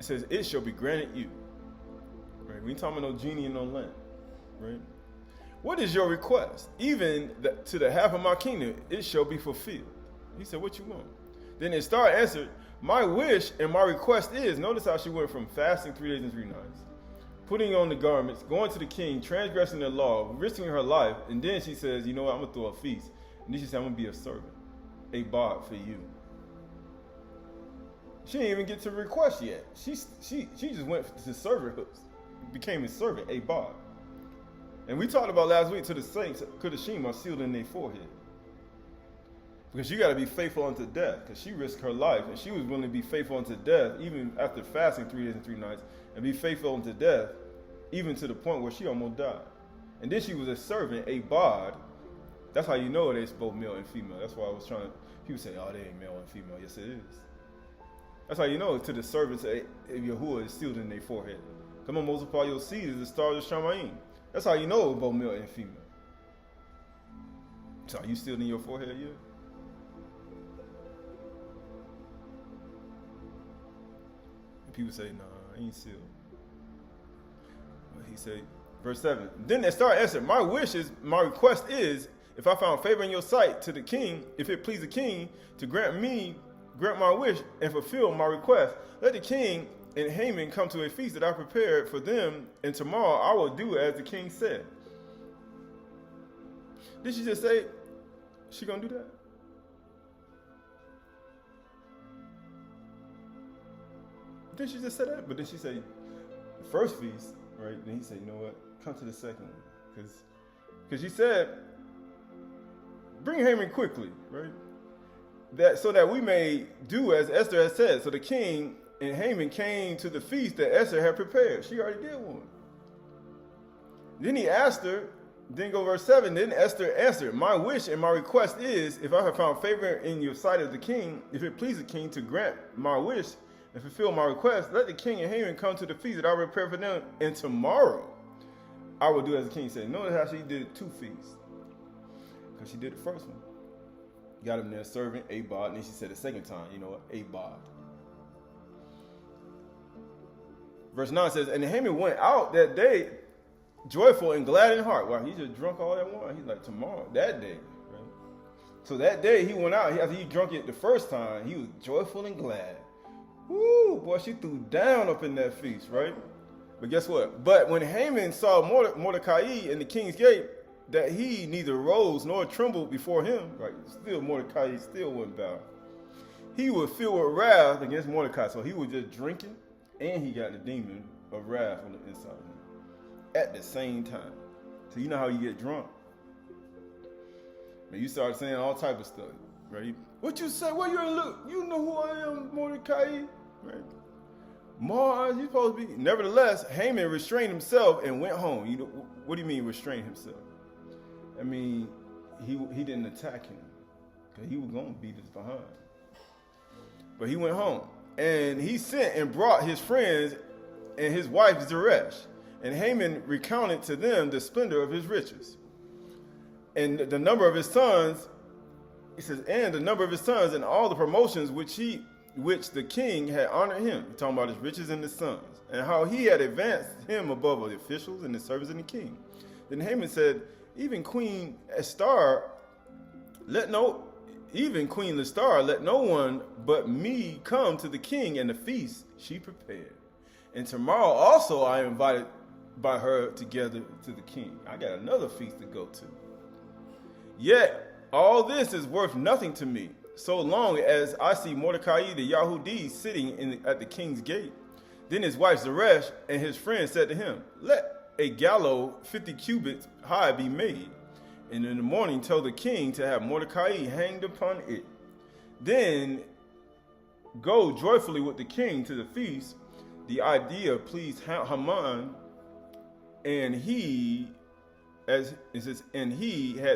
It says, it shall be granted you. Right? We ain't talking about no genie and no lamp. Right? What is your request? Even to the half of my kingdom, it shall be fulfilled. He said, what you want? Then Ester answered, my wish and my request is, notice how she went from fasting 3 days and 3 nights, putting on the garments, going to the king, transgressing the law, risking her life, and then she says, you know what, I'm going to throw a feast. And then she said, I'm going to be a servant, a bard for you. She didn't even get to request yet. She just went to servanthood, became a servant, a bard. And we talked about last week, to the saints, Kodashim are sealed in their forehead. Because you got to be faithful unto death. Because she risked her life, and she was willing to be faithful unto death, even after fasting 3 days and 3 nights, and be faithful unto death, even to the point where she almost died. And then she was a servant, a bard. That's how you know it's both male and female. That's why I was trying to, people say, oh, they ain't male and female. Yes, it is. That's how you know to the servants of Yahuwah is sealed in their forehead. Come on, multiply your seed as the stars of Shamayim. That's how you know both male and female. So are you sealed in your forehead yet? And people say, nah, I ain't sealed. But he said, verse 7, then Ester answered, my request is, if I found favor in your sight to the king, if it please the king to grant my wish and fulfill my request, let the king and Haman come to a feast that I prepared for them, and tomorrow I will do as the king said. Did she just say she gonna do that? Did she just say that? But then she said the first feast, right? Then he said, you know what? Come to the second one, because she said, bring Haman quickly, right? So that we may do as Ester has said. So the king and Haman came to the feast that Ester had prepared. She already did one. Then he asked her, then go verse 7, then Ester answered, my wish and my request is, if I have found favor in your sight of the king, if it please the king to grant my wish and fulfill my request, let the king and Haman come to the feast that I prepare for them, and tomorrow I will do as the king said. Notice how she did 2 feasts. Because she did the first one. Got him there, servant, a bod, and then she said the second time, you know what, a bod. Verse 9 says, and Haman went out that day joyful and glad in heart. Wow, he just drunk all that wine. He's like, tomorrow, that day. Right? So that day he went out, after he drunk it the first time, he was joyful and glad. Woo, boy, she threw down up in that feast, right? But guess what? But when Haman saw Mordecai in the king's gate, that he neither rose nor trembled before him, right? Still Mordecai still wouldn't bow. He was filled with wrath against Mordecai. So he was just drinking, and he got the demon of wrath on the inside of him at the same time. So you know how you get drunk. And you start saying all type of stuff, right? What you say? Where you look? You know who I am, Mordecai, right? Mars, you supposed to be. Nevertheless, Haman restrained himself and went home. You know, what do you mean restrain himself? I mean, he didn't attack him, because he was going to beat his behind. But he went home. And he sent and brought his friends and his wife Zeresh. And Haman recounted to them the splendor of his riches. And the number of his sons, he says, and the number of his sons and all the promotions which the king had honored him. He's talking about his riches and his sons. And how he had advanced him above the officials and the servants of the king. Then Haman said, even Queen Ester, let no one but me come to the king and the feast she prepared. And tomorrow also I am invited by her together to the king. I got another feast to go to. Yet all this is worth nothing to me, so long as I see Mordecai the Yahudi sitting at the king's gate. Then his wife Zeresh and his friends said to him, let a gallows 50 cubits high be made, and in the morning tell the king to have Mordecai hanged upon it. Then go joyfully with the king to the feast. The idea pleased Haman, and he had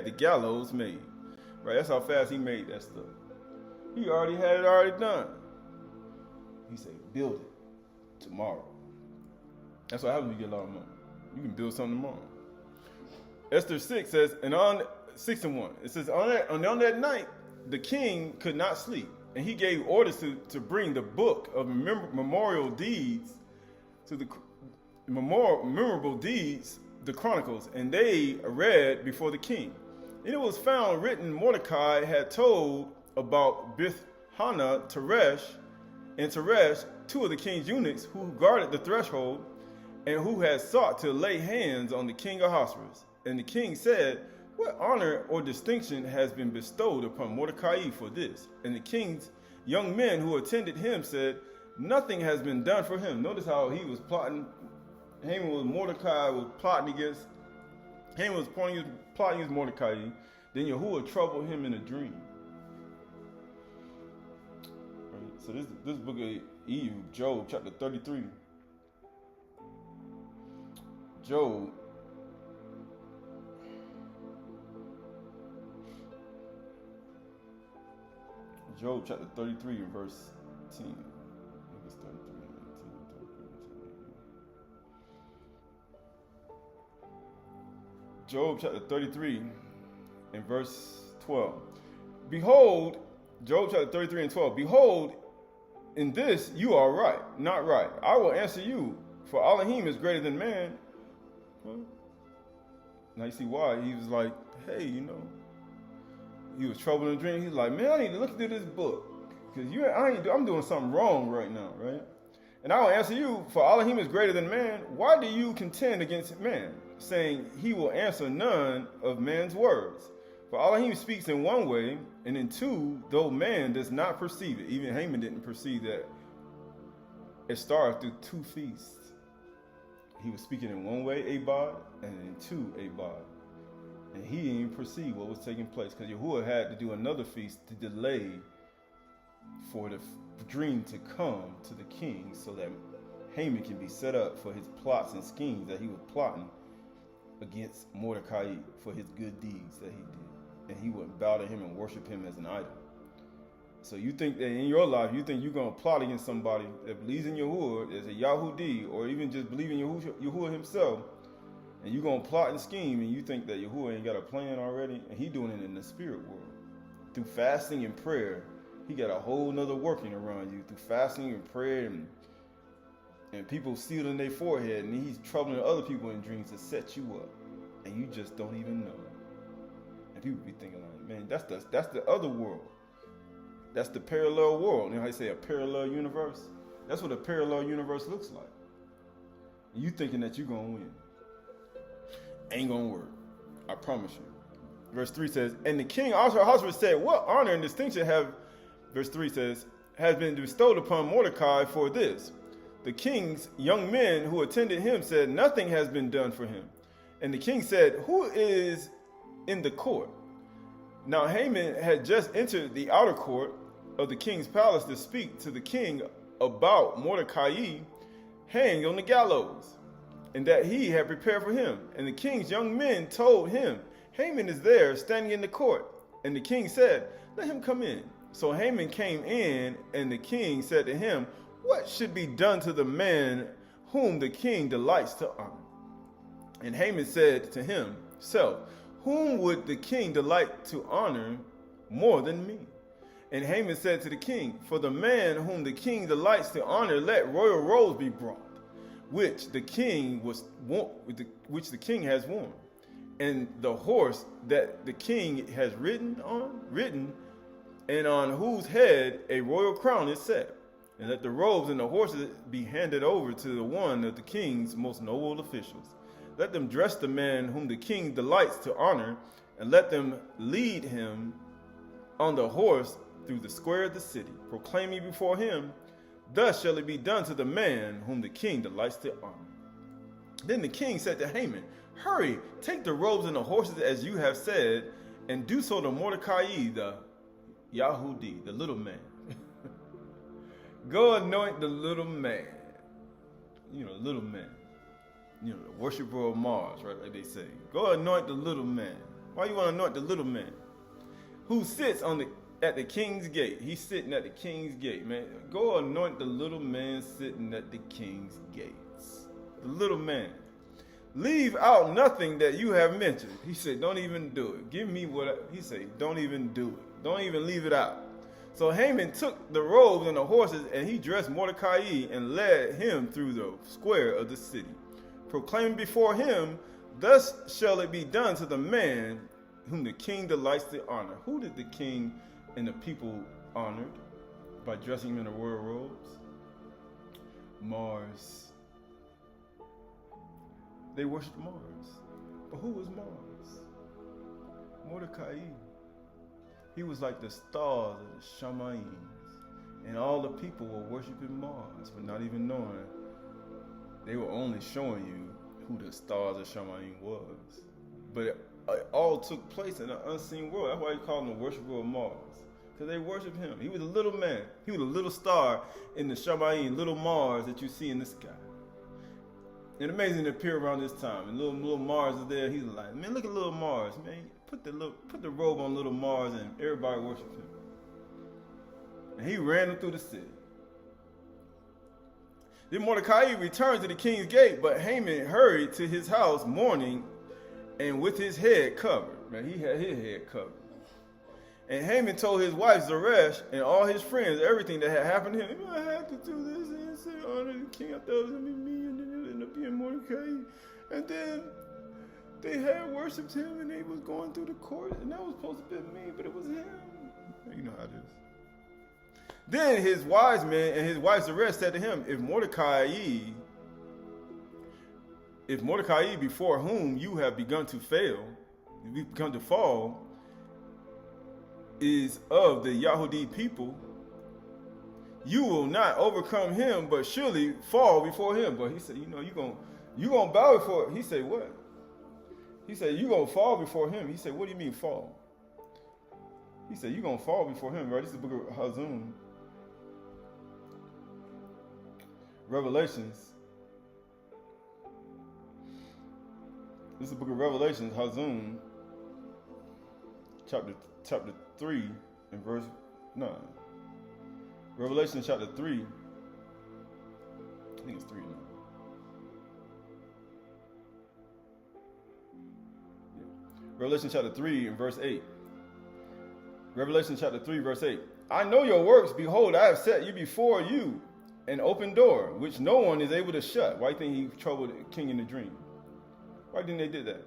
the gallows made. Right, that's how fast he made that stuff. He already had it already done. He said, build it tomorrow. That's what happens when you get a lot of money. You can build something tomorrow. Esther 6 says, and on 6 and 1, it says, on that night, the king could not sleep, and he gave orders to bring the book of memorial deeds to the memorable deeds, the chronicles, and they read before the king. And it was found written Mordecai had told about Bithhana, Teresh, and Teresh, two of the king's eunuchs who guarded the threshold, and who had sought to lay hands on the king Ahasuerus. And the king said, what honor or distinction has been bestowed upon Mordecai for this? And the king's young men who attended him said, nothing has been done for him. Notice how he was plotting. Mordecai was plotting against, Haman was plotting against Mordecai. Then Yahuwah troubled him in a dream. Right, so this book of Job, chapter 33. Job chapter 33 and verse 10. I think it's 33 and 10. Job chapter 33 and verse 12. Behold, Job chapter 33 and 12. Behold, in this you are right, not right. I will answer you, for Elohim is greater than man. Now you see why. He was like, hey, he was troubled in a dream. He's like, man, I need to look through this book, because I'm doing something wrong right now, right? And I will answer you, for Elohim is greater than man. Why do you contend against man, saying he will answer none of man's words? For Elohim speaks in one way, and in two, though man does not perceive it. Even Haman didn't perceive that it started through two feasts. He was speaking in one way, Abad, and in two, Abad. And he didn't even perceive what was taking place, because Yahuwah had to do another feast to delay for the dream to come to the king, so that Haman can be set up for his plots and schemes that he was plotting against Mordecai for his good deeds that he did. And he would bow to him and worship him as an idol. So you think that in your life, you think you're going to plot against somebody that believes in Yahuwah, as a Yahudi, or even just believe in Yahuwah himself, and you're going to plot and scheme, and you think that Yahuwah ain't got a plan already, and he doing it in the spirit world. Through fasting and prayer, he got a whole nother working around you. Through fasting and prayer, and people sealing their forehead, and he's troubling other people in dreams to set you up, and you just don't even know. And people be thinking like, man, that's the other world. That's the parallel world. You know how you say a parallel universe? That's what a parallel universe looks like. And you thinking that you're going to win. Ain't going to work. I promise you. Verse 3 says, and the king Ahasuerus said, what honor and distinction verse 3 says, has been bestowed upon Mordecai for this? The king's young men who attended him said, nothing has been done for him. And the king said, who is in the court? Now Haman had just entered the outer court of the king's palace to speak to the king about Mordecai hanged on the gallows, and that he had prepared for him. And the king's young men told him, Haman is there standing in the court. And the king said, let him come in. So Haman came in, and the king said to him, what should be done to the man whom the king delights to honor? And Haman said to himself, whom would the king delight to honor more than me? And Haman said to the king, for the man whom the king delights to honor, let royal robes be brought, which the king has worn, and the horse that the king has ridden, and on whose head a royal crown is set. And let the robes and the horses be handed over to the one of the king's most noble officials. Let them dress the man whom the king delights to honor, and let them lead him on the horse through the square of the city, proclaiming before him, thus shall it be done to the man whom the king delights to honor. Then the king said to Haman, hurry, take the robes and the horses as you have said, and do so to Mordecai the Yahudi, the little man. Go anoint the little man. Little man. The worshiper of Mars, right? Like they say. Go anoint the little man. Why you want to anoint the little man? Who sits at the king's gate. He's sitting at the king's gate, man. Go anoint the little man sitting at the king's gates. The little man. Leave out nothing that you have mentioned. He said, don't even do it. Give me he said, don't even do it. Don't even leave it out. So Haman took the robes and the horses, and he dressed Mordecai and led him through the square of the city, proclaiming before him, thus shall it be done to the man whom the king delights to honor. Who did the king and the people honored by dressing him in the royal robes? Mars. They worshiped Mars. But who was Mars? Mordecai. He was like the stars of the Shamayim. And all the people were worshiping Mars, but not even knowing. They were only showing you who the stars of Shamayim was. But it all took place in an unseen world. That's why he called him the worshiper of Mars. Because they worshiped him. He was a little man. He was a little star in the Shamayim, little Mars that you see in the sky. And amazing to appear around this time. And little Mars is there. He's like, man, look at little Mars, man. Put the robe on little Mars, and everybody worshiped him. And he ran him through the city. Then Mordecai returned to the king's gate, but Haman hurried to his house mourning and with his head covered. Man, he had his head covered. And Haman told his wife Zeresh and all his friends everything that had happened to him. I had to do this and say, honor the king. I thought it was going to be me, and then it ended up being Mordecai. And then they had worshipped him, and they was going through the court, and that was supposed to be me, but it was him. You know how it is. Then his wise men and his wife Zeresh said to him, if Mordecai before whom you have begun to fail, you begun to fall, is of the Yahudi people, you will not overcome him, but surely fall before him. But he said, you gonna bow before. He said, what? He said, you gonna fall before him. He said, what do you mean fall? He said, you gonna fall before him, right? This is the book of Hazum. Revelations. This is the book of Revelations, Hazum, chapter 3 and verse 9. Revelation chapter 3. I think it's 3 now. Yeah. Revelation chapter 3 and verse 8. Revelation chapter 3 verse 8. I know your works. Behold, I have set you before you an open door, which no one is able to shut. Why do you think he troubled the king in the dream? Why didn't they do that?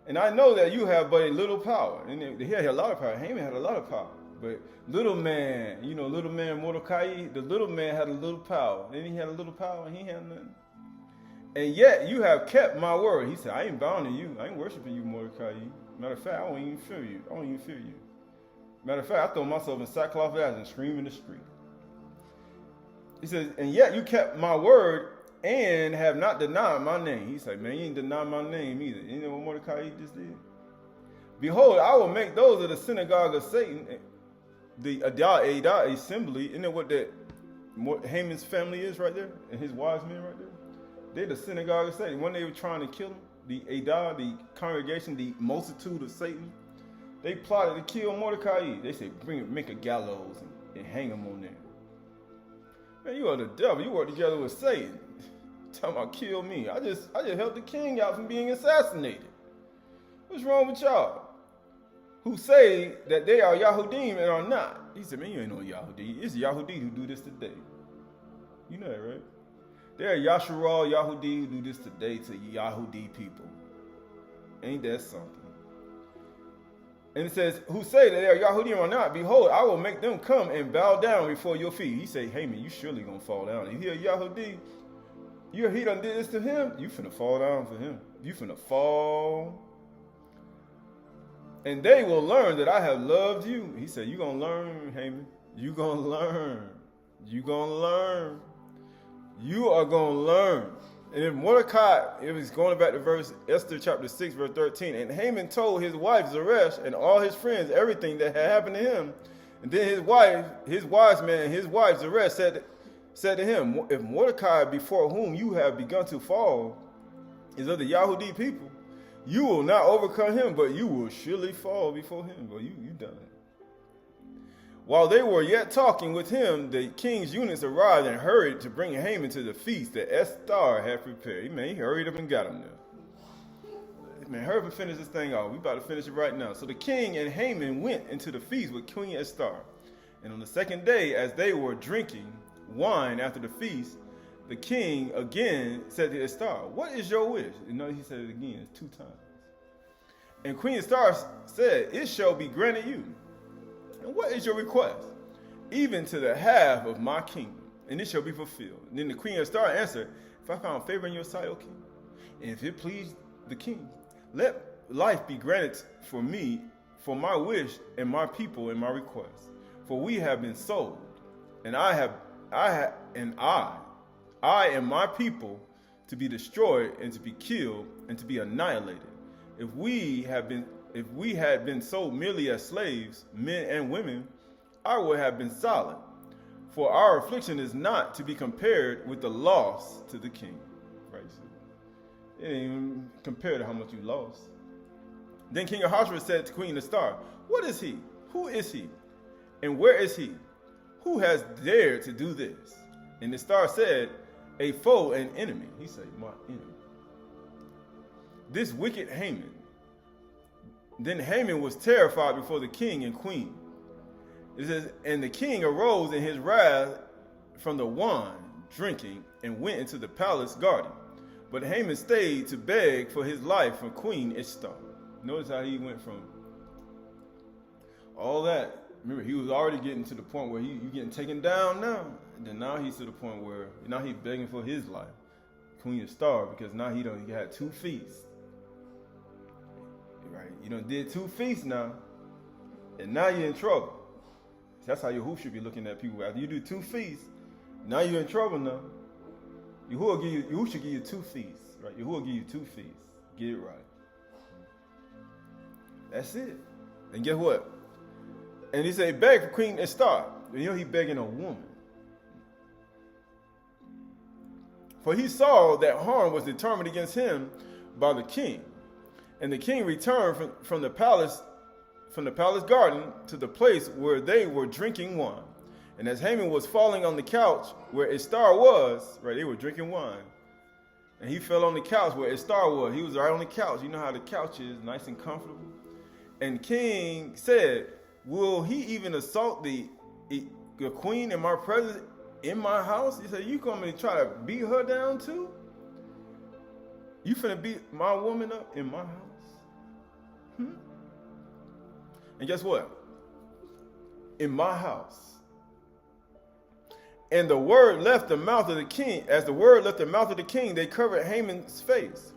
And I know that you have but a little power. And he had a lot of power. Haman had a lot of power. But little man, little man Mordecai, the little man had a little power. Then he had a little power and he had nothing. And yet you have kept my word. He said, I ain't bound to you. I ain't worshiping you, Mordecai. Matter of fact, I don't even fear you. Matter of fact, I throw myself in sackcloth and scream in the street. He says, and yet you kept my word and have not denied my name. He said, man, you ain't denied my name either. You know what Mordecai just did? Behold, I will make those of the synagogue of Satan, the Adar assembly. Isn't that what that Haman's family is right there? And his wise men right there? They're the synagogue of Satan. When they were trying to kill him, the Adar, the congregation, the multitude of Satan, They plotted to kill Mordecai. They said, make a gallows and hang him on there. Man, you are the devil. You work together with Satan. Talking about kill me. I just helped the king out from being assassinated. What's wrong with y'all? Who say that they are Yahudim and are not. He said, man, you ain't no Yahudi. It's Yahudi who do this today. You know that, right? There are Yasharal Yahudi who do this today to Yahudi people. Ain't that something? And it says, who say that they are Yahudim or not, behold, I will make them come and bow down before your feet. He say, hey man, you surely gonna fall down. If he a Yahudi, he done did this to him, you finna fall down for him. You finna fall. And they will learn that I have loved you. He said, you gonna learn, Haman. You gonna learn. You gonna learn. You are gonna learn. And then Mordecai, it was going back to verse Esther chapter 6, verse 13. And Haman told his wife Zeresh and all his friends everything that had happened to him. And then his wise man, his wife Zeresh said to him, if Mordecai before whom you have begun to fall is of the Yahudi people, you will not overcome him, but you will surely fall before him. But you done it. While they were yet talking with him, the king's eunuchs arrived and hurried to bring Haman to the feast that Ester had prepared. Man, he hurried up and got him there. Man, hurry up and finish this thing off. We about to finish it right now. So the king and Haman went into the feast with Queen Ester. And on the second day, as they were drinking wine after the feast, the king again said to Ester, what is your wish? You know, he said it again 2 times. And Queen Ester said, it shall be granted you. And what is your request? Even to the half of my kingdom, and it shall be fulfilled. And then the Queen Ester answered, if I found favor in your sight, O king, and if it please the king, let life be granted for me, for my wish and my people and my request. For we have been sold, and I and my people to be destroyed and to be killed and to be annihilated. If we had been sold merely as slaves, men and women, I would have been silent. For our affliction is not to be compared with the loss to the king. Right? It ain't even compared to how much you lost. Then King Ahasuerus said to Queen Ester, what is he? Who is he? And where is he? Who has dared to do this? And Ester said, a foe and enemy. He said, my enemy. This wicked Haman. Then Haman was terrified before the king and queen. It says, and the king arose in his wrath from the wine, drinking, and went into the palace garden. But Haman stayed to beg for his life from Queen Ester. Notice how he went from all that. Remember, he was already getting to the point where you getting taken down now. And then now he's to the point where now he's begging for his life. Queen Ester, because now he had 2 feasts. Right, you done did 2 feasts now, and now you're in trouble. That's how Yahuwah should be looking at people. After you do 2 feasts, now you're in trouble now. Yahuwah should give you 2 feasts, right? Yahuwah give you 2 feasts. Get it right. That's it. And guess what? And he said, beg for Queen Ester. You know, he begging a woman. For he saw that harm was determined against him by the king. And the king returned from the palace garden to the place where they were drinking wine. And as Haman was falling on the couch where Ester was, right, they were drinking wine. And he fell on the couch where Ester was. He was right on the couch. You know how the couch is, nice and comfortable. And king said, will he even assault the queen in my presence in my house? He said, you going to try to beat her down too? You finna beat my woman up in my house? And guess what? In my house. And the word left the mouth of the king. As the word left the mouth of the king, they covered Haman's face.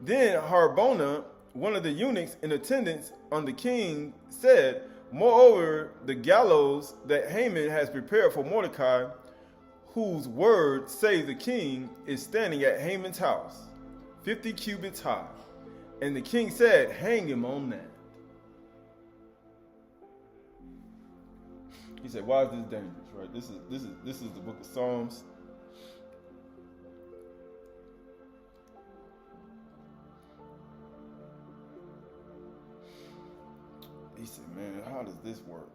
Then Harbona, one of the eunuchs in attendance on the king, said, moreover, the gallows that Haman has prepared for Mordecai, whose word saved the king, is standing at Haman's house, 50 cubits high. And the king said, hang him on that. He said, why is this dangerous, right? This is the book of Psalms. man, how does this work?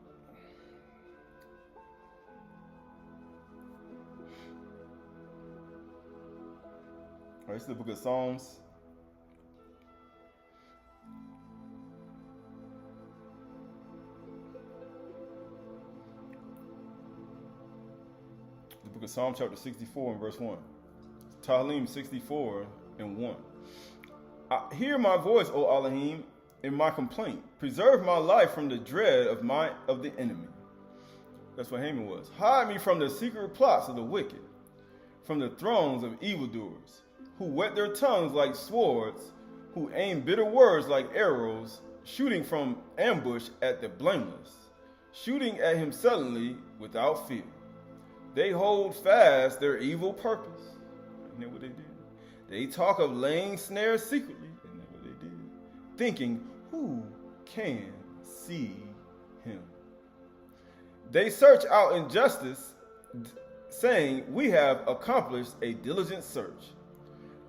All right, this is the book of Psalms. The book of Psalm chapter 64 and verse 1. Tahlim 64 and 1. Hear my voice, O Elohim, in my complaint. Preserve my life from the dread of the enemy. That's what Haman was. Hide me from the secret plots of the wicked, from the thrones of evildoers, who whet their tongues like swords, who aim bitter words like arrows, shooting from ambush at the blameless, shooting at him suddenly without fear. They hold fast their evil purpose. Isn't that what they did? They talk of laying snares secretly. Isn't that what they did? Thinking, who can see him? They search out injustice, saying, we have accomplished a diligent search.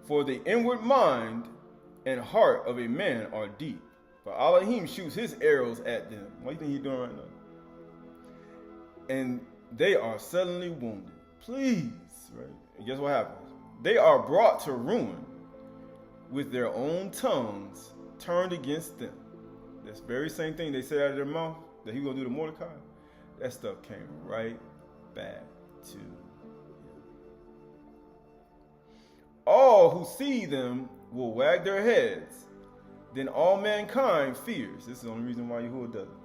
For the inward mind and heart of a man are deep. But Elohim shoots his arrows at them. What do you think he's doing right now? And they are suddenly wounded. Please, right? And guess what happens? They are brought to ruin with their own tongues turned against them. That's the very same thing they said out of their mouth that he was going to do to Mordecai. That stuff came right back to him. All who see them will wag their heads. Then all mankind fears. This is the only reason why Yahuwah does it.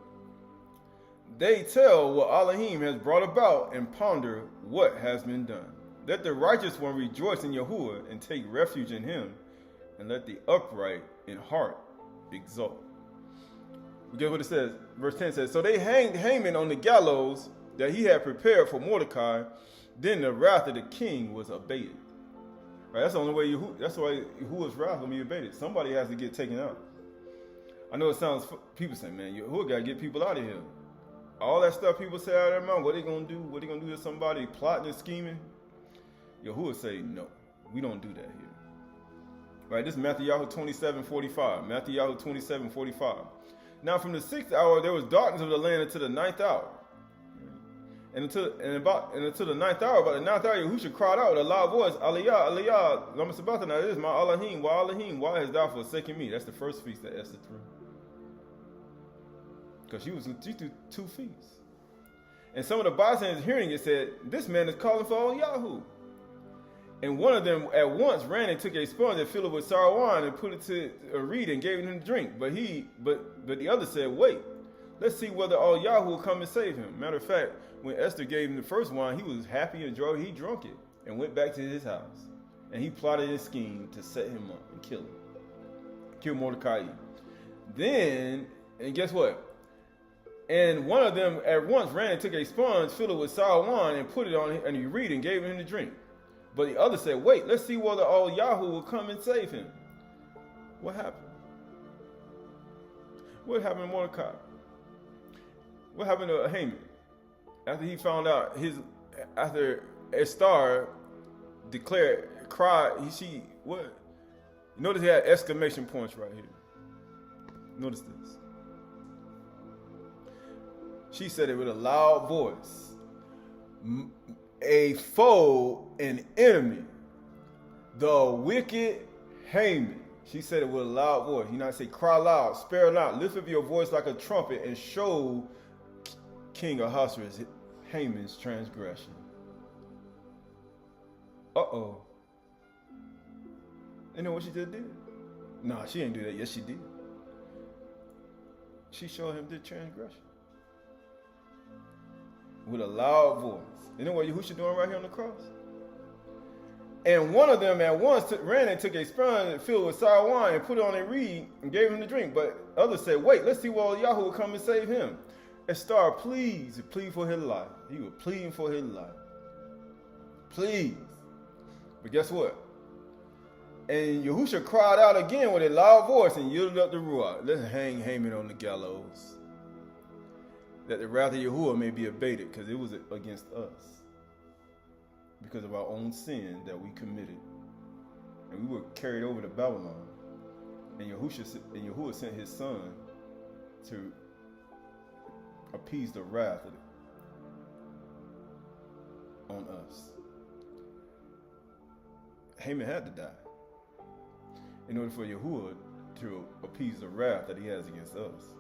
They tell what Elohim has brought about and ponder what has been done. Let the righteous one rejoice in Yahuwah and take refuge in him, and let the upright in heart exult. We get what it says. Verse 10 says, so they hanged Haman on the gallows that he had prepared for Mordecai. Then the wrath of the king was abated. Right, that's the only way that's why Yahuwah's wrath will be abated. Somebody has to get taken out. I know it sounds, people say, man, Yahuwah got to get people out of here. All that stuff people say out of their mouth, what they going to do? What they going to do to somebody plotting and scheming? Yahuwah say, no, we don't do that here. Right, this is Matthew 27:45. Matthew 27:45. Now from the 6th hour there was darkness of the land until the 9th hour. And until the 9th hour, about the 9th hour, Yahushua cried out with a loud voice, Aliyah, Aliyah, Lama Sabbath, now this is my Elohim, why hast thou forsaken me? That's the first feast that Ester threw. Because she threw 2 feasts. And some of the bystanders hearing it said, this man is calling for old Yahoo. And one of them at once ran and took a sponge and filled it with sour wine and put it to a reed and gave him to drink. But the other said, wait, let's see whether all Yahoo will come and save him. Matter of fact, when Esther gave him the first wine, he was happy and joyful. He drunk it and went back to his house. And he plotted his scheme to set him up and kill him. Kill Mordecai. Then, and guess what? And one of them at once ran and took a sponge, filled it with sour wine, and put it on him, and he reed and gave him to drink. But the other said, wait, let's see whether all Yahoo will come and save him. What happened? What happened to Mordecai? What happened to Haman? After he found out after Ester declared, cried, what? Notice he had exclamation points right here. Notice this. She said it with a loud voice. A foe, an enemy, the wicked Haman. She said it with a loud voice. You know, I say, cry loud, spare not, lift up your voice like a trumpet, and show King Ahasuerus Haman's transgression. Uh-oh. You know what she just did? No, she didn't do that. Yes, she did. She showed him the transgression. With a loud voice. You know what Yahushua doing right here on the cross? And one of them at once ran and took a sponge filled with sour wine and put it on a reed and gave him to drink. But others said, wait, let's see what Yahweh will come and save him. Ester plead for his life. He was pleading for his life. Please. But guess what? And Yahushua cried out again with a loud voice and yielded up the ruach. Let's hang Haman on the gallows, that the wrath of Yahuwah may be abated, because it was against us, because of our own sin that we committed. And we were carried over to Babylon. And Yahuwah sent his son to appease the wrath on us. Haman had to die in order for Yahuwah to appease the wrath that he has against us.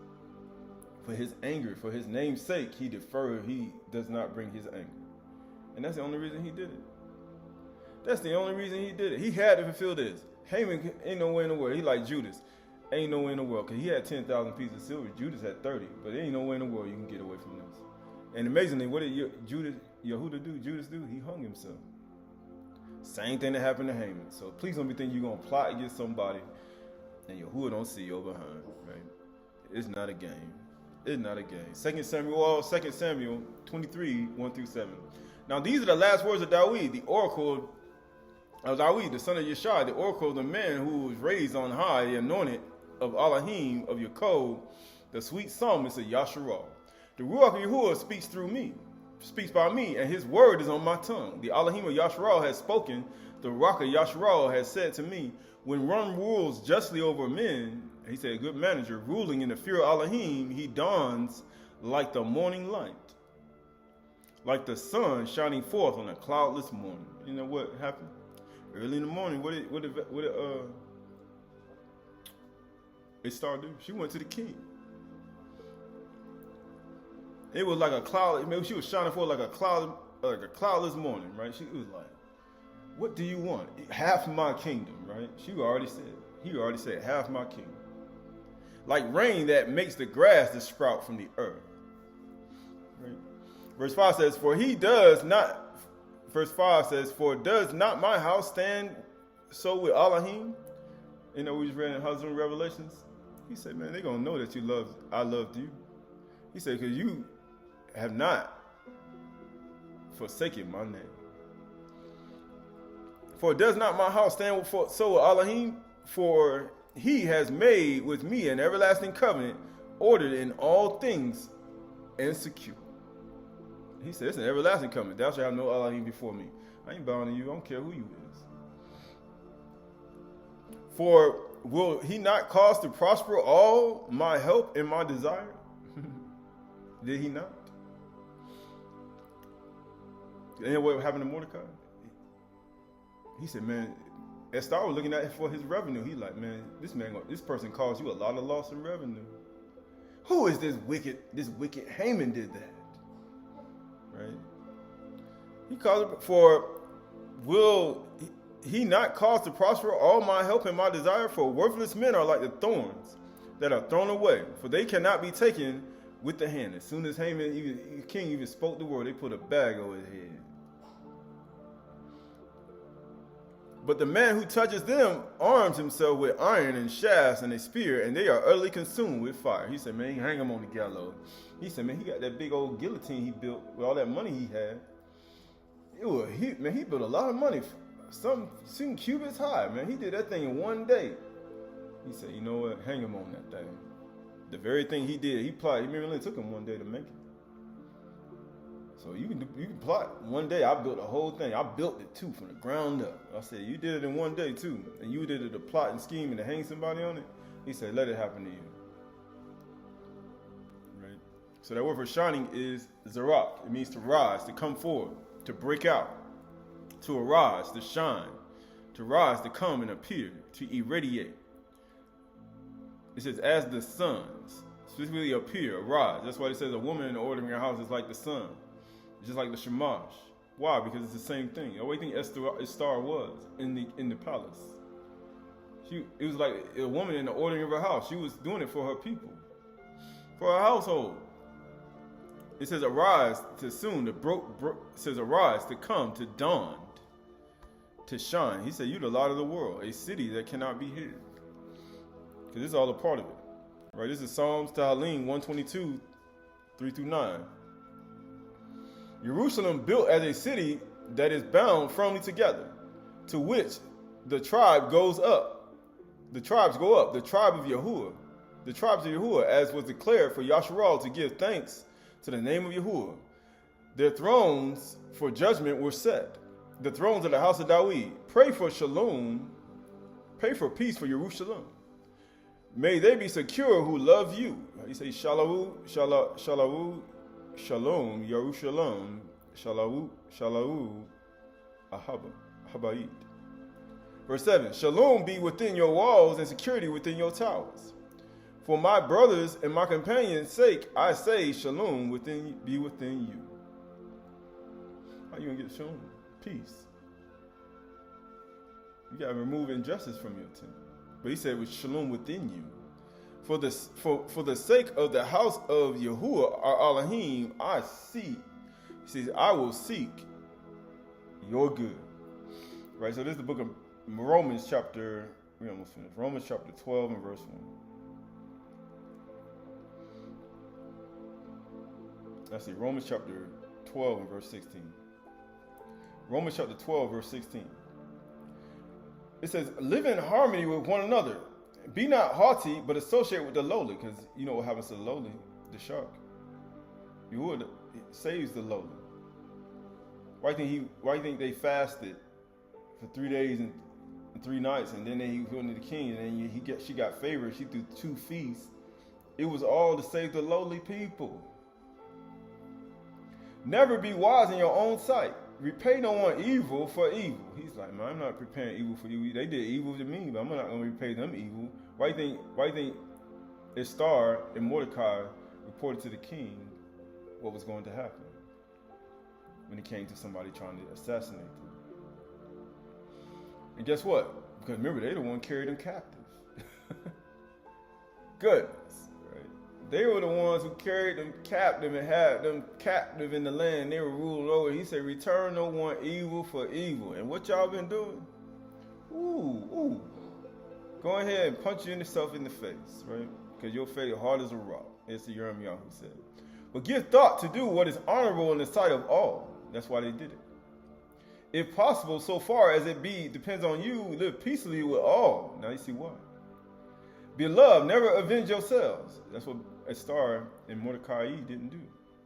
For his anger, for his name's sake, he does not bring his anger. And that's the only reason he did it. That's the only reason he did it. He had to fulfill this. Haman ain't nowhere in the world. He like Judas. Ain't nowhere in the world. Because he had 10,000 pieces of silver. Judas had 30. But there ain't nowhere in the world you can get away from this. And amazingly, what did Yahudah do? Judas do? He hung himself. Same thing that happened to Haman. So please don't be thinking you're going to plot against somebody and Yahudah don't see you behind. Right? It's not a game. It's not a game. 2 Samuel 23, 1 through 7. Now these are the last words of Dawid, the oracle of Dawid, the son of Ashar, the oracle of the man who was raised on high, the anointed of Elohim, of Yaakov, the sweet psalmist of Yasharal. The Ruach of Yahuwah speaks by me, and his word is on my tongue. The Elohim of Yasharal has spoken. The Ruach of Yasharal has said to me, when one rules justly over men, he said, a good manager, ruling in the fear of Elohim, he dawns like the morning light, like the sun shining forth on a cloudless morning. You know what happened? Early in the morning, what did Ester do? She went to the king. It was like a cloud. Maybe she was shining forth like a cloudless morning, right? She was like, "What do you want? Half my kingdom, right?" He already said, half my kingdom. Like rain that makes the grass to sprout from the earth. Right? Verse 5 says, for does not my house stand so with Elohim? You know, we just read in Husband Revelations. He said, man, they're going to know that I loved you. He said, because you have not forsaken my name. For does not my house stand so with Elohim? For he has made with me an everlasting covenant, ordered in all things and secure. He said, it's an everlasting covenant. Thou shalt have no Elohim before me. I ain't bound to you. I don't care who you is. For will he not cause to prosper all my help and my desire? Did he not? And what happened to Mordecai? He said, man, Ester was looking at it for his revenue. He like, man, this person caused you a lot of loss in revenue. Who is this wicked Haman did that? Right? He called it for, will he not cause to prosper all my help and my desire? For worthless men are like the thorns that are thrown away, for they cannot be taken with the hand. As soon as Haman, king even spoke the word, they put a bag over his head. But the man who touches them arms himself with iron and shafts and a spear, and they are utterly consumed with fire. He said, man, hang him on the gallows. He said, man, he got that big old guillotine he built with all that money he had. He built a lot of money. Some cubits high, man. He did that thing in one day. He said, you know what? Hang him on that thing. The very thing he did, he plotted. It only took him one day to make it. So you can plot. One day I built the whole thing. I built it too from the ground up. I said, you did it in one day too. And you did it to plot and scheme and to hang somebody on it. He said, let it happen to you. Right? So that word for shining is zarak. It means to rise, to come forward, to break out, to arise, to shine, to rise, to come and appear, to irradiate. It says, as the suns, specifically appear, arise. That's why it says a woman in the ordering her house is like the sun. It's just like the shamash. Why? Because it's the same thing. The only thing Ester was in the palace. It was like a woman in the ordering of her house. She was doing it for her people, for her household. It says arise to soon, it says arise to come, to dawn, to shine. He said, you're the light of the world, a city that cannot be hid. Because this is all a part of it. Right? This is Psalms Tahalim 122, 3-9. Jerusalem built as a city that is bound firmly together, to which the tribe goes up. The tribes go up, the tribe of Yahuwah. The tribes of Yahuwah, as was declared for Yasharal to give thanks to the name of Yahuwah. Their thrones for judgment were set. The thrones of the house of Dawid. Pray for shalom. Pray for peace for Jerusalem. May they be secure who love you. You say, Shalawu, Shalom, Yerushalom, Shalau, Habayit. Verse 7, Shalom be within your walls and security within your towers. For my brothers and my companions' sake, I say Shalom be within you. How you gonna get Shalom? Peace. You gotta remove injustice from your tent. But he said with Shalom within you. For the sake of the house of Yahuwah, our Elohim, I seek. He says, I will seek your good. Right, so this is the book of Romans chapter, we almost finished. Romans chapter 12 and verse 1. Let's see, Romans chapter 12 and verse 16. Romans chapter 12, verse 16. It says, live in harmony with one another. Be not haughty, but associate with the lowly. Because you know what happens to the lowly? The shark. Yahuwah saves the lowly. Why do you think they fasted for 3 days and 3 nights, and then he went to the king, and then she got favor. She threw 2 feasts. It was all to save the lowly people. Never be wise in your own sight. Repay no one evil for evil. He's like, man, I'm not preparing evil for you. They did evil to me, but I'm not going to repay them evil. Why do you think Ester and Mordecai reported to the king what was going to happen when it came to somebody trying to assassinate them? And guess what? Because remember, they the one carried them captive. Goodness, right? They were the ones who carried them captive and had them captive in the land they were ruled over. He said, return no one evil for evil. And what y'all been doing? Ooh. Go ahead and punch yourself in the face, right? Because your fate hard as a rock. It's the Jeremiah who said. But give thought to do what is honorable in the sight of all. That's why they did it. If possible, so far as it be, depends on you, live peacefully with all. Now you see why. Beloved, never avenge yourselves. That's what Ester and Mordecai didn't do.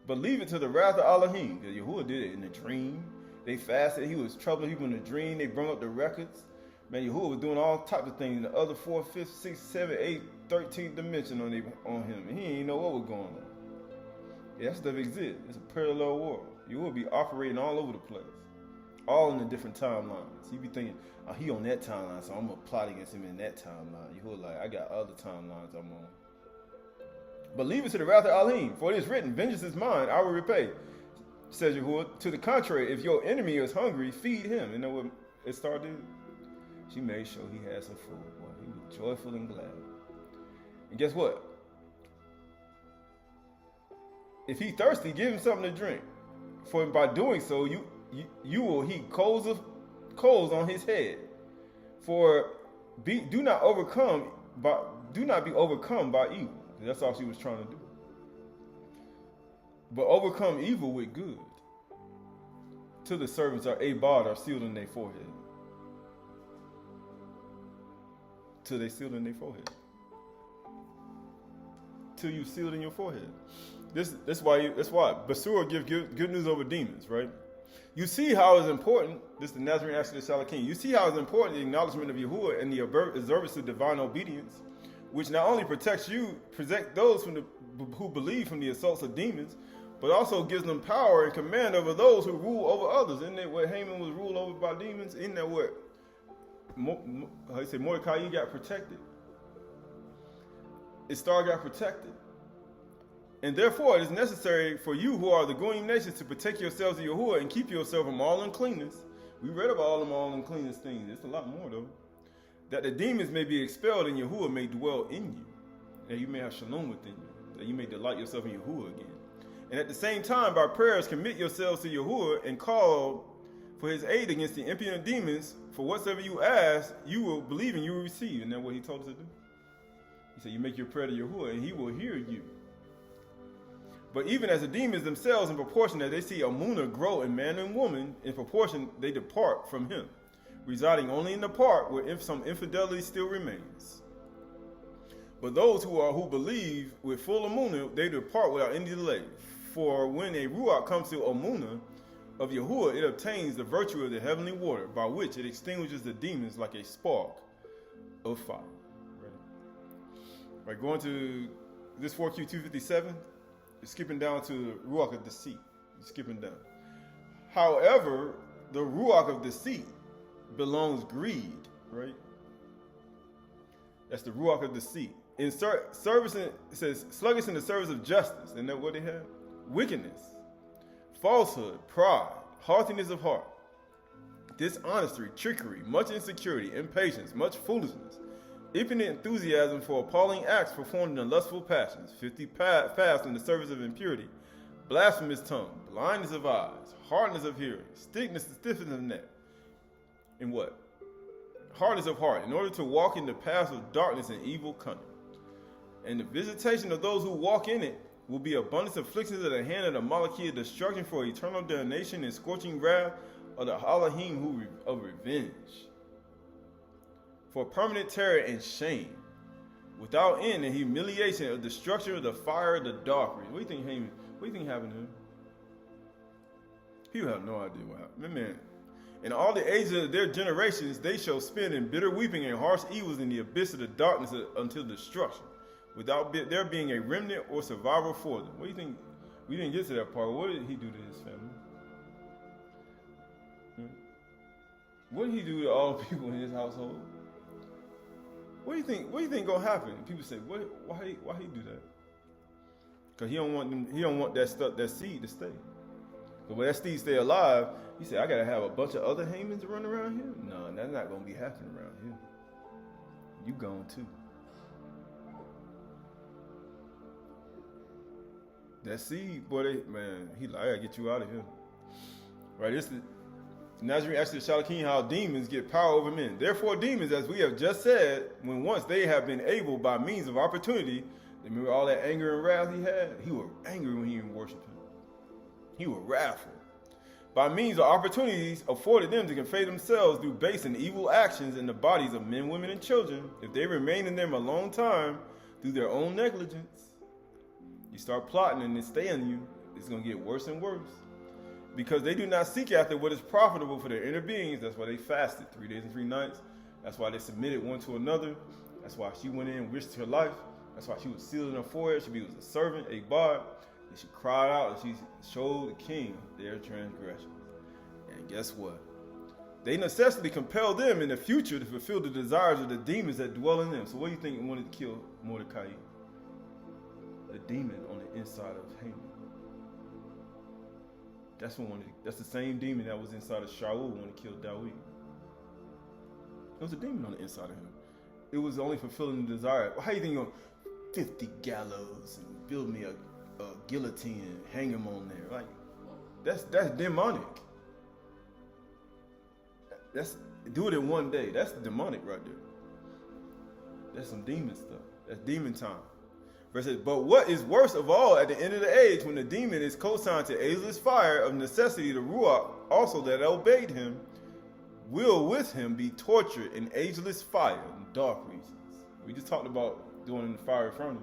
But leave it to the wrath of Elohim. Because Yahuwah did it in a dream. They fasted. He was troubling people in a dream. They brought up the records. Man, Yahuwah was doing all types of things in the other 4th, 5th, 6th, 7th, 8th, 13th dimension on him. And he didn't know what was going on. Yeah, that stuff exists. It's a parallel world. You will be operating all over the place. All in the different timelines. You be thinking, oh, he on that timeline, so I'm going to plot against him in that timeline. You like, I got other timelines I'm on. But leave it to the wrath of Elohim, for it is written, vengeance is mine, I will repay. Says Yahuwah. To the contrary, if your enemy is hungry, feed him. You know what Ester did? She made sure he had some food. Boy, he was joyful and glad. And guess what? If he thirsty, give him something to drink. For by doing so, you will heap coals on his head. For do not be overcome by evil. That's all she was trying to do. But overcome evil with good. Till the servants are are sealed in their forehead. Till they sealed in their forehead. Till you sealed in your forehead. That's why Basura give good news over demons, right? You see how it's important, this is the Nazarene Ashar Shalakim. You see how it's important the acknowledgement of Yahuwah and the observance of divine obedience, which not only protects those who believe from the assaults of demons, but also gives them power and command over those who rule over others. Isn't that what Haman was ruled over by demons? Isn't that what Mordecai got protected? Ester got protected. And therefore, it is necessary for you who are the Goyim nations to protect yourselves of Yahuwah and keep yourself from all uncleanness. We read about all them all uncleanness things. It's a lot more, though. That the demons may be expelled and Yahuwah may dwell in you. That you may have shalom within you. That you may delight yourself in Yahuwah again. And at the same time, by prayers, commit yourselves to Yahuwah and call for his aid against the impudent demons. For whatsoever you ask, you will believe and you will receive. Isn't that what he told us to do? He said, you make your prayer to Yahuwah and he will hear you. But even as the demons themselves, in proportion that they see Amunah grow in man and woman, in proportion they depart from him, residing only in the part where some infidelity still remains. But those who believe with full Amunah, they depart without any delay. For when a Ruach comes to Amunah of Yahuwah, it obtains the virtue of the heavenly water, by which it extinguishes the demons like a spark of fire. Right, going to this 4Q257. skipping down to the ruach of deceit. You're skipping down. However, the ruach of deceit belongs greed, right? That's the ruach of deceit. In service, it says sluggish in the service of justice. Isn't that what they have? Wickedness, falsehood, pride, haughtiness of heart, dishonesty, trickery, much insecurity, impatience, much foolishness, infinite enthusiasm for appalling acts performed in lustful passions, 50 fast in the service of impurity, blasphemous tongue, blindness of eyes, hardness of hearing, stiffness of neck. In what? Hardness of heart, in order to walk in the paths of darkness and evil cunning. And the visitation of those who walk in it will be abundance of afflictions at the hand of the Malachia, destruction for eternal damnation and scorching wrath of the Halahim of revenge. For permanent terror and shame, without end and humiliation of destruction of the fire of the dark. What do you think happened to him? People have no idea what happened. Man, in all the ages of their generations, they shall spend in bitter weeping and harsh evils in the abyss of the darkness until destruction, without there being a remnant or survivor for them. What do you think? We didn't get to that part. What did he do to his family? What did he do to all people in his household? What do you think gonna happen? People say, why he do that? Because he don't want that seed to stay. But when that seed stay alive, he said, I gotta have a bunch of other Hamans to run around here? No, that's not gonna be happening around here. You gone too. That seed, boy, he like, I gotta get you out of here. Right, this is Nazarene actually Shalakim, how demons get power over men. Therefore, demons, as we have just said, when once they have been able by means of opportunity, remember all that anger and wrath he had? He was angry when he didn't worship him. He was wrathful. By means of opportunities afforded them to convey themselves through base and evil actions in the bodies of men, women, and children, if they remain in them a long time through their own negligence, you start plotting and it stay on you, it's going to get worse and worse. Because they do not seek after what is profitable for their inner beings. That's why they fasted 3 days and 3 nights. That's why they submitted one to another. That's why she went in and risked her life. That's why she was sealed in her forehead. She was a servant, a bar. And she cried out and she showed the king their transgressions. And guess what? They necessarily compel them in the future to fulfill the desires of the demons that dwell in them. So what do you think wanted to kill Mordecai? The demon on the inside of Haman. That's the same demon that was inside of Shaul when he killed Dawid. There was a demon on the inside of him. It was only fulfilling the desire. How do you think you're going 50 gallows and build me a guillotine and hang him on there? Like, that's demonic. Do it in one day. That's demonic right there. That's some demon stuff. That's demon time. Versus, but what is worst of all at the end of the age, when the demon is co-signed to ageless fire, of necessity the Ruach also that obeyed him will with him be tortured in ageless fire in dark regions. We just talked about doing in the fiery furnace.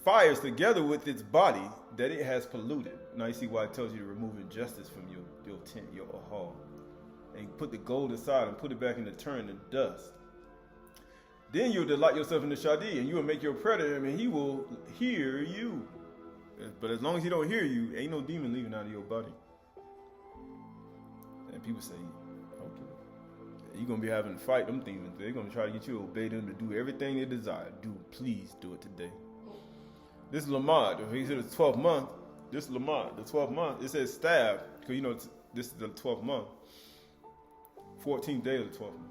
Fires together with its body that it has polluted. Now you see why it tells you to remove injustice from your tent, your Ahal. And put the gold aside and put it back in the turn and dust. Then you'll delight yourself in the Shadi, and you will make your prayer to him, and he will hear you. But as long as he don't hear you, ain't no demon leaving out of your body. And people say, okay, you're going to be having to fight them demons. They're going to try to get you to obey them to do everything they desire. Please do it today. This is Lamad. He said the 12th month. This is Lamad, the 12th month. It says staff, because this is the 12th month. 14th day of the 12th month.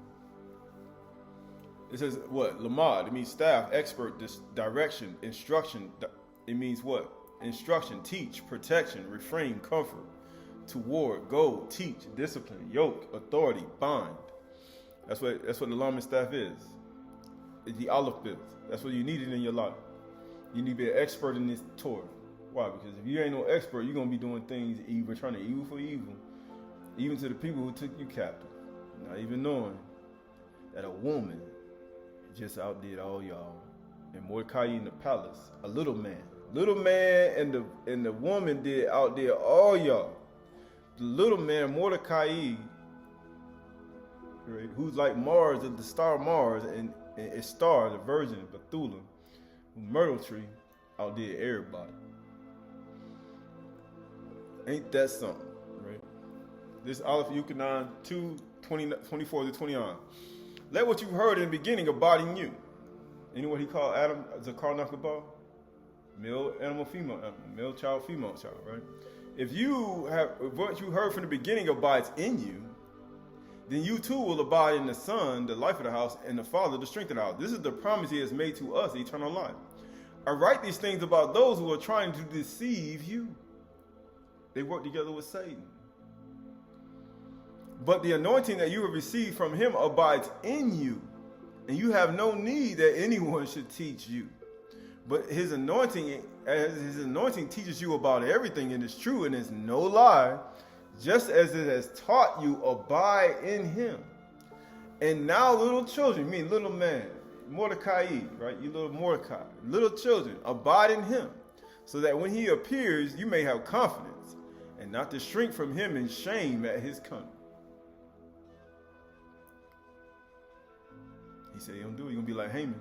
It says what? Lamad. It means staff, expert, direction, instruction. It means what? Instruction, teach, protection, refrain, comfort, toward, go, teach, discipline, yoke, authority, bind. That's what the Lamed staff is. It's the olive bill. That's what you needed in your life. You need to be an expert in this Torah. Why? Because if you ain't no expert, you're gonna be doing things evil, trying to evil for evil, even to the people who took you captive, not even knowing that a woman just outdid all y'all. And Mordecai in the palace, a little man and the woman outdid all y'all. The little man Mordecai, right, who's like Mars, the star Mars, and Ester, the virgin Bethulah, myrtle tree, outdid everybody. Ain't that something, right? This Aleph Yukanan 2, 24 to 29. Let what you heard in the beginning abide in you. You know what he called Adam, Zakar Nakabah? Male animal, female animal, male child, female child, right? If what you heard from the beginning abides in you, then you too will abide in the Son, the life of the house, and the Father, the strength of the house. This is the promise he has made to us, eternal life. I write these things about those who are trying to deceive you. They work together with Satan. But the anointing that you have received from him abides in you, and you have no need that anyone should teach you. But his anointing teaches you about everything, and it's true, and it's no lie, just as it has taught you, abide in him. And now, little children, mean little man, Mordecai, right? You little Mordecai, little children, abide in him, so that when he appears, you may have confidence, and not to shrink from him in shame at his coming. He said he don't do it. He's going to be like Haman.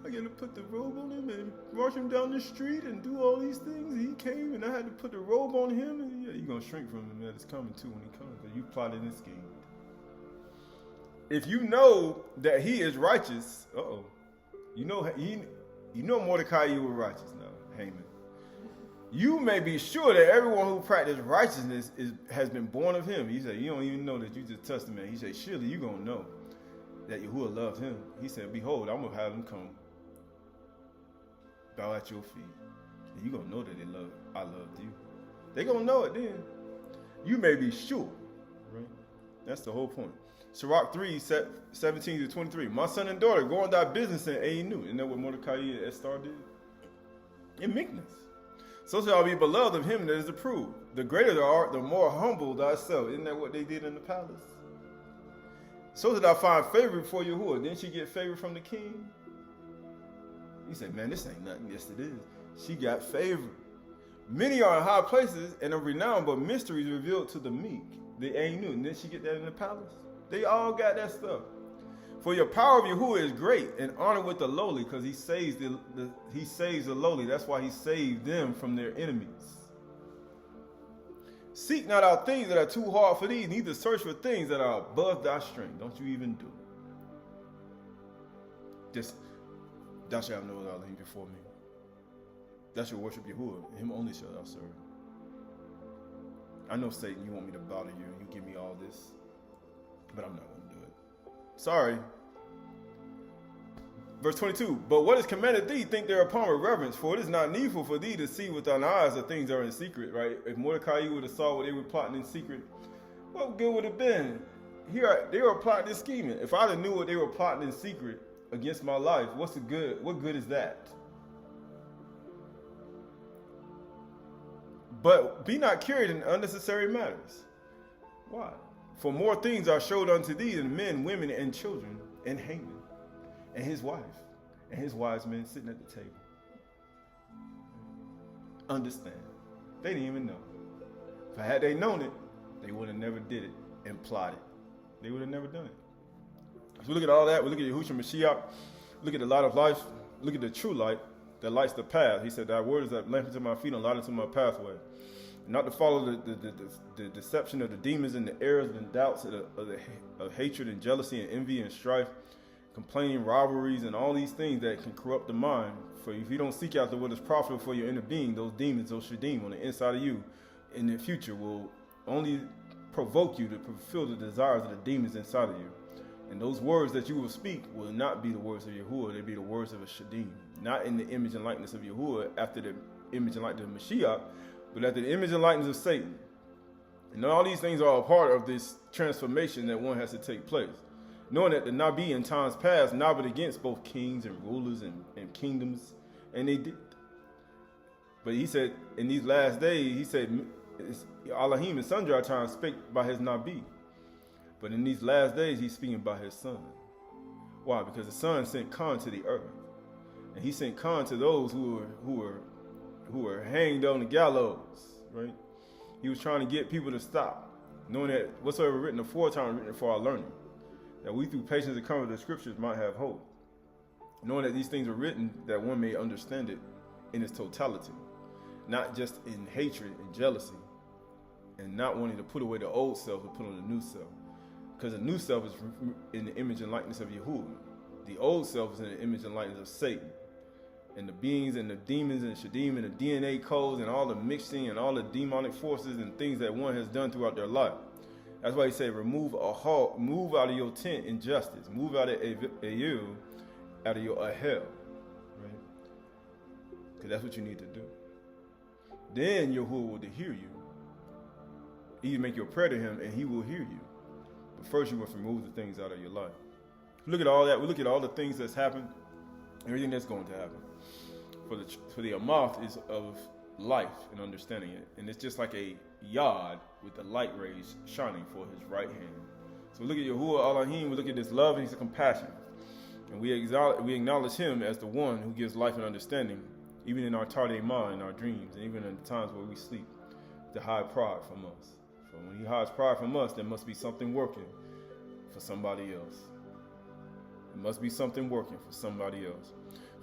I got to put the robe on him and march him down the street and do all these things. He came and I had to put the robe on him. And yeah, you're going to shrink from him. That is coming too when he comes. Because you plotted and schemed. If you know that he is righteous, you know Mordecai, you were righteous now, Haman. You may be sure that everyone who practices righteousness has been born of him. He said, you don't even know that you just touched the man. He said, surely you're going to know that Yahuwah loved him. He said, behold, I'm going to have him come bow at your feet. And you're going to know that I loved you. They're going to know it then. You may be sure. Right? That's the whole point. Sirach 3, 17 to 23. My son and daughter, go on thy business in Ainu. Isn't that what Mordecai and Ester did? In meekness. So shall I be beloved of him that is approved. The greater thou art, the more humble thyself. Isn't that what they did in the palace? So did I find favor before Yahuwah. Didn't she get favor from the king? He said, man, this ain't nothing. Yes, it is. She got favor. Many are in high places and are renowned, but mysteries revealed to the meek. They ain't new. Didn't she get that in the palace? They all got that stuff. For your power of Yahuwah is great, and honor with the lowly, because he saves the lowly. That's why he saved them from their enemies. Seek not out things that are too hard for thee, neither search for things that are above thy strength. Don't you even do it. Just, thou shalt have no other Elohim before me. Thou shalt worship Yahuwah, him only shalt thou serve. I know, Satan, you want me to bow to you, and you give me all this, but I'm not going to do it. Sorry. Verse 22, but what is commanded thee, think thereupon with reverence, for it is not needful for thee to see with thine eyes the things that are in secret, right? If Mordecai would have saw what they were plotting in secret, what good would it have been? They were plotting and scheming. If I'd have knew what they were plotting in secret against my life, what's the good? What good is that? But be not carried in unnecessary matters. Why? For more things are showed unto thee than men, women, and children, and Haman, and his wife, and his wise men sitting at the table. Understand. They didn't even know. If had they known it, they would have never did it and plotted. They would have never done it. So we look at all that. We look at Yahushua Mashiach. Look at the light of life. Look at the true light that lights the path. He said, thy word is a lamp unto my feet and light unto my pathway. Not to follow the deception of the demons and the errors and doubts of hatred and jealousy and envy and strife, complaining, rivalries, and all these things that can corrupt the mind. For if you don't seek after what is profitable for your inner being, those demons, those shadim on the inside of you in the future will only provoke you to fulfill the desires of the demons inside of you. And those words that you will speak will not be the words of Yahuwah, they be the words of a shadim. Not in the image and likeness of Yahuwah after the image and likeness of Mashiach, but after the image and likeness of Satan. And all these things are a part of this transformation that one has to take place. Knowing that the Nabi in times past nobbled against both kings and rulers and kingdoms, and they did. But he said, in these last days, he said, Elohim in sundry times spake by his Nabi. But in these last days, he's speaking by his son. Why? Because the son sent Khan to the earth. And he sent Khan to those who were hanged on the gallows, right? He was trying to get people to stop, knowing that whatsoever written aforetime written for our learning, that we through patience and comfort of the scriptures might have hope. Knowing that these things are written that one may understand it in its totality, not just in hatred and jealousy, and not wanting to put away the old self and put on the new self. Because the new self is in the image and likeness of Yahuwah. The old self is in the image and likeness of Satan. And the beings and the demons and the shadim and the DNA codes and all the mixing and all the demonic forces and things that one has done throughout their life. That's why he said, remove Ahal, move out of your tent injustice. Move out of Ahal, out of your Ahel. Right? Because that's what you need to do. Then Yahuwah will hear you. You make your prayer to him and he will hear you. But first you must remove the things out of your life. Look at all that. We look at all the things that's happened, everything that's going to happen. For the amath is of life and understanding it. And it's just like a yard with the light rays shining for his right hand. So we look at Yahuwah Elohim, we look at this love and his compassion. And we acknowledge him as the one who gives life and understanding, even in our tardy mind, in our dreams, and even in the times where we sleep, to hide pride from us. So when he hides pride from us, there must be something working for somebody else. There must be something working for somebody else.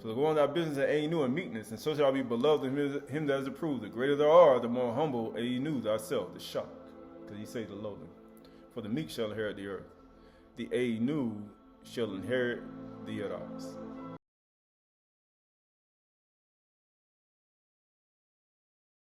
So go on thy business at Einu and meekness, and so shall be beloved of him that is approved. The greater thou art, the more humble Einu thyself, the shock. Because he say the lowly. For the meek shall inherit the earth. The Einu shall inherit the Adars.